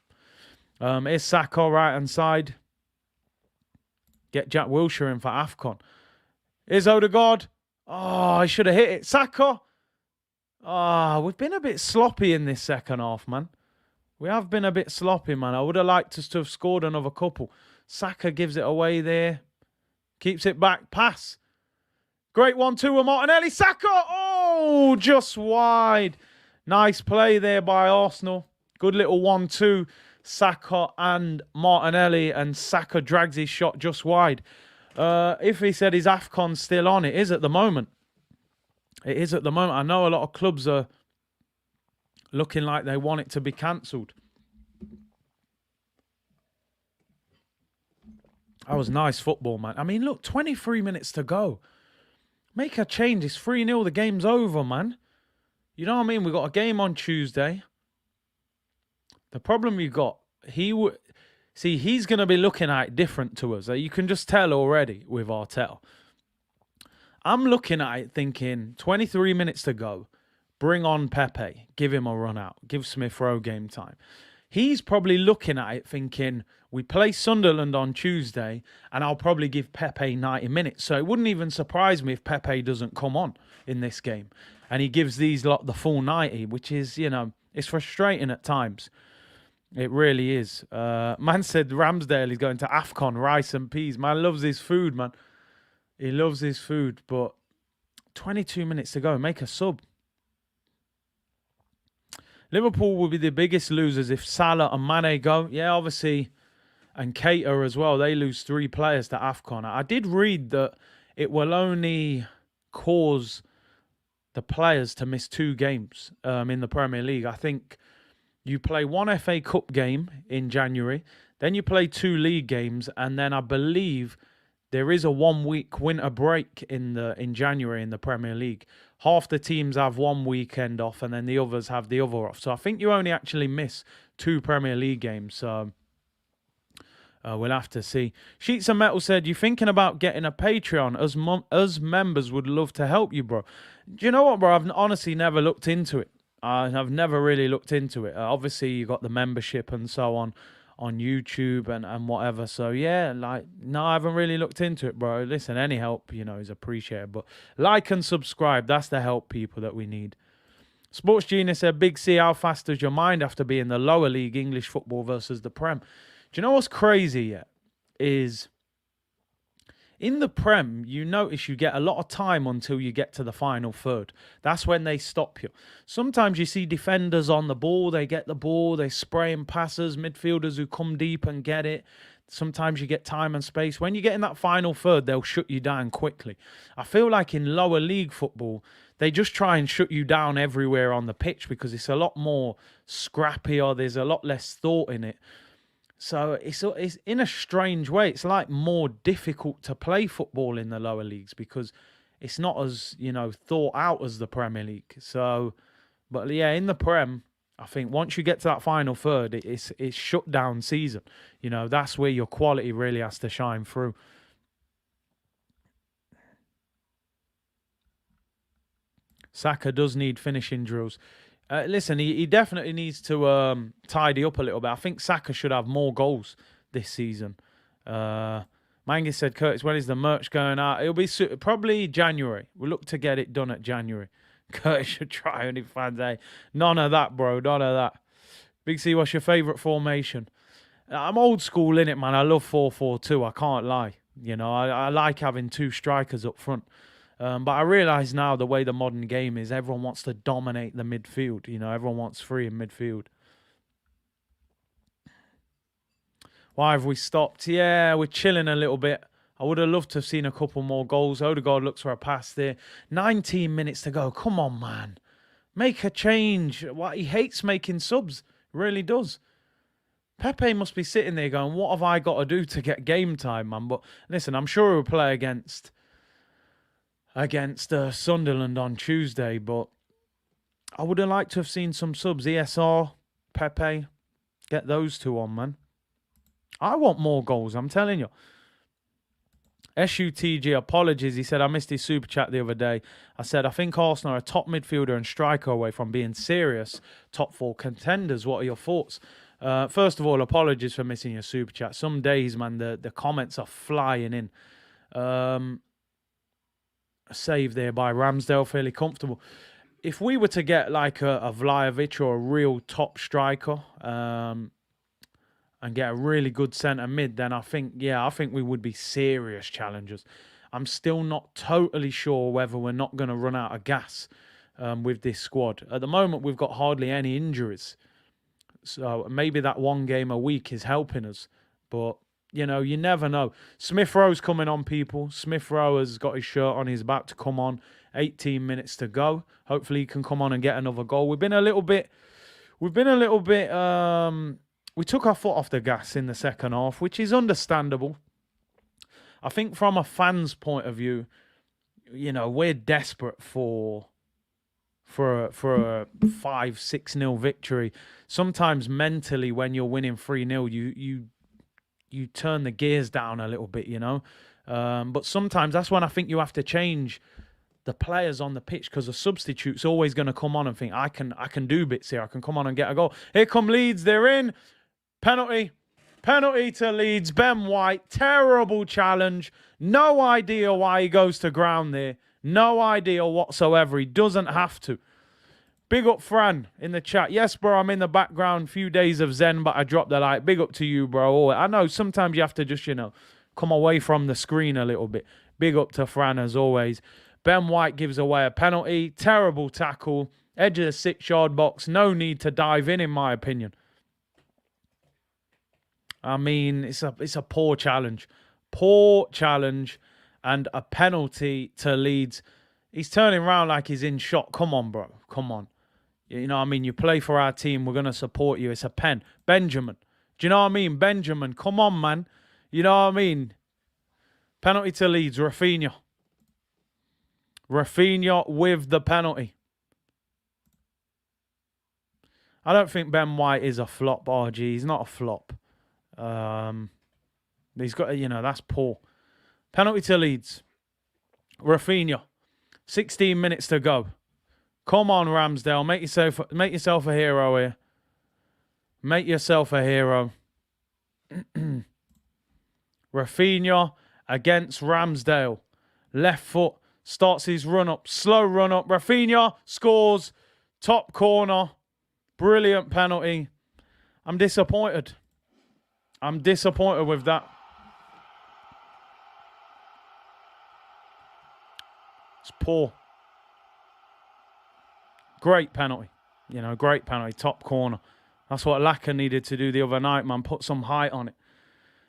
Is Saka right-hand side? Get Jack Wilshere in for AFCON. Is Odegaard? Oh, I should have hit it. Saka! Oh, we've been a bit sloppy in this second half, man. We have been a bit sloppy, man. I would have liked us to have scored another couple. Saka gives it away there. Keeps it back. Pass. Great 1-2 with Martinelli. Saka! Oh, just wide. Nice play there by Arsenal. Good little 1-2. Saka and Martinelli. And Saka drags his shot just wide. If he said his AFCON's still on, it is at the moment. It is at the moment. I know a lot of clubs are looking like they want it to be cancelled. That was nice football, man. I mean, look, 23 minutes to go. Make a change. It's 3-0. The game's over, man. You know what I mean? We got a game on Tuesday. The problem you got, See, he's going to be looking at it different to us. You can just tell already with Arteta. I'm looking at it thinking 23 minutes to go. Bring on Pepe. Give him a run out. Give Smith Rowe game time. He's probably looking at it thinking, we play Sunderland on Tuesday and I'll probably give Pepe 90 minutes. So it wouldn't even surprise me if Pepe doesn't come on in this game. And he gives these lot the full 90, which is, it's frustrating at times. It really is. Man said Ramsdale is going to AFCON, rice and peas. Man loves his food, man. He loves his food, but 22 minutes to go. Make a sub. Liverpool will be the biggest losers if Salah and Mane go. Yeah, obviously. And Keita as well. They lose 3 players to AFCON. I did read that it will only cause the players to miss 2 games in the Premier League. I think you play 1 FA Cup game in January. Then you play 2 league games. And then I believe there is a 1-week winter break in January in the Premier League. Half the teams have 1 weekend off and then the others have the other off. So I think you only actually miss 2 Premier League games. So we'll have to see. Sheets of Metal said, you thinking about getting a Patreon? Us members would love to help you, bro. Do you know what, bro? I've honestly never looked into it. I've never really looked into it. Obviously, you got the membership and so on YouTube and whatever. So, yeah, no, I haven't really looked into it, bro. Listen, any help, is appreciated. But like and subscribe. That's the help, people, that we need. Sports Genius said, Big C, how fast does your mind have to be in the lower league English football versus the Prem? Do you know what's crazy yet? Is in the Prem, you notice you get a lot of time until you get to the final third. That's when they stop you. Sometimes you see defenders on the ball. They get the ball. They spraying passes. Midfielders who come deep and get it. Sometimes you get time and space. When you get in that final third, they'll shut you down quickly. I feel like in lower league football, they just try and shut you down everywhere on the pitch because it's a lot more scrappy or there's a lot less thought in it. So it's in a strange way, it's like more difficult to play football in the lower leagues because it's not as, thought out as the Premier League. So, but yeah, in the Prem, I think once you get to that final third, it's shut down season. That's where your quality really has to shine through. Saka does need finishing drills. Listen, he definitely needs to tidy up a little bit. I think Saka should have more goals this season. Mangi said, Curtis, when is the merch going out? It'll be probably January. We'll look to get it done at January. Curtis should try OnlyFans, eh? None of that, bro. None of that. Big C, what's your favourite formation? I'm old school, innit, man. I love 4-4-2. I can't lie. I like having 2 strikers up front. But I realise now the way the modern game is, everyone wants to dominate the midfield. Everyone wants 3 in midfield. Why have we stopped? Yeah, we're chilling a little bit. I would have loved to have seen a couple more goals. Odegaard looks for a pass there. 19 minutes to go. Come on, man. Make a change. He hates making subs. Really does. Pepe must be sitting there going, what have I got to do to get game time, man? But listen, I'm sure he'll play against Sunderland on Tuesday, but I would have liked to have seen some subs. ESR, Pepe, get those 2 on, man. I want more goals, I'm telling you. SUTG, apologies. He said, I missed his super chat the other day. I said, I think Arsenal are a top midfielder and striker away from being serious top 4 contenders. What are your thoughts? First of all, apologies for missing your super chat. Some days, man, the comments are flying in. Save there by Ramsdale, fairly comfortable. If we were to get like a Vlahovic or a real top striker and get a really good centre mid, then I think we would be serious challengers. I'm still not totally sure whether we're not going to run out of gas with this squad. At the moment, we've got hardly any injuries. So maybe that 1 game a week is helping us. But you never know. Smith Rowe's coming on, people. Smith Rowe has got his shirt on. He's about to come on. 18 minutes to go. Hopefully he can come on and get another goal. We took our foot off the gas in the second half, which is understandable. I think from a fan's point of view, we're desperate for a 5-6-0 victory. Sometimes mentally when you're winning 3-0, you turn the gears down a little bit, you know. But sometimes that's when I think you have to change the players on the pitch, because the substitute's always going to come on and think, I can do bits here. I can come on and get a goal. Here come Leeds. They're in. Penalty. Penalty to Leeds. Ben White. Terrible challenge. No idea why he goes to ground there. No idea whatsoever. He doesn't have to. Big up Fran in the chat. Yes, bro, I'm in the background. Few days of Zen, but I dropped the light. Big up to you, bro. I know sometimes you have to just, you know, come away from the screen a little bit. Big up to Fran as always. Ben White gives away a penalty. Terrible tackle. Edge of the 6-yard box. No need to dive in my opinion. I mean, it's a poor challenge. Poor challenge and a penalty to Leeds. He's turning around like he's in shock. Come on, bro. Come on. You know what I mean? You play for our team. We're going to support you. It's a pen. Benjamin. Do you know what I mean? Benjamin. Come on, man. You know what I mean? Penalty to Leeds. Rafinha. Rafinha with the penalty. I don't think Ben White is a flop, RG. He's not a flop. He's got, you know, that's poor. Penalty to Leeds. Rafinha. 16 minutes to go. Come on, Ramsdale. Make yourself a hero here. Make yourself a hero. Rafinha against Ramsdale. Left foot. Starts his run up. Slow run up. Rafinha scores. Top corner. Brilliant penalty. I'm disappointed. I'm disappointed with that. It's poor. Great penalty. You know, great penalty. Top corner. That's what Laka needed to do the other night, man. Put some height on it.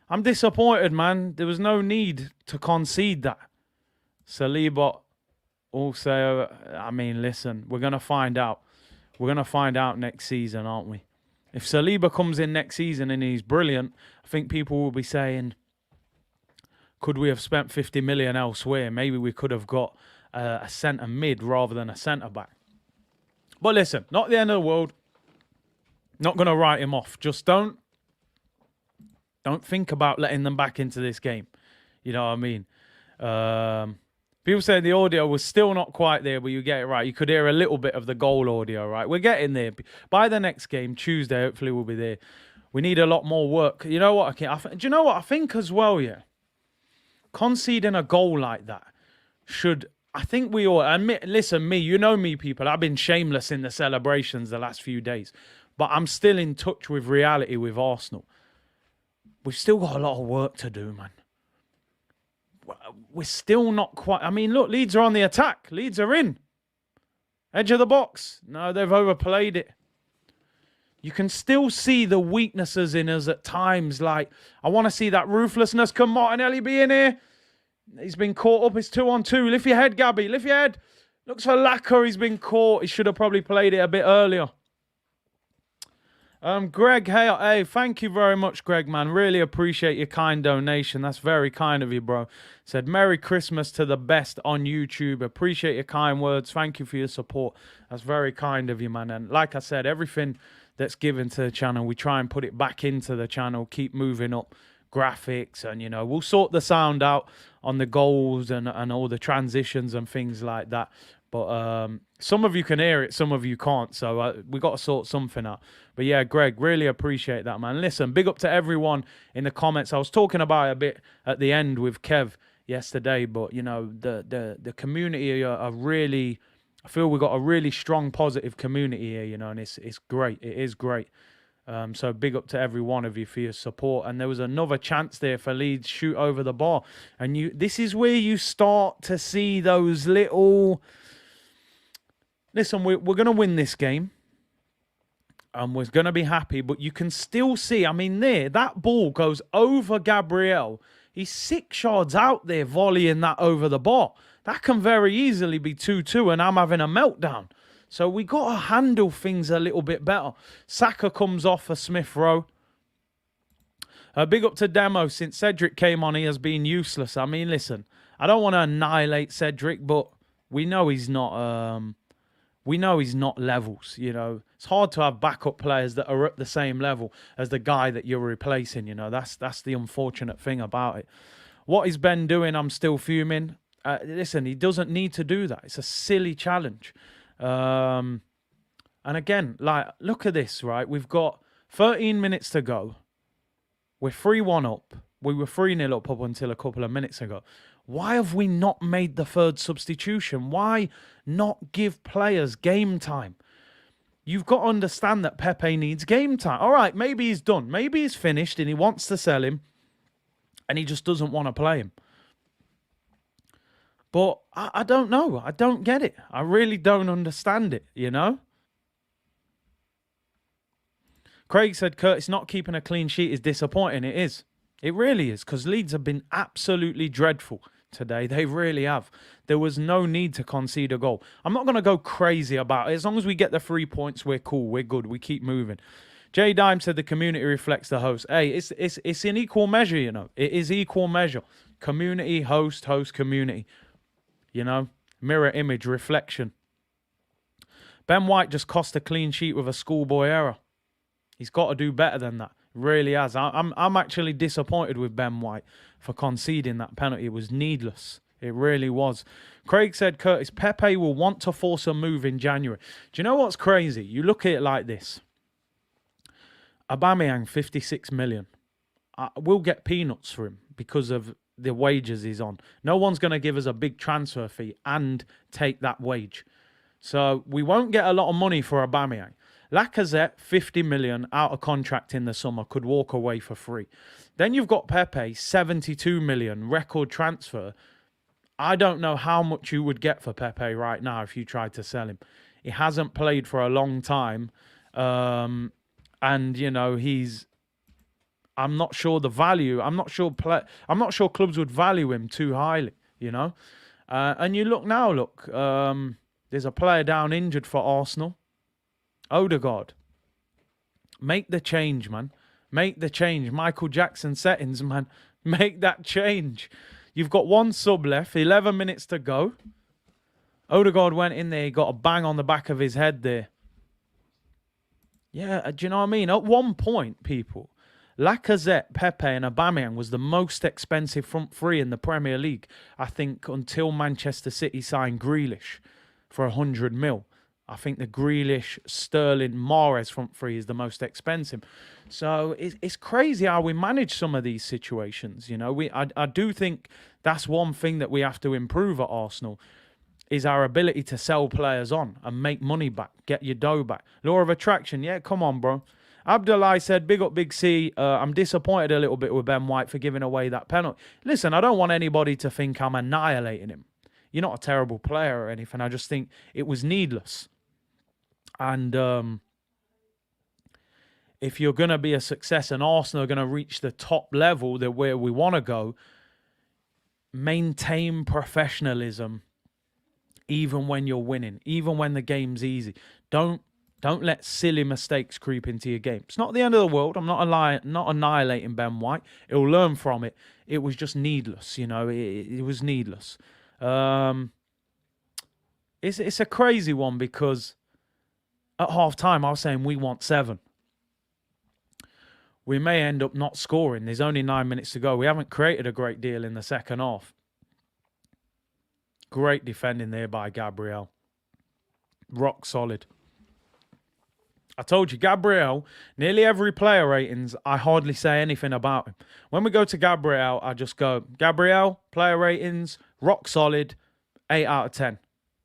I'm disappointed, man. There was no need to concede that. Saliba also, I mean, listen, we're going to find out. We're going to find out next season, aren't we? If Saliba comes in next season and he's brilliant, I think people will be saying, could we have spent 50 million elsewhere? Maybe we could have got a centre mid rather than a centre back. But listen, not the end of the world. Not going to write him off. Just don't think about letting them back into this game. You know what I mean? People say the audio was still not quite there, but you get it right. You could hear a little bit of the goal audio, right? We're getting there. By the next game, Tuesday, hopefully we'll be there. We need a lot more work. You know what? Do you know what I think as well, yeah? Conceding a goal like that should... I think we all... Listen, you know me, people. I've been shameless in the celebrations the last few days. But I'm still in touch with reality with Arsenal. We've still got a lot of work to do, man. We're still not quite... I mean, look, Leeds are on the attack. Leeds are in. Edge of the box. No, they've overplayed it. You can still see the weaknesses in us at times. Like, I want to see that ruthlessness. Can Martinelli be in here? He's been caught up. It's 2-on-2. Lift your head, Gabby. Lift your head. Looks for Lacquer. He's been caught. He should have probably played it a bit earlier. Greg, hey, thank you very much, Greg, man. Really appreciate your kind donation. That's very kind of you, bro. Said, Merry Christmas to the best on YouTube. Appreciate your kind words. Thank you for your support. That's very kind of you, man. And like I said, everything that's given to the channel, we try and put it back into the channel, keep moving up graphics, and, you know, we'll sort the sound out on the goals and all the transitions and things like that. But some of you can hear it, some of you can't. So we got to sort something out. But yeah, Greg, really appreciate that, man. Listen, big up to everyone in the comments. I was talking about it a bit at the end with Kev yesterday, but, you know, the community are really... I feel we've got a really strong, positive community here, you know, and it's great. It is great. So big up to every one of you for your support. And there was another chance there for Leeds, shoot over the bar. And this is where you start to see those little... Listen, we're going to win this game. And we're going to be happy. But you can still see, I mean, that ball goes over Gabriel. He's 6 yards out there volleying that over the bar. That can very easily be 2-2 and I'm having a meltdown. So we got to handle things a little bit better. Saka comes off for Smith Rowe. Big up to Demo. Since Cedric came on, he has been useless. I mean, listen, I don't want to annihilate Cedric, but we know he's not... We know he's not levels, you know. It's hard to have backup players that are at the same level as the guy that you're replacing, you know. That's the unfortunate thing about it. What is Ben doing? I'm still fuming. Listen, he doesn't need to do that. It's a silly challenge. And again, like, look at this, right? We've got 13 minutes to go. We're 3-1 up. We were 3-0 up until a couple of minutes ago. Why have we not made the third substitution? Why not give players game time? You've got to understand that Pepe needs game time. All right, maybe he's done. Maybe he's finished and he wants to sell him and he just doesn't want to play him. But I don't know. I don't get it. I really don't understand it, you know? Craig said, Curtis, not keeping a clean sheet is disappointing. It is. It really is, because Leeds have been absolutely dreadful today. They really have. There was no need to concede a goal. I'm not going to go crazy about it. As long as we get the 3 points, we're cool. We're good. We keep moving. Jay Dime said the community reflects the host. Hey, it's in equal measure, you know. It is equal measure. Community, host, community. You know, mirror image, reflection. Ben White just cost a clean sheet with a schoolboy error. He's got to do better than that. Really has. I'm actually disappointed with Ben White for conceding that penalty. It was needless. It really was. Craig said, Curtis, Pepe will want to force a move in January. Do you know what's crazy? You look at it like this. Aubameyang, 56 million. We'll get peanuts for him because of the wages he's on. No one's going to give us a big transfer fee and take that wage. So we won't get a lot of money for Aubameyang. Lacazette, 50 million out of contract in the summer, could walk away for free. Then you've got Pepe, 72 million, record transfer. I don't know how much you would get for Pepe right now if you tried to sell him. He hasn't played for a long time. And, you know, I'm not sure the value. I'm not sure clubs would value him too highly, you know. And you look now, there's a player down injured for Arsenal. Odegaard. Make the change, man. Make the change. Michael Jackson settings, man. Make that change. You've got one sub left. 11 minutes to go. Odegaard went in there. He got a bang on the back of his head there. Yeah, do you know what I mean? At one point, people, Lacazette, Pepe and Aubameyang was the most expensive front three in the Premier League, I think, until Manchester City signed Grealish for 100 mil. I think the Grealish, Sterling, Mahrez front three is the most expensive. So it's crazy how we manage some of these situations. You know, I do think that's one thing that we have to improve at Arsenal is our ability to sell players on and make money back, get your dough back. Law of attraction, yeah, come on, bro. Abdullah said, big up Big C. I'm disappointed a little bit with Ben White for giving away that penalty. Listen, I don't want anybody to think I'm annihilating him. You're not a terrible player or anything. I just think it was needless. And if you're going to be a success and Arsenal are going to reach the top level that where we want to go, maintain professionalism even when you're winning, even when the game's easy. Don't let silly mistakes creep into your game. It's not the end of the world. I'm not annihilating Ben White. He'll learn from it. It was just needless, you know. It was needless. It's a crazy one because at half-time, I was saying we want 7. We may end up not scoring. There's only 9 minutes to go. We haven't created a great deal in the second half. Great defending there by Gabriel. Rock solid. I told you, Gabriel, nearly every player ratings, I hardly say anything about him. When we go to Gabriel, I just go, Gabriel, player ratings, rock solid, 8 out of 10.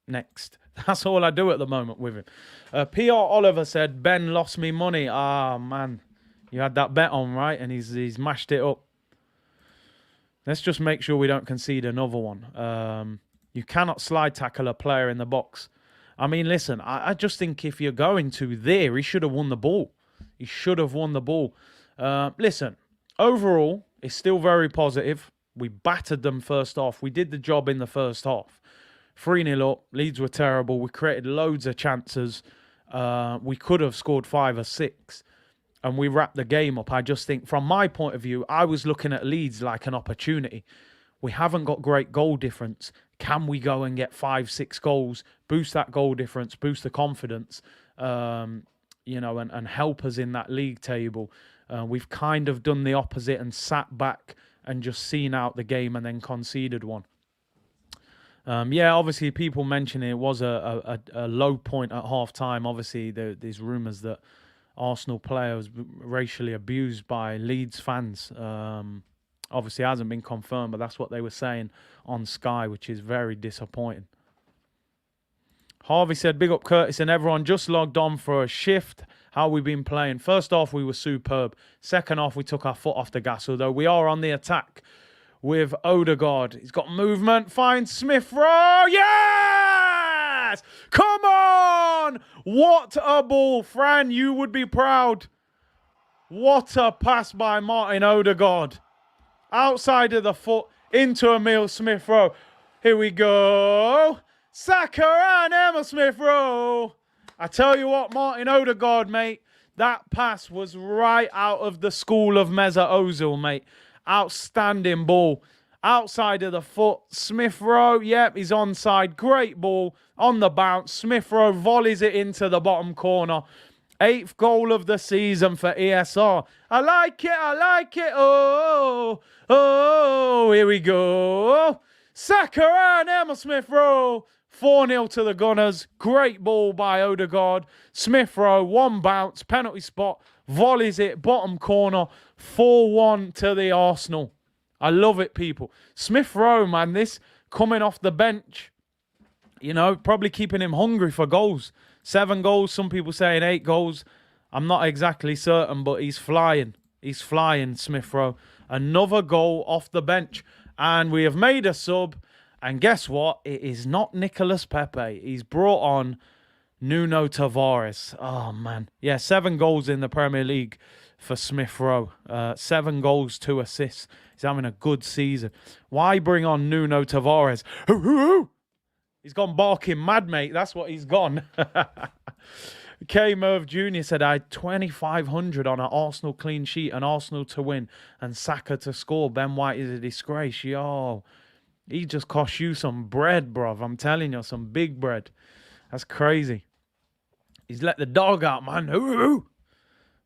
Next. That's all I do at the moment with him. PR Oliver said, Ben lost me money. Ah, man. You had that bet on, right? And he's mashed it up. Let's just make sure we don't concede another one. You cannot slide tackle a player in the box. I mean, listen, I just think if you're going to there, he should have won the ball. He should have won the ball. Listen, overall, it's still very positive. We battered them first half. We did the job in the first half. 3-0 up. Leeds were terrible. We created loads of chances. We could have scored 5 or 6. And we wrapped the game up. I just think, from my point of view, I was looking at Leeds like an opportunity. We haven't got great goal difference. Can we go and get 5-6 goals, boost that goal difference, boost the confidence, you know, and help us in that league table? We've kind of done the opposite and sat back and just seen out the game and then conceded one. Yeah, obviously people mentioning it was a low point at half time. Obviously, there's rumours that Arsenal players racially abused by Leeds fans. Obviously, it hasn't been confirmed, but that's what they were saying on Sky, which is very disappointing. Harvey said, big up Curtis and everyone. Just logged on for a shift. How we been playing? First off, we were superb. Second off, we took our foot off the gas, although we are on the attack with Odegaard. He's got movement. Finds Smith Rowe. Yes! Come on! What a ball. Fran, you would be proud. What a pass by Martin Odegaard. Outside of the foot, into Emile Smith Rowe. Here we go. Saka and Emile Smith Rowe. I tell you what, Martin Odegaard, mate, that pass was right out of the school of Mesut Ozil, mate. Outstanding ball. Outside of the foot, Smith Rowe, yep, he's onside. Great ball on the bounce. Smith Rowe volleys it into the bottom corner. 8th goal of the season for ESR. I like it, I like it. Oh, oh, here we go. Saka and Emile Smith Rowe. 4-0 to the Gunners. Great ball by Odegaard. Smith Rowe, one bounce, penalty spot, volleys it, bottom corner. 4-1 to the Arsenal. I love it, people. Smith Rowe, man, this coming off the bench, you know, probably keeping him hungry for goals. 7 goals, some people saying 8 goals. I'm not exactly certain, but he's flying. He's flying, Smith Rowe. Another goal off the bench. And we have made a sub. And guess what? It is not Nicolas Pepe. He's brought on Nuno Tavares. Oh, man. Yeah, 7 goals in the Premier League for Smith Rowe. 7 goals, 2 assists. He's having a good season. Why bring on Nuno Tavares? He's gone barking mad, mate. That's what he's gone. K. Merv Jr. said, I had 2,500 on an Arsenal clean sheet and Arsenal to win and Saka to score. Ben White is a disgrace. Yo, he just cost you some bread, bruv. I'm telling you, some big bread. That's crazy. He's let the dog out, man.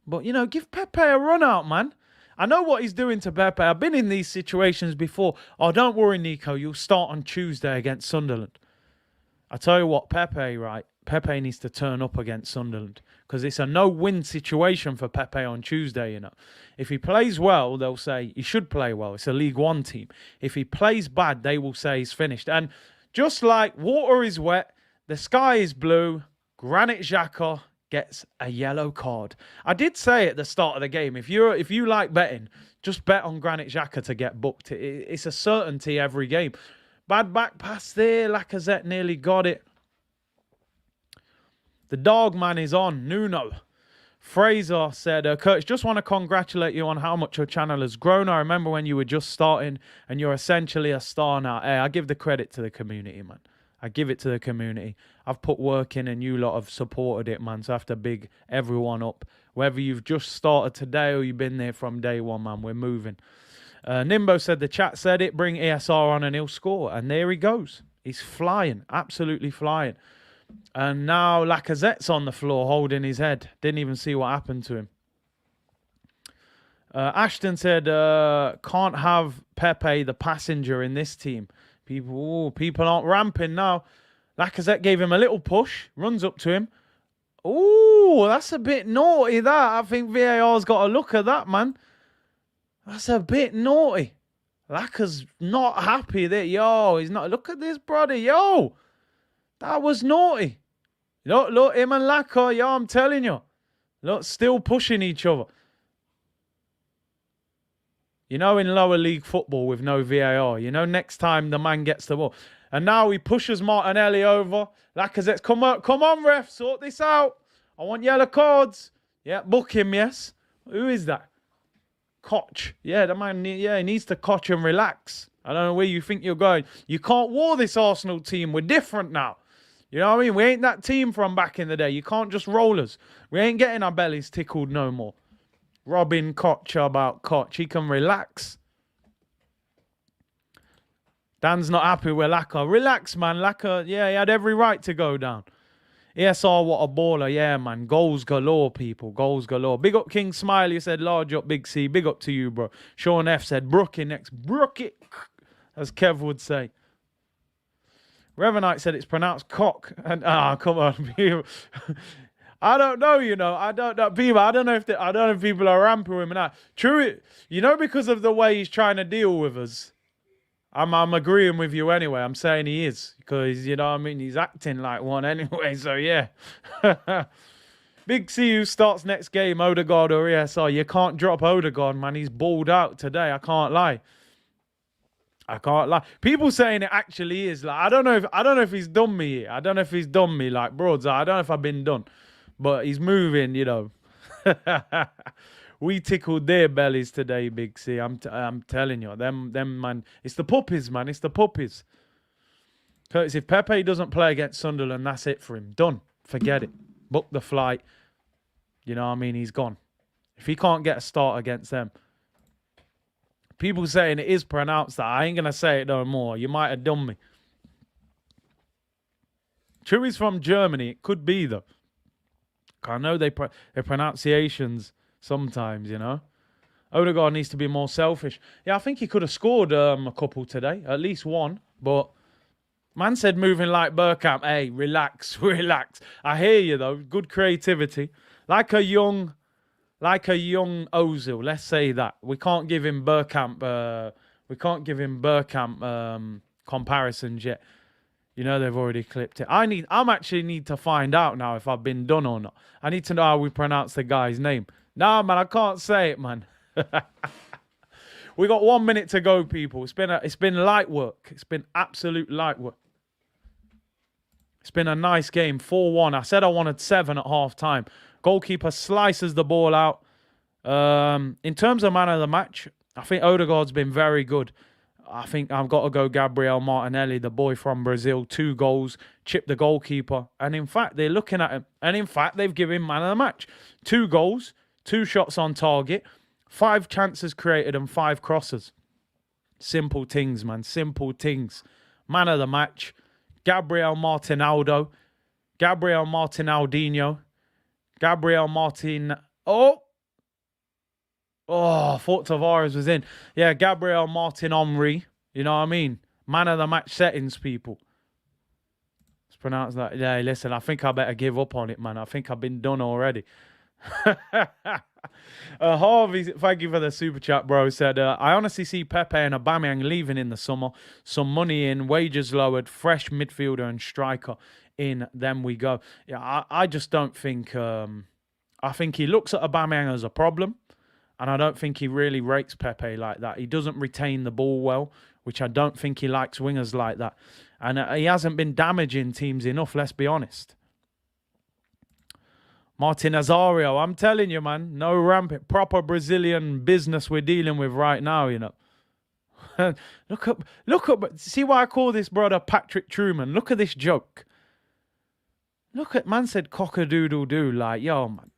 But, you know, give Pepe a run out, man. I know what he's doing to Pepe. I've been in these situations before. Oh, don't worry, Nico. You'll start on Tuesday against Sunderland. I tell you what, Pepe, right? Pepe needs to turn up against Sunderland because it's a no-win situation for Pepe on Tuesday, you know. If he plays well, they'll say he should play well. It's a League One team. If he plays bad, they will say he's finished. And just like water is wet, the sky is blue, Granit Xhaka gets a yellow card. I did say at the start of the game, if you like betting, just bet on Granit Xhaka to get booked. It's a certainty every game. Bad back pass there. Lacazette nearly got it. The dog man is on. Nuno. Fraser said, Curtis, just want to congratulate you on how much your channel has grown. I remember when you were just starting and you're essentially a star now. Hey, I give the credit to the community, man. I give it to the community. I've put work in and you lot have supported it, man. So I have to big everyone up. Whether you've just started today or you've been there from day one, man, we're moving. Nimbo said the chat said it. Bring ESR on and he'll score. And there he goes. He's flying. Absolutely flying. And now Lacazette's on the floor holding his head. Didn't even see what happened to him. Ashton said, can't have Pepe the passenger in this team. People aren't ramping now. Lacazette gave him a little push. Runs up to him. Ooh, that's a bit naughty, that. I think VAR's got a look at that, man. That's a bit naughty. Lacaz's not happy there. Yo, he's not. Look at this, brother. Yo, that was naughty. Look, him and Lacazette. Yo, I'm telling you. Look, still pushing each other. You know, in lower league football with no VAR, you know, next time the man gets the ball. And now he pushes Martinelli over. Lacazette's, come on, ref, sort this out. I want yellow cards. Yeah, book him, yes. Who is that? Koch. Yeah, the man, yeah, he needs to Koch and relax. I don't know where you think you're going. You can't war this Arsenal team. We're different now. You know what I mean? We ain't that team from back in the day. You can't just roll us. We ain't getting our bellies tickled no more. Robin Koch about Koch. He can relax. Dan's not happy with Laka. Relax, man. Laka, yeah, he had every right to go down. ESR, what a baller. Yeah, man. Goals galore, people. Goals galore. Big up King Smiley said, large up, Big C. Big up to you, bro. Sean F said, Brookie next. Brookie, as Kev would say. Revenite said it's pronounced cock. And come on, people. I don't know, you know. I don't know, people. I don't know if people are ramping him now. True, you know, because of the way he's trying to deal with us. I'm agreeing with you anyway. I'm saying he is because, you know what I mean? He's acting like one anyway. So, yeah. Big C who starts next game, Odegaard or ESR. You can't drop Odegaard, man. He's balled out today. I can't lie. People saying it actually is. Like, I don't know if he's done me here. I don't know if he's done me like broads. I don't know if I've been done. But he's moving, you know. We tickled their bellies today, Big C. I'm telling you, them man. It's the puppies, man. It's the puppies. Curtis, if Pepe doesn't play against Sunderland, that's it for him. Done. Forget it. Book the flight. You know what I mean? He's gone. If he can't get a start against them. People saying it is pronounced that. I ain't going to say it no more. You might have done me. Chewy's from Germany. It could be, though. I know their pronunciations sometimes, you know. Odegaard needs to be more selfish. Yeah, I think he could have scored a couple today. At least one. But man said moving like Bergkamp. Hey, relax, relax. I hear you, though. Good creativity. Like a young Ozil. Let's say that. We can't give him Bergkamp. Comparisons yet. You know they've already clipped it. I'm actually need to find out now if I've been done or not. I need to know how we pronounce the guy's name. Nah, man, I can't say it, man. We got 1 minute to go, people. It's been light work. It's been absolute light work. It's been a nice game. 4-1. I said I wanted 7 at half time. Goalkeeper slices the ball out. In terms of man of the match, I think Odegaard's been very good. I think I've got to go Gabriel Martinelli, the boy from Brazil. 2 goals, chipped the goalkeeper. And in fact, they're looking at him. And in fact, they've given him man of the match. 2 goals, 2 shots on target, 5 chances created and 5 crosses. Simple things, man. Simple things. Man of the match. Gabriel Martinaldo. Gabriel Martinaldinho. Gabriel Martin... Oh, I thought Tavares was in. Yeah, Gabriel Martin Omri. You know what I mean? Man of the match settings, people. Let's pronounce that. Yeah, listen, I think I better give up on it, man. I think I've been done already. Harvey, thank you for the super chat, bro. Said, I honestly see Pepe and Aubameyang leaving in the summer. Some money in, wages lowered, fresh midfielder and striker in. Then we go. Yeah, I just don't think... I think he looks at Aubameyang as a problem. And I don't think he really rates Pepe like that. He doesn't retain the ball well, which I don't think he likes wingers like that. And he hasn't been damaging teams enough, let's be honest. Martin Azario, I'm telling you, man, no rampant, proper Brazilian business we're dealing with right now, you know. Look up, see why I call this brother Patrick Truman? Look at this joke. Look at, man said cock-a-doodle-doo, like, yo, man.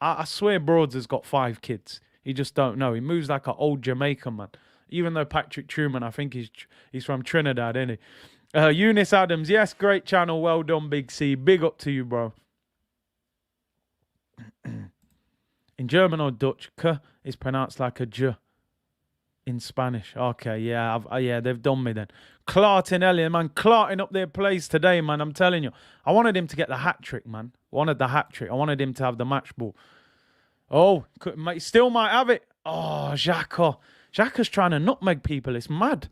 I swear Broads has got 5 kids. He just don't know. He moves like an old Jamaican, man. Even though Patrick Truman, I think he's from Trinidad, isn't he? Eunice Adams, yes, great channel. Well done, Big C. Big up to you, bro. In German or Dutch, K is pronounced like a J in Spanish. Okay, yeah, they've done me then. Clartin Elliott, man, clarting up their place today, man. I'm telling you. I wanted him to get the hat-trick, man. I wanted him to have the match ball. Oh, still might have it. Oh, Xhaka. Xhaka's trying to nutmeg people. It's mad.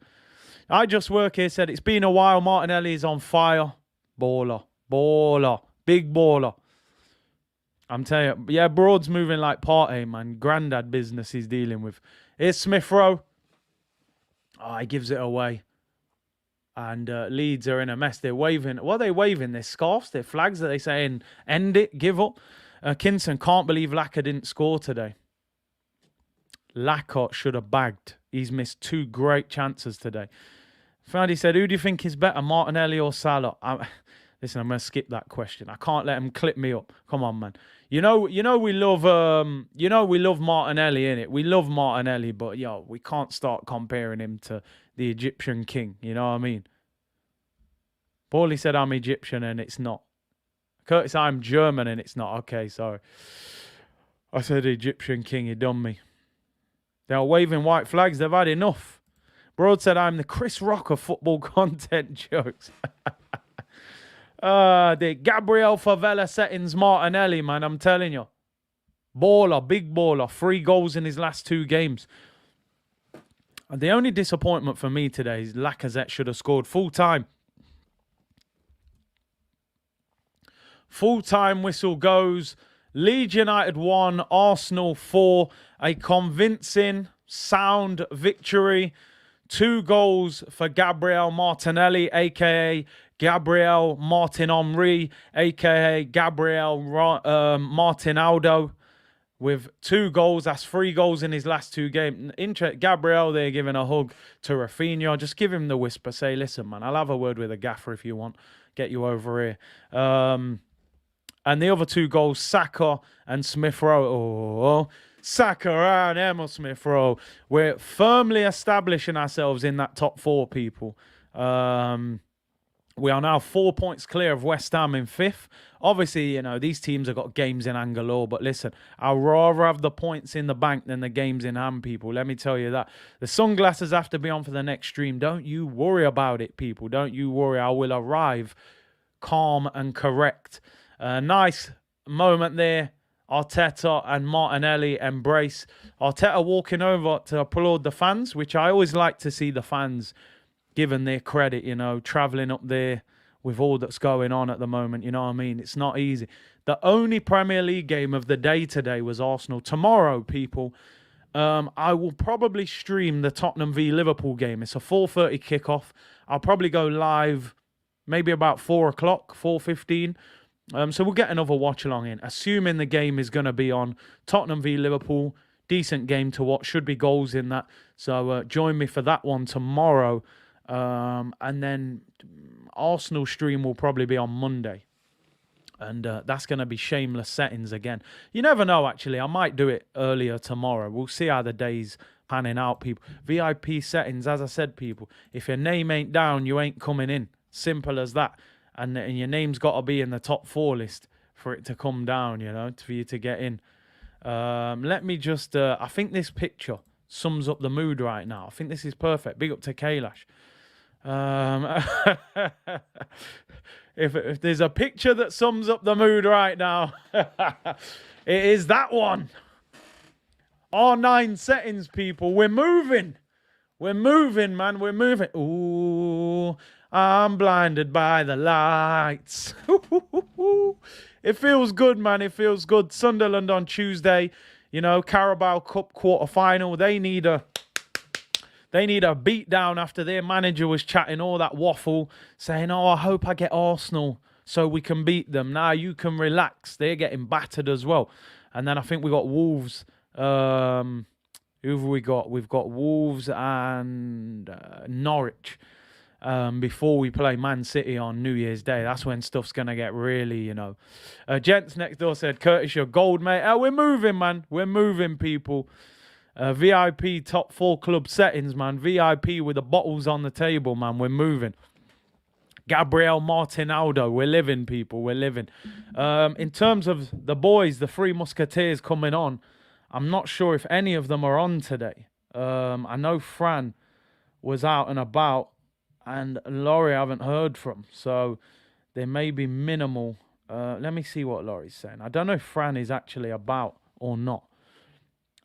I Just Work here said, it's been a while. Martinelli is on fire. Baller. Big baller. I'm telling you. Yeah, Broad's moving like Partey, man. Grandad business he's dealing with. Here's Smith Rowe. Oh, he gives it away. And Leeds are in a mess. They're waving. What are they waving? Their scarves, their flags that they saying, end it, give up. Kinson, can't believe Laka didn't score today. Laka should have bagged. He's missed 2 great chances today. Fadi said, who do you think is better, Martinelli or Salah? Listen, I'm going to skip that question. I can't let him clip me up. Come on, man. We love Martinelli, innit? We love Martinelli, but yo, we can't start comparing him to the Egyptian king. You know what I mean? Paulie said I'm Egyptian and it's not. Curtis, I'm German and it's not. Okay, sorry. I said Egyptian king, he done me. They are waving white flags. They've had enough. Broad said I'm the Chris Rock of football content jokes. The Gabriel Favela settings Martinelli, man, I'm telling you. Baller, big baller. 3 goals in his last 2 games. And the only disappointment for me today is Lacazette should have scored full time. Full time whistle goes. Leeds United 1, Arsenal 4. A convincing, sound victory. 2 goals for Gabriel Martinelli, a.k.a. Gabriel Martin Henry, a.k.a. Gabriel Martinaldo, with 2 goals. That's 3 goals in his last 2 games. Gabriel, they're giving a hug to Rafinha. Just give him the whisper. Say, listen, man, I'll have a word with a gaffer if you want. Get you over here. And the other 2 goals, Saka and Smith Rowe. Saka and Emil Smith Rowe. We're firmly establishing ourselves in that top 4, people. We are now 4 points clear of West Ham in 5th. Obviously, these teams have got games in hand galore. But listen, I'd rather have the points in the bank than the games in hand, people. Let me tell you that. The sunglasses have to be on for the next stream. Don't you worry about it, people. Don't you worry. I will arrive calm and correct. Nice moment there. Arteta and Martinelli embrace. Arteta walking over to applaud the fans, which I always like to see the fans given their credit, travelling up there with all that's going on at the moment. You know what I mean? It's not easy. The only Premier League game of the day today was Arsenal. Tomorrow, people, I will probably stream the Tottenham v Liverpool game. It's a 4:30 kickoff. I'll probably go live maybe about 4 o'clock, 4:15. So we'll get another watch along in, assuming the game is going to be on. Tottenham v Liverpool, decent game to watch, should be goals in that. So join me for that one tomorrow. And then Arsenal stream will probably be on Monday. And that's going to be shameless settings again. You never know, actually. I might do it earlier tomorrow. We'll see how the day's panning out, people. VIP settings, as I said, people. If your name ain't down, you ain't coming in. Simple as that. And your name's got to be in the top 4 list for it to come down, for you to get in. Let me just... I think this picture sums up the mood right now. I think this is perfect. Big up to Kailash. If there's a picture that sums up the mood right now, it is that one. R9 settings, people. We're moving. We're moving, man. We're moving. Ooh... I'm blinded by the lights. It feels good, man. It feels good. Sunderland on Tuesday. Carabao Cup quarter-final. They need a beat down after their manager was chatting all that waffle, saying, I hope I get Arsenal so we can beat them. Now you can relax. They're getting battered as well. And then I think we got Wolves. Who have we got? We've got Wolves and Norwich. Before we play Man City on New Year's Day. That's when stuff's going to get really, Gents next door said, Curtis, you're gold, mate. We're moving, man. We're moving, people. VIP top 4 club settings, man. VIP with the bottles on the table, man. We're moving. Gabriel Martinaldo. We're living, people. We're living. In terms of the boys, the 3 Musketeers coming on, I'm not sure if any of them are on today. I know Fran was out and about. And Laurie I haven't heard from. So there may be minimal. Let me see what Laurie's saying. I don't know if Fran is actually about or not.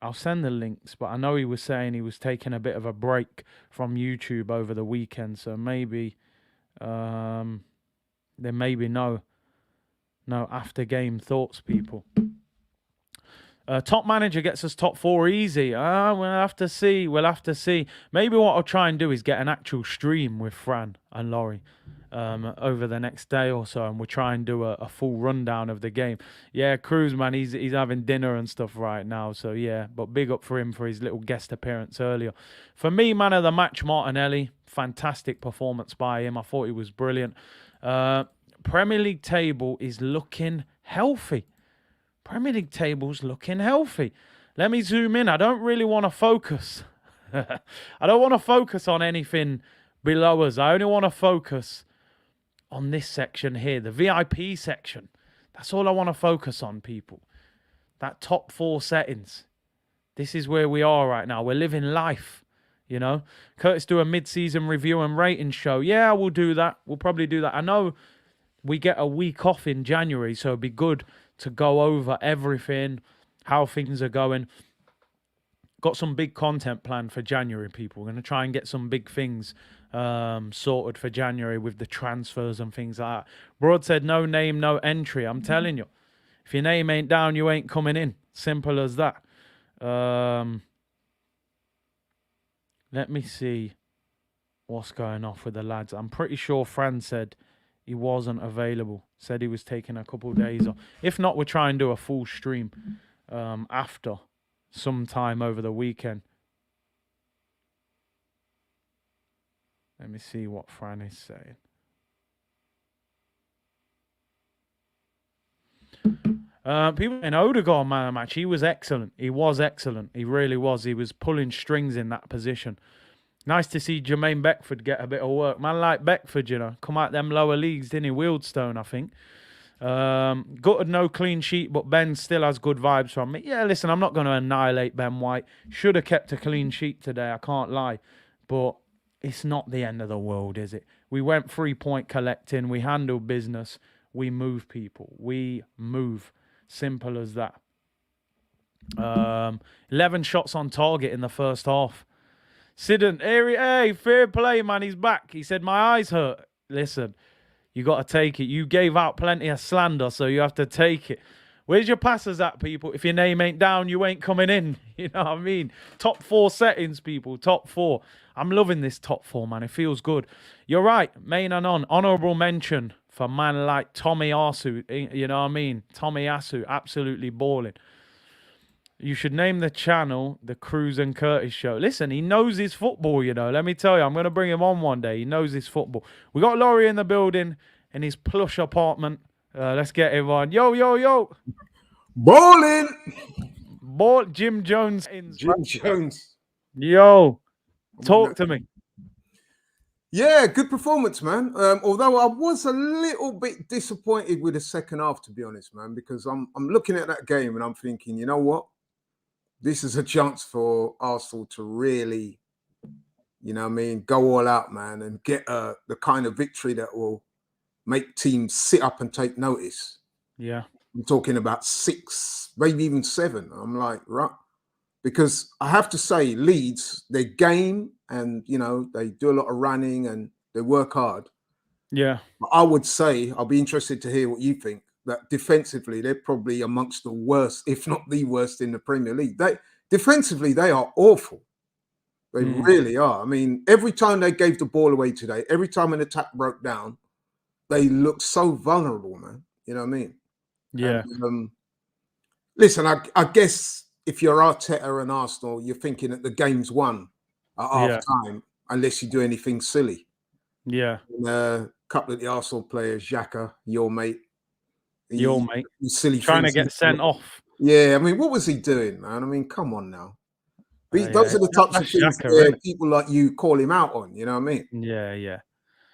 I'll send the links. But I know he was saying he was taking a bit of a break from YouTube over the weekend. So maybe there may be no after game thoughts, people. Top manager gets us top 4 easy. We'll have to see. We'll have to see. Maybe what I'll try and do is get an actual stream with Fran and Laurie over the next day or so, and we'll try and do a full rundown of the game. Yeah, Cruz, man, he's having dinner and stuff right now. So yeah, but big up for him for his little guest appearance earlier. For me, man of the match, Martinelli. Fantastic performance by him. I thought he was brilliant. Premier League table is looking healthy. Premier League table's looking healthy. Let me zoom in. I don't really want to focus. I don't want to focus on anything below us. I only want to focus on this section here, the VIP section. That's all I want to focus on, people. That top 4 settings. This is where we are right now. We're living life, you know. Curtis, do a mid-season review and rating show. Yeah, we'll do that. We'll probably do that. I know we get a week off in January, so it'd be good to go over everything, how things are going. Got some big content planned for January, people. We're going to try and get some big things sorted for January with the transfers and things like that. Broad said, no name, no entry. I'm telling you, if your name ain't down, you ain't coming in. Simple as that. Let me see what's going off with the lads. I'm pretty sure Fran said he wasn't available. Said he was taking a couple of days off. If not, we'll try and do a full stream after sometime over the weekend. Let me see what Fran is saying. People in Odegaard, man of the match, he was excellent. He was excellent. He really was. He was pulling strings in that position. Nice to see Jermaine Beckford get a bit of work. Man like Beckford, you know, come out them lower leagues, didn't he? Wealdstone, I think. Gutted no clean sheet, but Ben still has good vibes from me. Yeah, listen, I'm not going to annihilate Ben White. Should have kept a clean sheet today, I can't lie. But it's not the end of the world, is it? We went 3-point collecting. We handled business. We move people. We move. Simple as that. 11 shots on target in the first half. Sidon, hey, fair play, man. He's back. He said, my eyes hurt. Listen, you got to take it. You gave out plenty of slander, so you have to take it. Where's your passes at, people? If your name ain't down, you ain't coming in. You know what I mean? Top 4 settings, people. Top 4. I'm loving this top 4, man. It feels good. You're right. Main and on. Honourable mention for man like Tommy Asu. You know what I mean? Tommy Asu. Absolutely balling. You should name the channel the Cruz and Curtis Show. Listen, he knows his football, you know. Let me tell you, I'm going to bring him on one day. He knows his football. We got Laurie in the building in his plush apartment. Let's get him on. Yo, yo, yo. Bowling. Jim Jones. Jim Jones. Yo, talk to me. Yeah, good performance, man. Although I was a little bit disappointed with the second half, to be honest, man, because I'm looking at that game and I'm thinking, you know what? This is a chance for Arsenal to really, you know what I mean, go all out, man, and get the kind of victory that will make teams sit up and take notice. Yeah. I'm talking about 6, maybe even 7. I'm like, right. Because I have to say, Leeds, they game and, you know, they do a lot of running and they work hard. Yeah. But I would say, I'll be interested to hear what you think, that defensively, they're probably amongst the worst, if not the worst in the Premier League. Defensively, they are awful. They really are. I mean, every time they gave the ball away today, every time an attack broke down, they looked so vulnerable, man. You know what I mean? Yeah. And, listen, I guess if you're Arteta and Arsenal, you're thinking that the game's won at half time, unless you do anything silly. Yeah. And, a couple of the Arsenal players, Xhaka, your mate. Silly trying to get sent off. Yeah, I mean, what was he doing, man? I mean, come on now. Those are the types of things where people like you call him out on, you know what I mean? Yeah, yeah.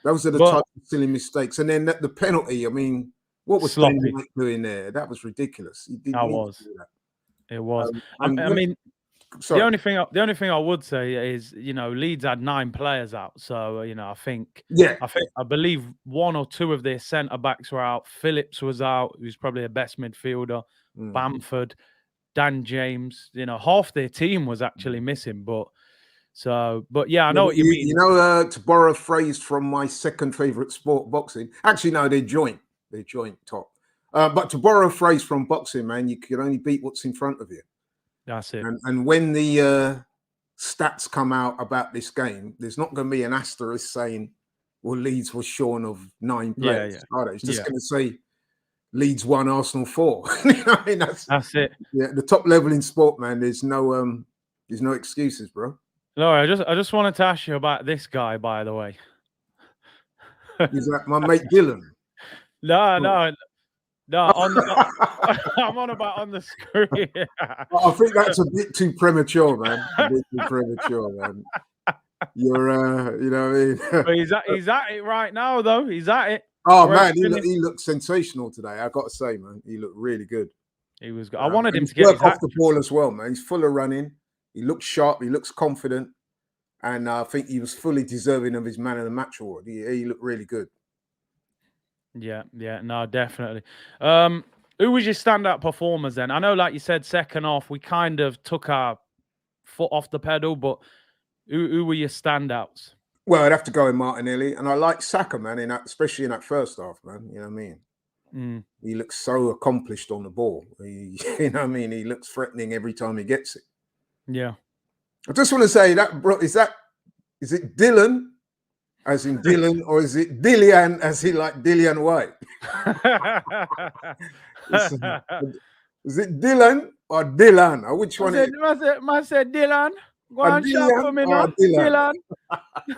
Those are the types of silly mistakes. And then the penalty, I mean, what was Ben White doing there? That was ridiculous. He didn't need to do that. It was. I mean, the only thing I would say is, you know, Leeds had 9 players out. So, you know, I believe 1 or 2 of their centre backs were out. Phillips was out, who's probably the best midfielder. Bamford, Dan James, you know, half their team was actually missing. But yeah, I know what you mean. You know, to borrow a phrase from my second favourite sport, boxing. Actually, no, they're joint. They're joint top. But to borrow a phrase from boxing, man, you can only beat what's in front of you. That's it. And when the stats come out about this game, there's not going to be an asterisk saying, well, Leeds was shorn of 9 players. Yeah. It's just going to say Leeds 1, Arsenal 4. You know, I mean, that's it. Yeah, the top level in sport, man. There's no excuses, bro. Laura, I just wanted to ask you about this guy, by the way. Is that my mate Dylan? No, no, no. I'm on about on the screen. I think that's a bit too premature, man. A bit too premature, man. You're, you know what I mean? But he's at it right now, though. He's at it. Oh Whereas man, Vinny- he looked sensational today. I got to say, man, he looked really good. he was. I wanted And him his to get work his off hat. the ball as well, man. He's full of running. He looks sharp. He looks confident, and I think he was fully deserving of his man of the match award. He looked really good. Yeah, no, definitely. Who was your standout performers then? I know, like you said, second half we kind of took our foot off the pedal, but who were your standouts? Well, I'd have to go in Martinelli, and I like Saka, man, in that, especially in that first half, man. You know what I mean? Mm. He looks so accomplished on the ball. You know what I mean? He looks threatening every time he gets it. Yeah. I just want to say that, bro, is it Dylan, as in Dylan, or is it Dillian, as in like Dillian White? Is it Dylan or Dylan? Or which one? I said, Dylan, go on shop Dylan for me or now. Dylan? Dylan.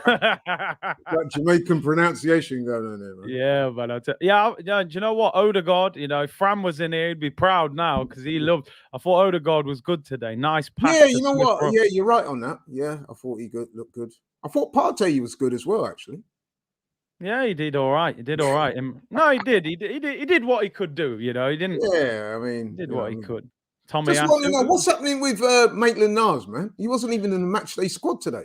That Jamaican pronunciation going on there, man. Yeah, but do you know what? Odegaard, Fran was in here, he'd be proud now because I thought Odegaard was good today. Nice pass. Yeah, to you know Smith what? Rowe. Yeah, you're right on that. Yeah, I thought he looked good. I thought Partey was good as well, actually. Yeah, he did all right. He did all right. No, he did. He did what he could do. He didn't. Yeah, I mean, He did what he could. Tommy, just want to know what's happening with Maitland-Niles, man. He wasn't even in the matchday squad today.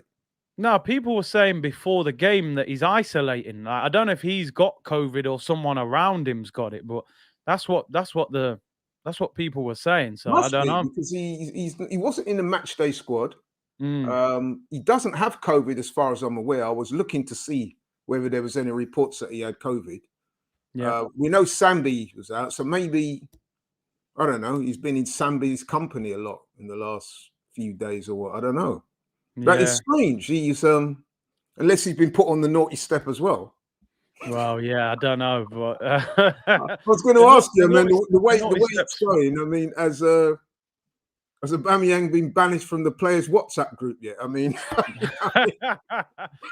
No, people were saying before the game that he's isolating. Like, I don't know if he's got COVID or someone around him's got it, but that's what people were saying. So I don't know because he wasn't in the matchday squad. Mm. He doesn't have COVID, as far as I'm aware. I was looking to see whether there was any reports that he had COVID. Yeah. We know Sambi was out, so maybe, I don't know, he's been in Sambi's company a lot in the last few days or what. I don't know. That is strange. He's unless he's been put on the naughty step as well. Well, yeah, I don't know, but I was going to ask you, man, the way it's going. I mean, has Aubameyang been banished from the players' WhatsApp group yet? I mean,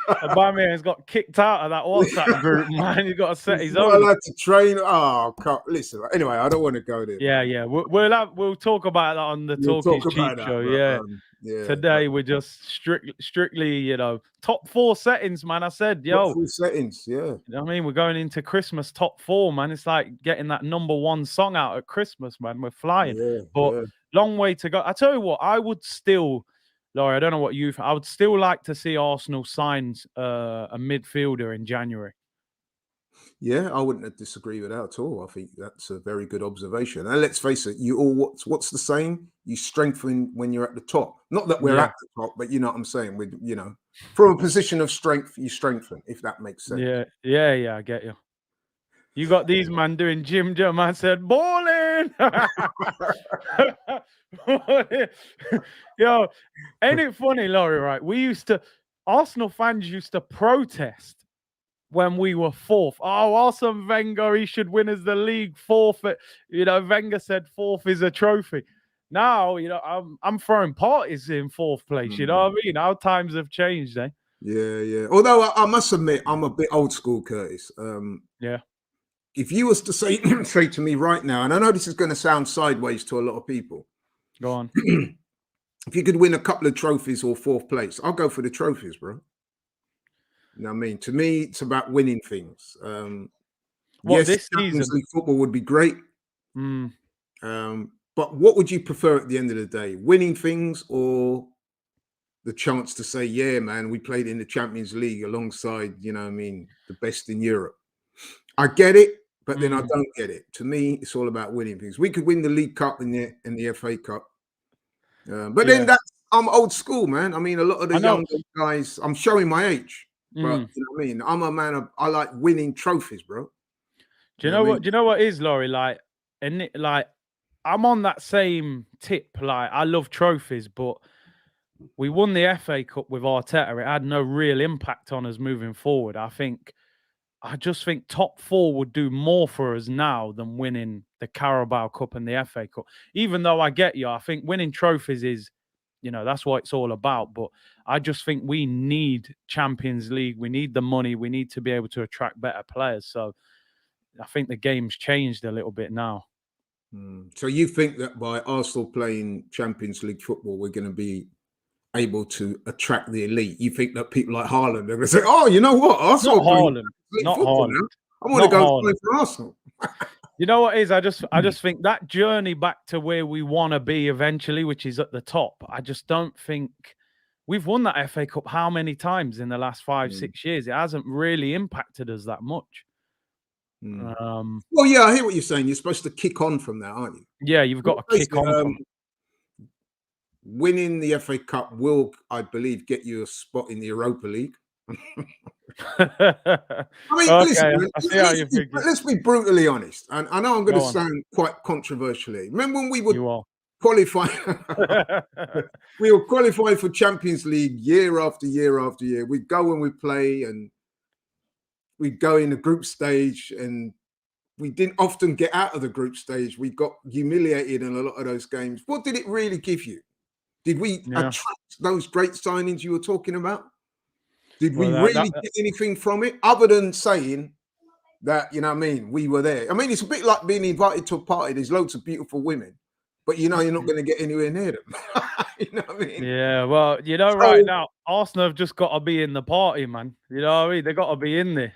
Aubameyang's got kicked out of that WhatsApp group, man. He's got to set his own. Not allowed to train. Oh, listen. Anyway, I don't want to go there. Yeah. We'll talk about that on the Talk Is Cheap show. Yeah. Today we're just strictly, top 4 settings, man. I said, top 4 settings. Yeah. You know what I mean? We're going into Christmas top 4, man. It's like getting that #1 song out at Christmas, man. We're flying, long way to go. I tell you what, I would still, Laurie, I don't know what I would still like to see Arsenal sign a midfielder in January. Yeah, I wouldn't disagree with that at all. I think that's a very good observation. And let's face it, what's the saying? You strengthen when you're at the top. Not that we're at the top, but you know what I'm saying. With from a position of strength, you strengthen, if that makes sense. Yeah, I get you. You got these man doing gym. Man said, balling. Yo, ain't it funny, Laurie, right? Arsenal fans used to protest when we were 4th. Oh, Arsene Wenger, he should win as the league 4th. Wenger said 4th is a trophy. Now, I'm throwing parties in 4th place. You know what I mean? Our times have changed, eh? Yeah. Although I must admit, I'm a bit old school, Curtis. Yeah. If you was to say to me right now, and I know this is going to sound sideways to a lot of people. Go on. If you could win a couple of trophies or 4th place, I'll go for the trophies, bro. You know what I mean? To me, it's about winning things. Yes, this Champions season League football would be great. But what would you prefer at the end of the day? Winning things or the chance to say, yeah, man, we played in the Champions League alongside, the best in Europe. I get it, but then I don't get it. To me, it's all about winning things. We could win the League Cup and the FA Cup. But then I'm old school, man. I mean, a lot of the younger guys, I'm showing my age. But you know what I mean? I'm a man I like winning trophies, bro. Do you know what is, Laurie? I'm on that same tip. Like, I love trophies, but we won the FA Cup with Arteta. It had no real impact on us moving forward. I just think top 4 would do more for us now than winning the Carabao Cup and the FA Cup. Even though I get you, I think winning trophies is, that's what it's all about. But I just think we need Champions League. We need the money. We need to be able to attract better players. So I think the game's changed a little bit now. So you think that by Arsenal playing Champions League football, we're going to be able to attract the elite? You think that people like Haaland are going to say, "Oh, you know what? Arsenal Not playing Haaland. elite Not football Haaland. now. I want to Not go Haaland. play for Arsenal." You know what it is? I just think that journey back to where we want to be eventually, which is at the top. I just don't think we've won that FA Cup how many times in the last 5-6 years? It hasn't really impacted us that much. Well, yeah, I hear what you're saying. You're supposed to kick on from that, aren't you? Yeah, you've got to kick on from winning the FA Cup will, I believe, get you a spot in the Europa League. I mean, okay, listen, I see how you're thinking. let's be brutally honest. And I know I'm going to sound quite controversially. Remember when we were qualifying? We were qualifying for Champions League year after year after year. We'd go and we'd play, and we'd go in the group stage, and we didn't often get out of the group stage. We got humiliated in a lot of those games. What did it really give you? Did we attract those great signings you were talking about? Did we really get anything from it other than saying that, you know what I mean, we were there? I mean, it's a bit like being invited to a party. There's loads of beautiful women, but you know you're not going to get anywhere near them. You know what I mean? Yeah, well, you know, right now, Arsenal have just got to be in the party, man. You know what I mean? They got to be in there.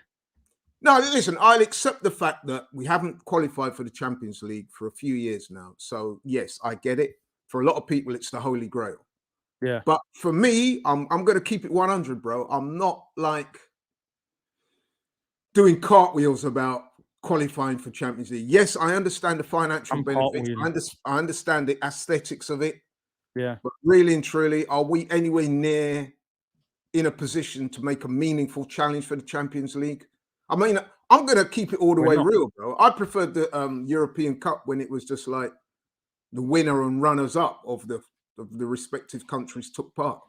No, listen, I'll accept the fact that we haven't qualified for the Champions League for a few years now. So, yes, I get it. For a lot of people, it's the Holy Grail. Yeah. But for me, I'm going to keep it 100, bro. I'm not like doing cartwheels about qualifying for Champions League. Yes, I understand the financial benefits. I understand the aesthetics of it. Yeah. But really and truly, are we anywhere near in a position to make a meaningful challenge for the Champions League? I mean, I'm going to keep it all the way real, bro. I preferred the European Cup when it was just like the winner and runners up of the respective countries took part.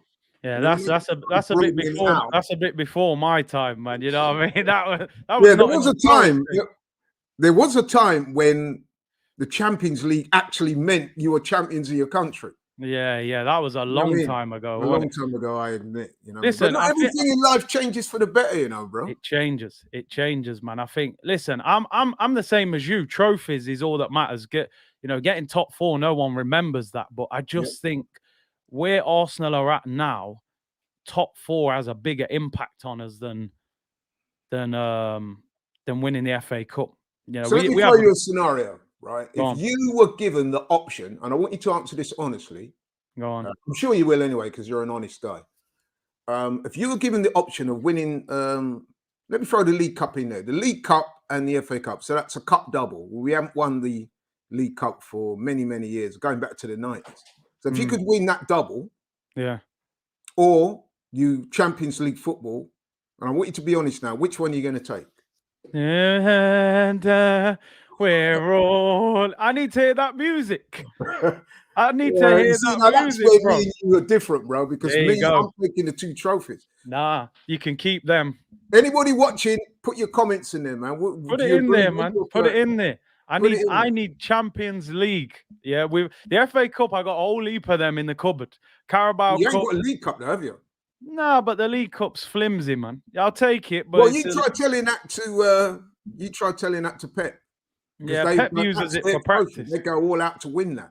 Yeah, that's a bit before my time, man. You know what I mean? That was yeah. There was a time when the Champions League actually meant you were champions of your country. Yeah, that was a long time ago. A long time ago, I admit. You know, listen, but not everything in life changes for the better, you know, bro. It changes, man. I think. Listen, I'm the same as you. Trophies is all that matters. Getting top 4, no one remembers that. But I just think where Arsenal are at now, top 4 has a bigger impact on us than winning the FA Cup. You know, so let me tell you a scenario. Right. If you were given the option, and I want you to answer this honestly. Go on. I'm sure you will anyway, because you're an honest guy. If you were given the option of winning, let me throw the League Cup in there, the League Cup and the FA Cup. So that's a cup double. We haven't won the League Cup for many, many years, going back to the 90s. So if you could win that double, or you Champions League football, and I want you to be honest now, which one are you going to take? And we're all. I need to hear that music. I need to hear that music, that's where bro. me and you are different, bro. Because I'm taking the 2 trophies. Nah, you can keep them. Anybody watching, put your comments in there, man. Put it in there, man. Put it in there. I need Champions League. Yeah, the FA Cup. I got a whole heap of them in the cupboard. Carabao Cup. You ain't got a League Cup, though, have you? Nah, but the League Cup's flimsy, man. I'll take it. But you try telling that to Pep. Yeah, Pep uses it for practice. They go all out to win that.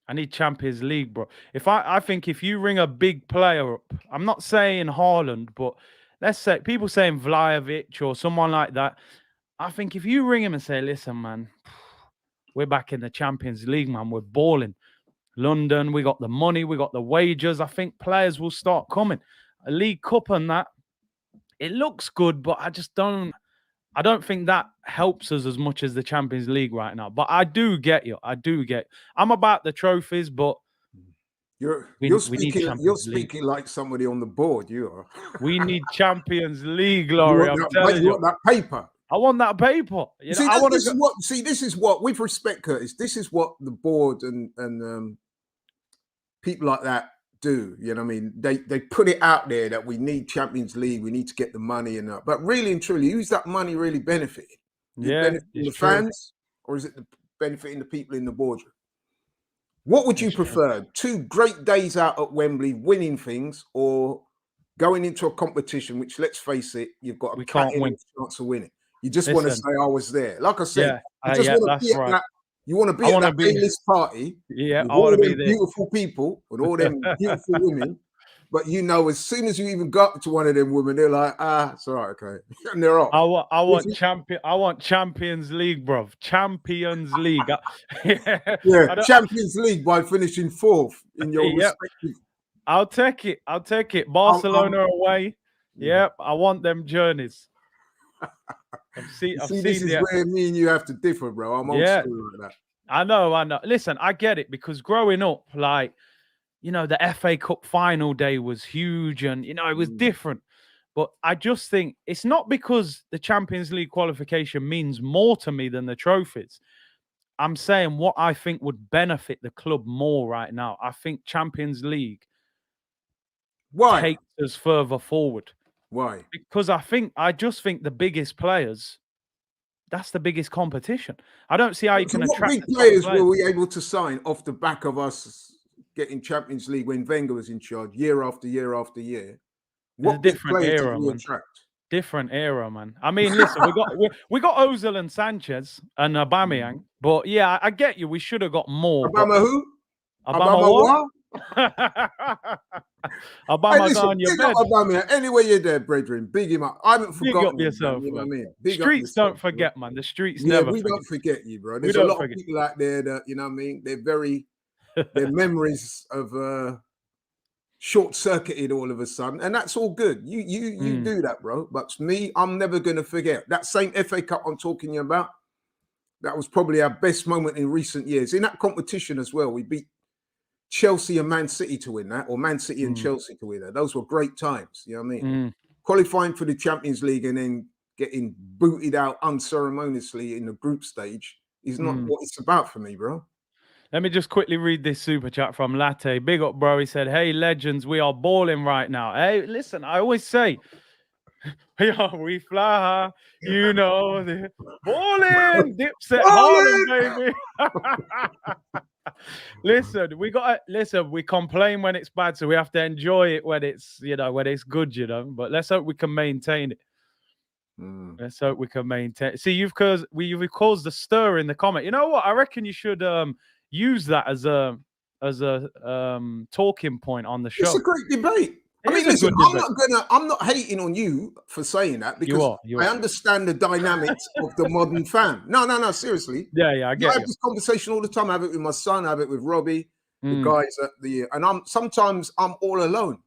I need Champions League, bro. I think if you ring a big player up, I'm not saying Haaland, but let's say people saying Vlahovic or someone like that. I think if you ring him and say, listen, man, we're back in the Champions League, man. We're balling. London, we got the money, we got the wages. I think players will start coming. A League Cup and that, it looks good, but I don't think that helps us as much as the Champions League right now. But I do get you. I'm about the trophies, but you're speaking like somebody on the board. You are. We need Champions League, Laurie. You want that paper. I want that paper. This is what, with respect, Curtis, this is what the board and people like that do. You know what I mean? They put it out there that we need Champions League, we need to get the money and that. But really and truly, who's that money really benefiting? Benefiting the fans, or is it benefiting the people in the boardroom? What would you prefer? 2 great days out at Wembley, winning things, or going into a competition which, let's face it, you've got a chance of winning? You just want to Listen, say I was there. Like I said, yeah, you just yeah, want to that's be at right. that. You want to be I at want to that be, A-list party yeah, with I all want to be them there. beautiful people, with all them beautiful women. But you know, as soon as you even got to one of them women, they're like, it's all right, okay, and they're off. I want Champions League, bruv. Champions League. Yeah, I don't, Champions League by finishing 4th in your yeah, respective. I'll take it. I'll take it. Um, Barcelona away. yeah. Yep, I want them journeys. You I've see, this seen is the. where me and you have to differ, bro. I'm old Yeah, school like that. I know. Listen, I get it because growing up, like, the FA Cup final day was huge and, it was different. But I just think it's not because the Champions League qualification means more to me than the trophies. I'm saying what I think would benefit the club more right now. I think Champions League Why? takes us further forward Why? because I just think the biggest players, that's the biggest competition. I don't see how you So can what attract big the top players players. were we able to sign off the back of us getting Champions League when Wenger was in charge year after year after year? It's a What big different players did era, we man. attract? Different era, man. I mean, listen, we got Ozil and Sanchez and Aubameyang, but yeah, I get you. We should have got more. But Obama who? Obama Obama what? what? Hey, Obama listen, on your big up bed. Obama. Anywhere you're there, brethren, big him up. I haven't Big forgotten up him, man. yourself, You know what I man. mean? Big up Streets yourself, don't forget, man. The streets Yeah, never we forget. don't forget you, bro. We There's a don't lot forget. of people out there that, you know what I mean? Their memories of short-circuited all of a sudden, and that's all good. You do that, bro. But me, I'm never gonna forget that same FA Cup I'm talking about. That was probably our best moment in recent years. In that competition as well, we beat Chelsea and Man City to win that, or Man City and Chelsea to win that. Those were great times. You know what I mean? Qualifying for the Champions League and then getting booted out unceremoniously in the group stage is not what it's about for me, bro. Let me just quickly read this super chat from Latte. Big up, bro. He said, "Hey, legends, we are balling right now." Hey, listen, I always say, "Yo, we fly, the balling, Dipset, Harlem, baby." Listen, we complain when it's bad, so we have to enjoy it when it's, when it's good, But let's hope we can maintain it. Let's hope we can maintain. See, you've caused the stir in the comment. You know what? I reckon you should use that as a talking point on the show. It's a great debate. I mean, listen, I'm not hating on you for saying that because I understand the dynamics of the modern fan. No, seriously. Yeah, I get I have this conversation all the time. I have it with my son, I have it with Robbie, the guys at and sometimes I'm all alone.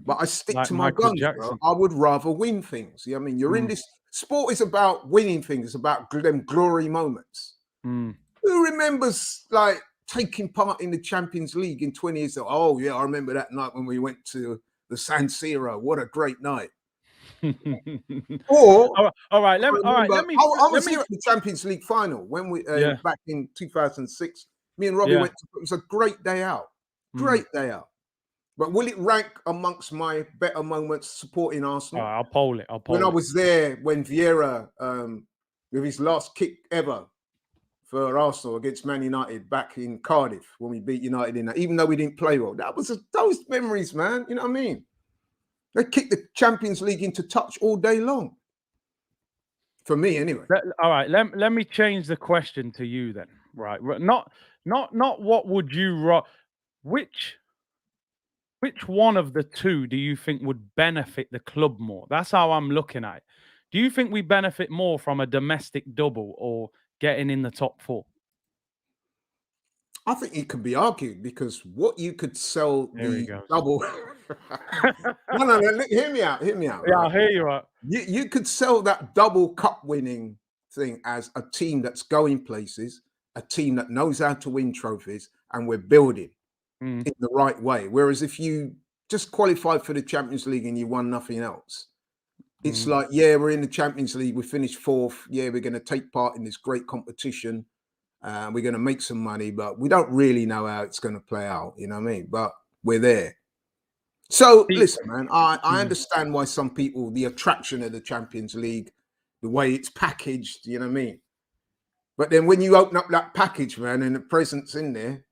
But I stick to my guns, bro. I would rather win things. You know what I mean? You're in this sport is about winning things, it's about them glory moments. Who remembers like taking part in the Champions League in 20 years ago? Oh, yeah, I remember that night when we went to the San Siro. What a great night. Or all right, let me I was here at the Champions League final when we back in 2006. Me and Robbie went it was a great day out. Great day out. But will it rank amongst my better moments supporting Arsenal? I'll poll it. When I was there, when Vieira, with his last kick ever for Arsenal against Man United back in Cardiff, when we beat United in that, even though we didn't play well, those memories, man. You know what I mean? They kicked the Champions League into touch all day long. For me, anyway. All right, let me change the question to you then. Right, not what would you Which one of the two do you think would benefit the club more? That's how I'm looking at it. Do you think we benefit more from a domestic double or getting in the top 4? I think it could be argued because what you could sell the double. no, hear me out. Yeah, right? I'll hear you out. You could sell that double cup winning thing as a team that's going places, a team that knows how to win trophies, and we're building in the right way. Whereas if you just qualified for the Champions League and you won nothing else, it's like, yeah, we're in the Champions League, we finished 4th. Yeah, we're going to take part in this great competition. We're going to make some money, but we don't really know how it's going to play out. You know what I mean? But we're there. So listen, man, I understand why some people, the attraction of the Champions League, the way it's packaged, you know what I mean? But then when you open up that package, man, and the presents in there,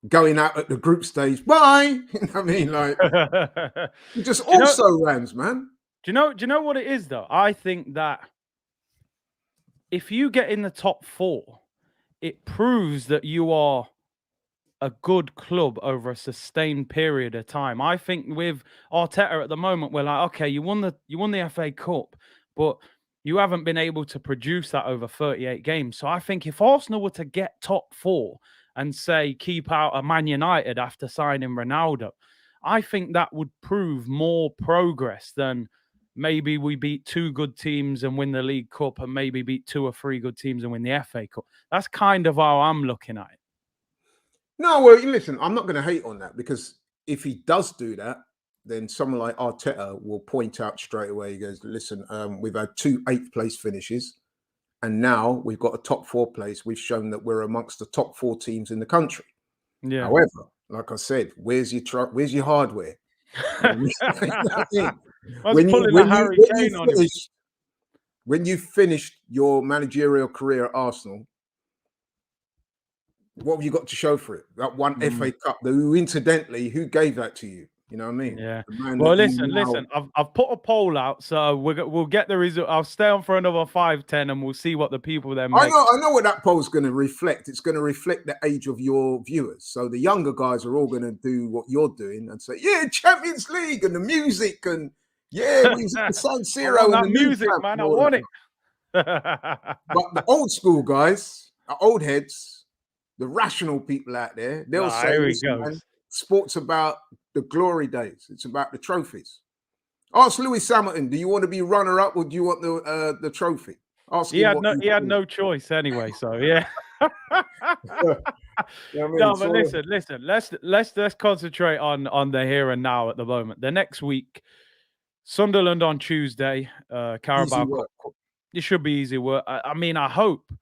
going out at the group stage, bye. You know what I mean? Like, just also rams, man. Do you know what it is though? I think that if you get in the top 4, it proves that you are a good club over a sustained period of time. I think with Arteta at the moment, we're like, okay, you won the FA Cup, but you haven't been able to produce that over 38 games. So I think if Arsenal were to get top 4 and say keep out a Man United after signing Ronaldo, I think that would prove more progress than maybe we beat 2 good teams and win the League Cup and maybe beat 2 or 3 good teams and win the FA Cup. That's kind of how I'm looking at it. No, well, listen, I'm not going to hate on that, because if he does do that, then someone like Arteta will point out straight away. He goes, listen, we've had 2 8th-place finishes, and now we've got a top 4 place. We've shown that we're amongst the top 4 teams in the country. Yeah. However, like I said, where's your hardware? You know what I mean? When you finished your managerial career at Arsenal, what have you got to show for it? That one FA Cup, who gave that to you? You know what I mean? Yeah. Well, listen. I've put a poll out, so we'll get the result. I'll stay on for another 5-10, and we'll see what the people then make. I know what that poll's going to reflect. It's going to reflect the age of your viewers. So the younger guys are all going to do what you're doing and say, "Yeah, Champions League and the music, and yeah, we was at the San Siro and the music, man. I want it." But the old school guys, the old heads, the rational people out there, they'll say, "Listen, man, sport's about the glory days. It's about the trophies." Ask Lewis Hamilton, do you want to be runner-up or do you want the trophy? Ask he had no choice anyway, so yeah. No, but listen. Let's concentrate on the here and now at the moment. The next week, Sunderland on Tuesday, Carabao Cup. It should be easy work. I mean, I hope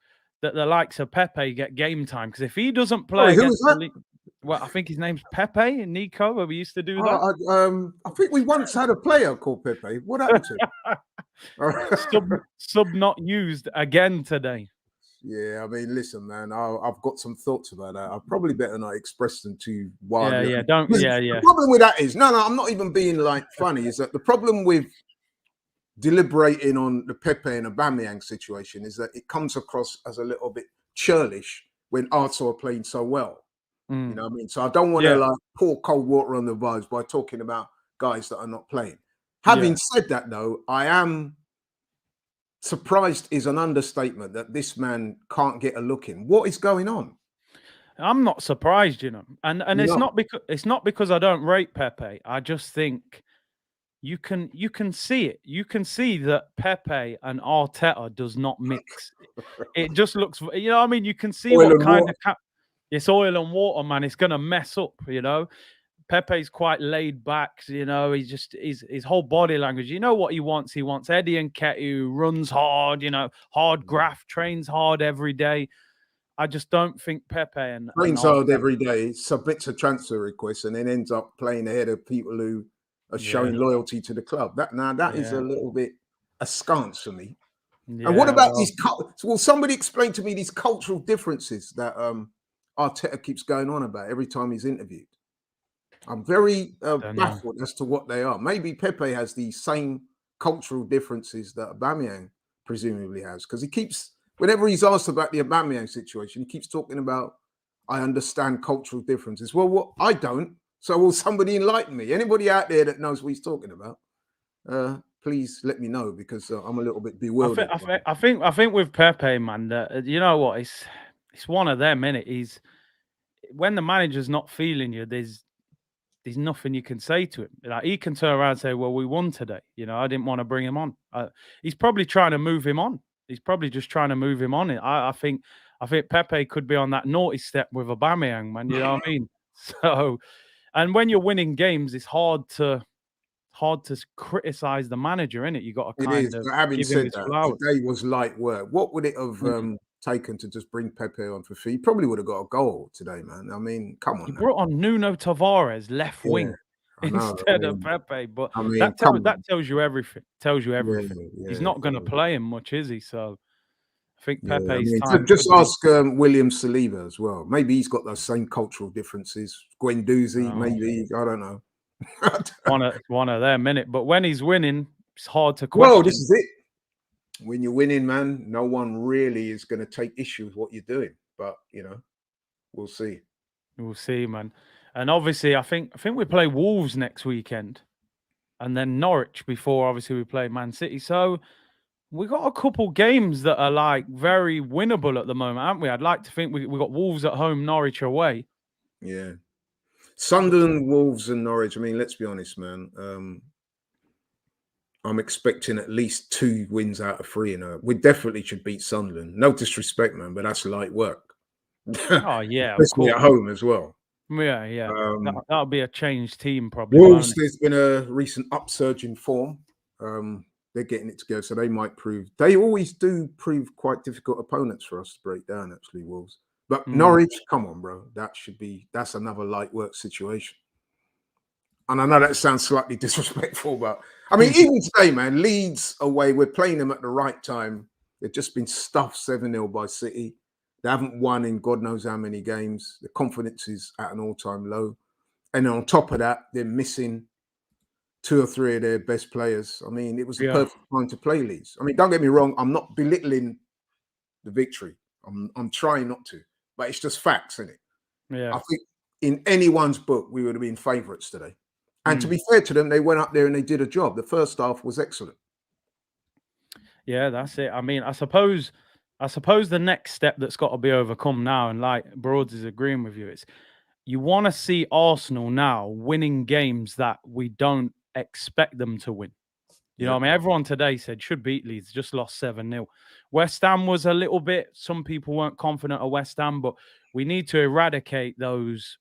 that the likes of Pepe get game time, because if he doesn't play against the league, well, I think his name's Pepe and Nico, where we used to do that. I think we once had a player called Pepe. What happened to him? Sub not used again today. Yeah, I mean, listen, man, I've got some thoughts about that. I probably better not express them too wildly. The problem with that is, no, I'm not even being like funny, is that the problem with deliberating on the Pepe and Aubameyang situation is that it comes across as a little bit churlish when Arsenal are playing so well. You know what I mean? So I don't want to like pour cold water on the vibes by talking about guys that are not playing. Having said that, though, I am surprised is an understatement that this man can't get a look in. What is going on? I'm not surprised, you know, and it's not because I don't rate Pepe. I just think you can see it. You can see that Pepe and Arteta does not mix. It just looks, you know what I mean? You can see what kind of it's oil and water, man. It's gonna mess up, you know. Pepe's quite laid back, you know. He's just his whole body language. You know what he wants? He wants Eddie and Nketiah, runs hard, you know, hard graft, trains hard every day. I just don't think Pepe and trains hard every day, submits a transfer request, and then ends up playing ahead of people who are showing loyalty to the club. That is a little bit askance for me. And what about these? Well, somebody explain to me these cultural differences that Arteta keeps going on about every time he's interviewed. I'm very baffled as to what they are. Maybe Pepe has the same cultural differences that Aubameyang presumably has, because he keeps, whenever he's asked about the Aubameyang situation, he keeps talking about, I understand cultural differences. Well, I don't. So will somebody enlighten me? Anybody out there that knows what he's talking about, please let me know, because I'm a little bit bewildered. I think with Pepe, man, you know what? It's one of them, innit? When the manager's not feeling you, there's nothing you can say to him. Like, he can turn around and say, "Well, we won today. You know, I didn't want to bring him on." He's probably trying to move him on. He's probably just trying to move him on. I think Pepe could be on that naughty step with Aubameyang, man. You know what I mean? So, and when you're winning games, it's hard to criticize the manager, innit? You got to kind of having give said him his that, flowers. Today was light work. What would it have taken to just bring Pepe on for free? He probably would have got a goal today, man. I mean, come on. He brought on Nuno Tavares left wing instead of Pepe, but that tells you everything. Tells you everything. He's not going to play him much, is he? So I think Pepe's time. Just ask William Saliba as well. Maybe he's got those same cultural differences. Guendouzi, maybe, I don't know. one of them, innit? But when he's winning, it's hard to question. Well, this is it. when you're winning, man, no one really is going to take issue with what you're doing. But we'll see. We'll see, man. And obviously, I think we play Wolves next weekend, and then Norwich before. Obviously, we play Man City. So we got a couple games that are like very winnable at the moment, haven't we? I'd like to think we got Wolves at home, Norwich away. Yeah. Sunderland, Wolves, and Norwich. I mean, let's be honest, man. I'm expecting at least 2 wins out of 3. We definitely should beat Sunderland. No disrespect, man, but that's light work. Oh yeah, of Especially course. at home as well. Yeah. That'll be a changed team probably. Wolves, there's been a recent upsurge in form. They're getting it together, so they might prove. They always do prove quite difficult opponents for us to break down. Actually, Wolves, but Norwich, come on, bro, that's another light work situation. And I know that sounds slightly disrespectful, but I mean, even today, man, Leeds away, we're playing them at the right time. They've just been stuffed 7-0 by City. They haven't won in God knows how many games. The confidence is at an all-time low. And on top of that, they're missing 2 or 3 of their best players. I mean, it was the perfect time to play Leeds. I mean, don't get me wrong, I'm not belittling the victory. I'm trying not to, but it's just facts, isn't it? Yeah. I think in anyone's book, we would have been favourites today. And to be fair to them, they went up there and they did a job. The first half was excellent. Yeah, that's it. I mean, I suppose the next step that's got to be overcome now, and like Broads is agreeing with you, is you want to see Arsenal now winning games that we don't expect them to win. You know what I mean? Everyone today said should beat Leeds, just lost 7-0. West Ham was a little bit, some people weren't confident of West Ham, but we need to eradicate those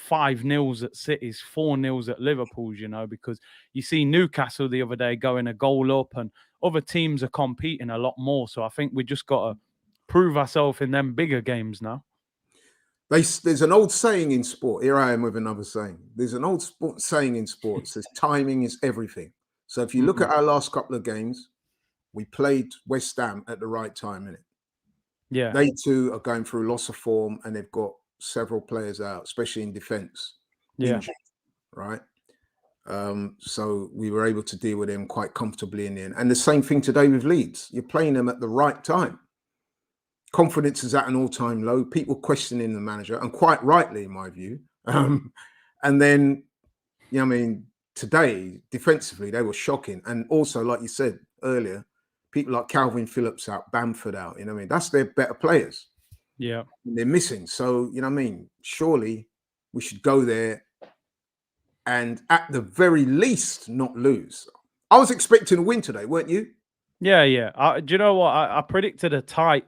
5-0s at City's, 4-0s at Liverpool's, because you see Newcastle the other day going a goal up and other teams are competing a lot more. So I think we just got to prove ourselves in them bigger games now. There's an old saying in sport. Here I am with another saying. There's an old saying in sport. It says timing is everything. So if you look at our last couple of games, we played West Ham at the right time, innit? Yeah. They too are going through loss of form and they've got several players out, especially in defence. Yeah. Injured, right? So we were able to deal with them quite comfortably in the end. And the same thing today with Leeds. You're playing them at the right time. Confidence is at an all-time low. People questioning the manager, and quite rightly, in my view. And then, I mean, today, defensively, they were shocking. And also, like you said earlier, people like Calvin Phillips out, Bamford out, I mean, that's their better players. Yeah. And they're missing. So, I mean, surely we should go there and at the very least not lose. I was expecting a win today, weren't you? Yeah. Do you know what? I predicted a tight.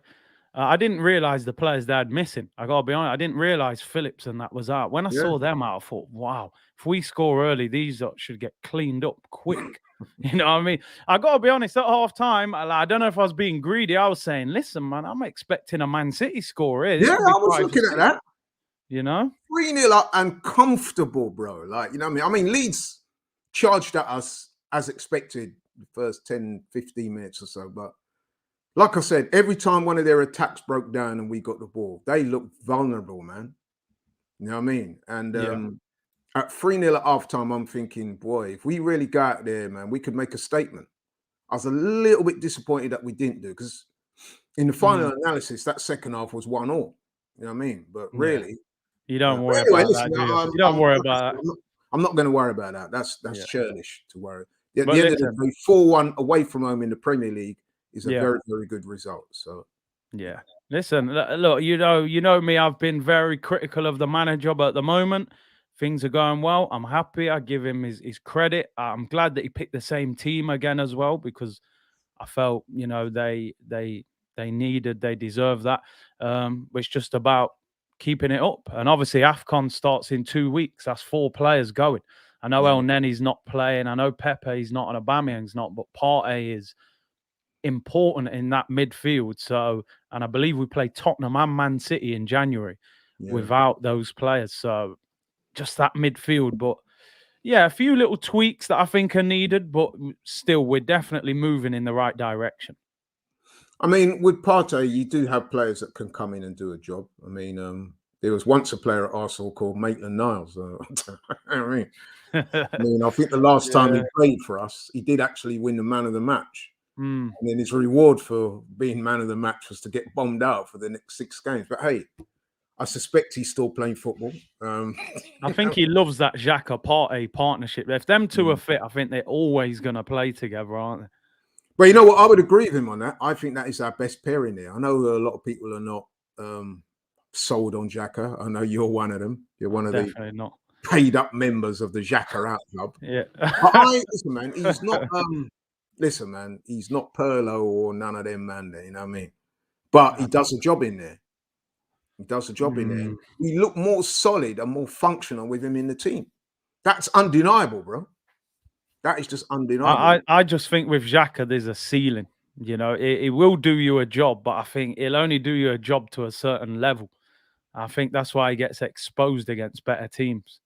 I didn't realize the players they had missing. I got to be honest. I didn't realize Phillips and that was out. When I saw them out, I thought, wow, if we score early, these should get cleaned up quick. You know what I mean? I got to be honest, at half time, I don't know if I was being greedy. I was saying, listen, man, I'm expecting a Man City score here. Yeah, I was looking at that. 3-0 up and comfortable, bro. Like, you know what I mean? Leeds charged at us as expected the first 10, 15 minutes or so. But like I said, every time one of their attacks broke down and we got the ball, they looked vulnerable, man. You know what I mean? And at 3-0 at halftime, I'm thinking, boy, if we really go out there, man, we could make a statement. I was a little bit disappointed that we didn't do, because in the final analysis, that second half was 1-1. You know what I mean? But really, you don't worry about that. You don't worry about that. I'm not going to worry about that. That's churlish to worry. At the end of the day, 4-1 away from home in the Premier League is a very, very good result. So yeah. Listen, look, you know me, I've been very critical of the manager, but at the moment, things are going well. I'm happy. I give him his credit. I'm glad that he picked the same team again as well, because I felt, they deserve that. It's just about keeping it up. And obviously, AFCON starts in 2 weeks. That's 4 players going. I know El Nenny's not playing. I know Pepe's not, and Aubameyang's not, but Partey is important in that midfield. So, and I believe we play Tottenham and Man City in January without those players. So just that midfield. But yeah, a few little tweaks that I think are needed, but still we're definitely moving in the right direction. I mean, with Partey, you do have players that can come in and do a job. I mean, there was once a player at Arsenal called Maitland-Niles. I think the last time he played for us, he did actually win the man of the match. Mm. And then his reward for being man of the match was to get bombed out for the next 6 games. But hey, I suspect he's still playing football. I think he loves that Xhaka partnership. If them two are fit, I think they're always going to play together, aren't they? But you know what? I would agree with him on that. I think that is our best pairing there. I know a lot of people are not sold on Xhaka. I know you're one of them. You're one of Definitely the not. paid up members of the Xhaka Out Club. Yeah. But listen, man, he's not. Listen, man, he's not Perlo or none of them, man. You know what I mean? But he does a job in there. He does a job in there. And we look more solid and more functional with him in the team. That's undeniable, bro. That is just undeniable. I just think with Xhaka, there's a ceiling. You know, it will do you a job, but I think it'll only do you a job to a certain level. I think that's why he gets exposed against better teams.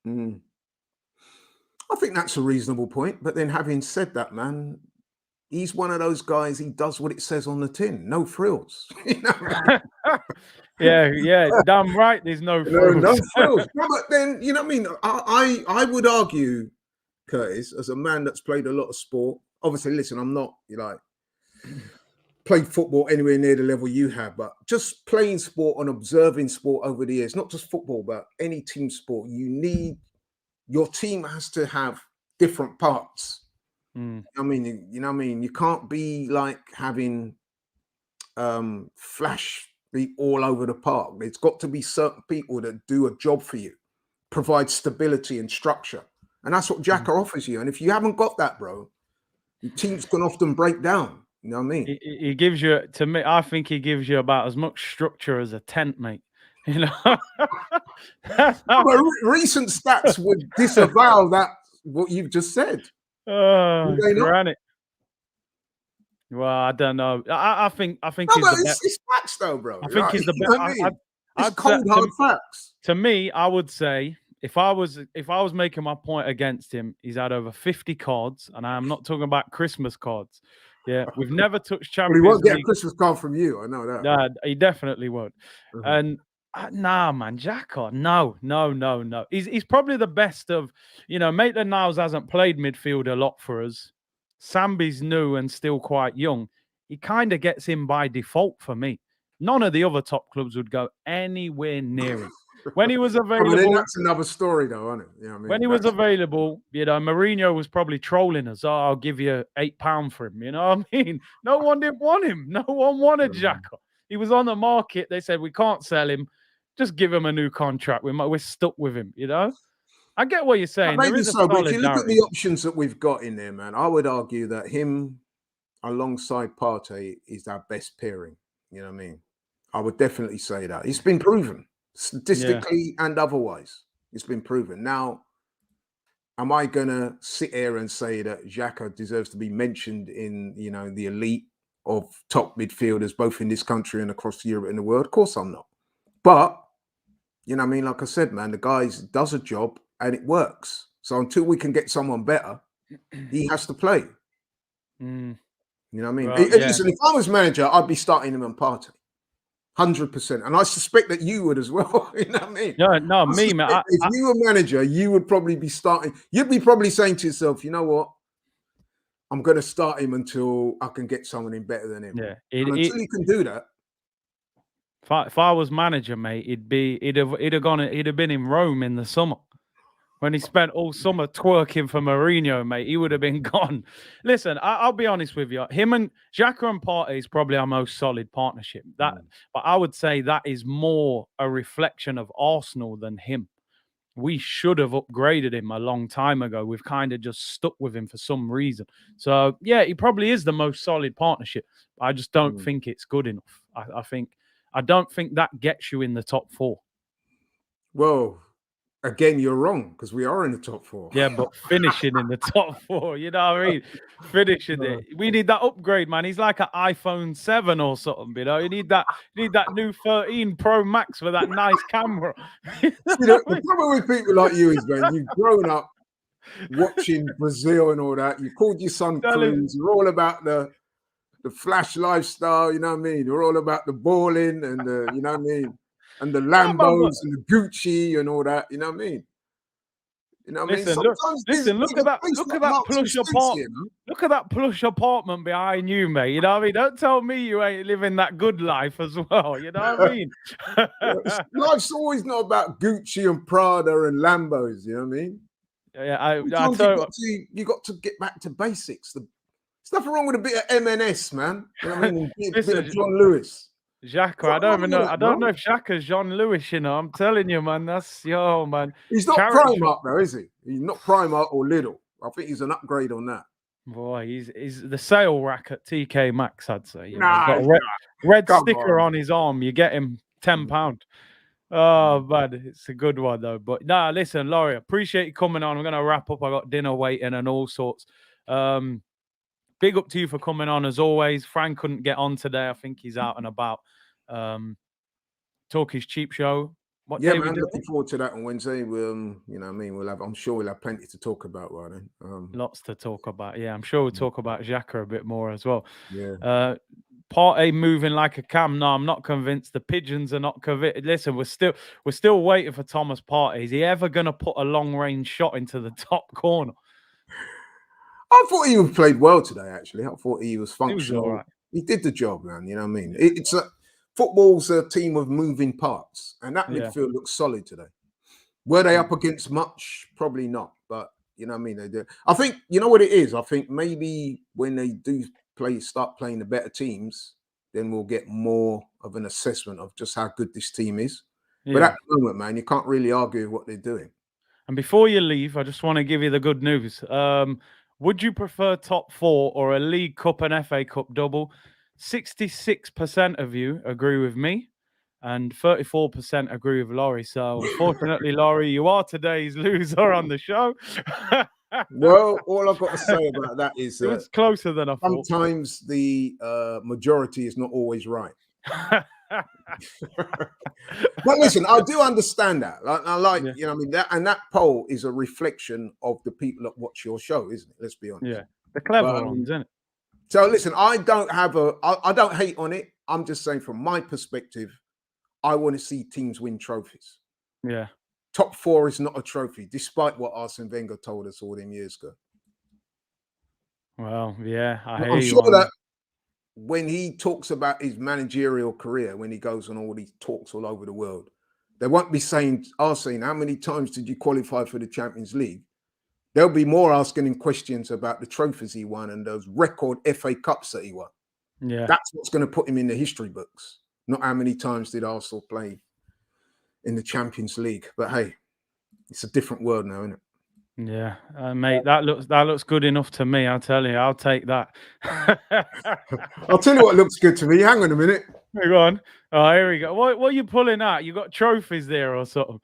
I think that's a reasonable point. But then having said that, man, he's one of those guys, he does what it says on the tin. No frills. You know? Yeah, damn right. There's no frills. No frills. No, but then, you know what I mean? I would argue, Curtis, as a man that's played a lot of sport. Obviously, listen, I'm not played football anywhere near the level you have, but just playing sport and observing sport over the years, not just football, but any team sport, your team has to have different parts. I mean, you know what I mean? You can't be like having flash be all over the park. There's got to be certain people that do a job for you, provide stability and structure. And that's what Xhaka offers you. And if you haven't got that, bro, your teams can often break down. You know what I mean? He gives you, to me, I think he gives you about as much structure as a tent, mate. You know? But recent stats would disavow that, what you've just said. Oh, granite. Well, I don't know. I think no, he's but the best. It's facts, though, bro. I think he's the best. It's cold hard facts. To me, I would say if I was making my point against him, he's had over 50 cards, and I'm not talking about Christmas cards. Yeah, we've never touched Champions League. He won't get a Christmas card from you. I know that. Nah, he definitely won't. And nah, man, Xhaka, no. He's probably the best of, Maitland-Niles hasn't played midfield a lot for us. Sambi's new and still quite young. He kind of gets in by default for me. None of the other top clubs would go anywhere near him. When he was available, then that's another story, though, isn't it? You know what I mean? When he was available, Mourinho was probably trolling us. Oh, I'll give you £8 for him. You know what I mean? No one didn't want him. No one wanted Xhaka. He was on the market. They said we can't sell him. Just give him a new contract. We're stuck with him. You know. I get what you're saying. Maybe so, but if you look at the options that we've got in there, man, I would argue that him alongside Partey is our best pairing. You know what I mean? I would definitely say that. It's been proven. Statistically and otherwise, it's been proven. Now, am I gonna sit here and say that Xhaka deserves to be mentioned in the elite of top midfielders, both in this country and across Europe and the world? Of course, I'm not. But you know what I mean? Like I said, man, the guy does a job and it works. So until we can get someone better, he has to play. You know what I mean? Well, listen, if I was manager, I'd be starting him on Partey. 100%, and I suspect that you would as well. You know what I mean? No, me, man. If you were manager, you would probably be starting. You'd be probably saying to yourself, you know what? I'm going to start him until I can get someone in better than him. Yeah, until you can do that. If I was manager, mate, he'd have been in Rome in the summer. When he spent all summer twerking for Mourinho, mate, he would have been gone. Listen, I'll be honest with you. Him and Xhaka and Partey is probably our most solid partnership. But I would say that is more a reflection of Arsenal than him. We should have upgraded him a long time ago. We've kind of just stuck with him for some reason. So, yeah, he probably is the most solid partnership. I just don't think it's good enough. I don't think that gets you in the top 4. Well, again, you're wrong because we are in the top 4. Yeah, but finishing in the top 4, you know what I mean? Finishing it. We need that upgrade, man. He's like an iPhone 7 or something, you know? You need that new 13 Pro Max with that nice camera. The problem with people like you is, man, you've grown up watching Brazil and all that. You called your son Cruz. You're all about the flash lifestyle, you know what I mean? You're all about the balling and you know what I mean? And the Lambos and the Gucci and all that, you know what I mean? You know what I mean? Listen, look, Sometimes listen, look at that, look at that plush apartment. Look at that plush apartment behind you, mate. You know what I mean? Don't tell me you ain't living that good life as well. You know what I mean? Life's always not about Gucci and Prada and Lambos. You know what I mean? Yeah, I Sometimes tell you got to get back to basics. There's nothing wrong with a bit of M&S, man. You know what I mean? A bit Listen, of John Lewis. Xhaka, I don't even know. I don't know if Xhaka's John Lewis. You know, I'm telling you, man. That's man. He's not Charity Primark though, is he? He's not Primark or Lidl. I think he's an upgrade on that. Boy, he's the sale rack at TK Maxx, I'd say. You know, Nah, he's got a red come sticker on. on his arm. You get him £10. Oh, man, it's a good one though. But nah, listen, Laurie, appreciate you coming on. I'm gonna wrap up. I got dinner waiting and all sorts. Big up to you for coming on as always. Frank couldn't get on today. I think he's out and about. Talk is cheap show. What Yeah, day man. we Looking forward to that on Wednesday. We'll, you know, what I mean, I'm sure we'll have plenty to talk about, right then. Lots to talk about. Yeah, I'm sure we'll talk about Xhaka a bit more as well. Yeah. Partey moving like a cam. No, I'm not convinced. The pigeons are not convinced. Listen, we're still waiting for Thomas Partey. Is he ever going to put a long range shot into the top corner? I thought he played well today. Actually, I thought he was functional. He was all right. He did the job, man. You know what I mean? It's football's a team of moving parts, and that midfield looks solid today. Were they up against much? Probably not. But you know what I mean? They did. I think you know what it is. I think maybe when they do start playing the better teams, then we'll get more of an assessment of just how good this team is. Yeah. But at the moment, man, you can't really argue with what they're doing. And before you leave, I just want to give you the good news. Would you prefer top 4 or a League Cup and FA Cup double? 66% of you agree with me, and 34% agree with Laurie. So, unfortunately, Laurie, you are today's loser on the show. Well, all I've got to say about that is it was closer than I thought. Sometimes the majority is not always right. But listen, I do understand that. I like, you know, I mean, that poll is a reflection of the people that watch your show, isn't it? Let's be honest. Yeah, the clever ones, isn't it? So listen, I don't hate on it. I'm just saying, from my perspective, I want to see teams win trophies. Yeah. Top 4 is not a trophy, despite what Arsene Wenger told us all them years ago. Well, yeah, I'm sure that when he talks about his managerial career, when he goes on all these talks all over the world, they won't be saying, Arsene, how many times did you qualify for the Champions League? They'll be more asking him questions about the trophies he won and those record FA Cups that he won. Yeah. That's what's going to put him in the history books, not how many times did Arsenal play in the Champions League. But hey, it's a different world now, isn't it? Yeah, mate, that looks good enough to me. I'll tell you, I'll take that. I'll tell you what looks good to me. Hang on a minute. Hang on. Oh, here we go. What are you pulling out? You got trophies there or something?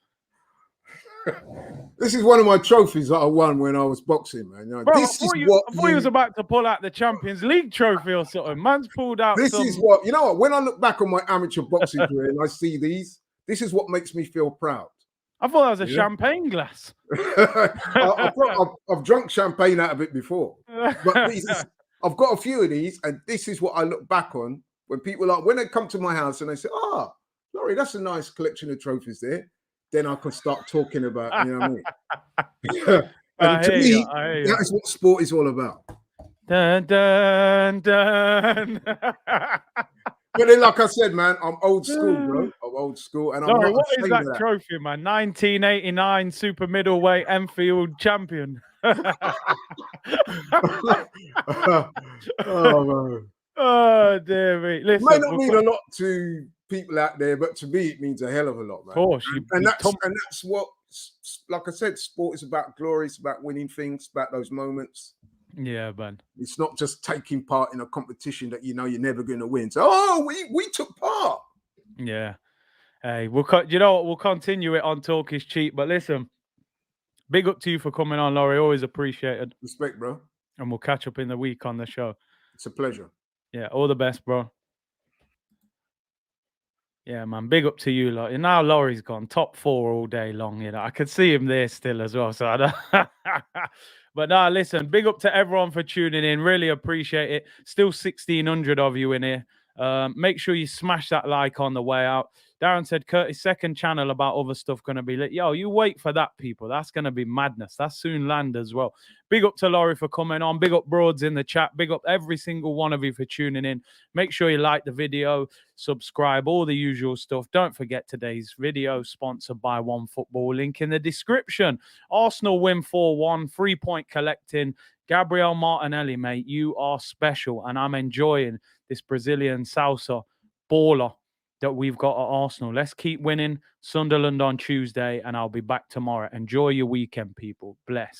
This is one of my trophies that I won when I was boxing, man. Bro, I thought you was about to pull out the Champions League trophy or something. Man's pulled out. This is what, you know what? When I look back on my amateur boxing career and I see these, this is what makes me feel proud. I thought that was a champagne glass. I've drunk champagne out of it before, but I've got a few of these, and this is what I look back on when people when they come to my house and they say, Laurie, that's a nice collection of trophies there. Then I can start talking about, you know what I mean? And to me, that is what sport is all about. Dun, dun, dun. But then, like I said, man, I'm old school, bro. I'm old school, and I'm not what is ashamed that of trophy, man? 1989 super middleweight Enfield champion. Oh man. Oh dear me. Listen, it may not mean a lot to people out there, but to me, it means a hell of a lot, man. Of course, and that's what, like I said, sport is about glory. It's about winning things, about those moments. Yeah, man. It's not just taking part in a competition that you know you're never going to win. So, we took part. Yeah. Hey, you know what? We'll continue it on Talk is Cheap. But listen, big up to you for coming on, Laurie. Always appreciated. Respect, bro. And we'll catch up in the week on the show. It's a pleasure. Yeah, all the best, bro. Yeah, man. Big up to you, lot. Now Laurie's gone top 4 all day long. You know, I could see him there still as well. So I don't. But now, listen. Big up to everyone for tuning in. Really appreciate it. Still 1,600 of you in here. Make sure you smash that like on the way out. Darren said, Curtis, second channel about other stuff going to be lit. Yo, you wait for that, people. That's going to be madness. That's soon land as well. Big up to Laurie for coming on. Big up Broads in the chat. Big up every single one of you for tuning in. Make sure you like the video, subscribe, all the usual stuff. Don't forget today's video sponsored by OneFootball. Link in the description. Arsenal win 4-1. 3-point collecting. Gabriel Martinelli, mate, you are special. And I'm enjoying this Brazilian salsa baller that we've got at Arsenal. Let's keep winning. Sunderland on Tuesday, and I'll be back tomorrow. Enjoy your weekend, people. Bless.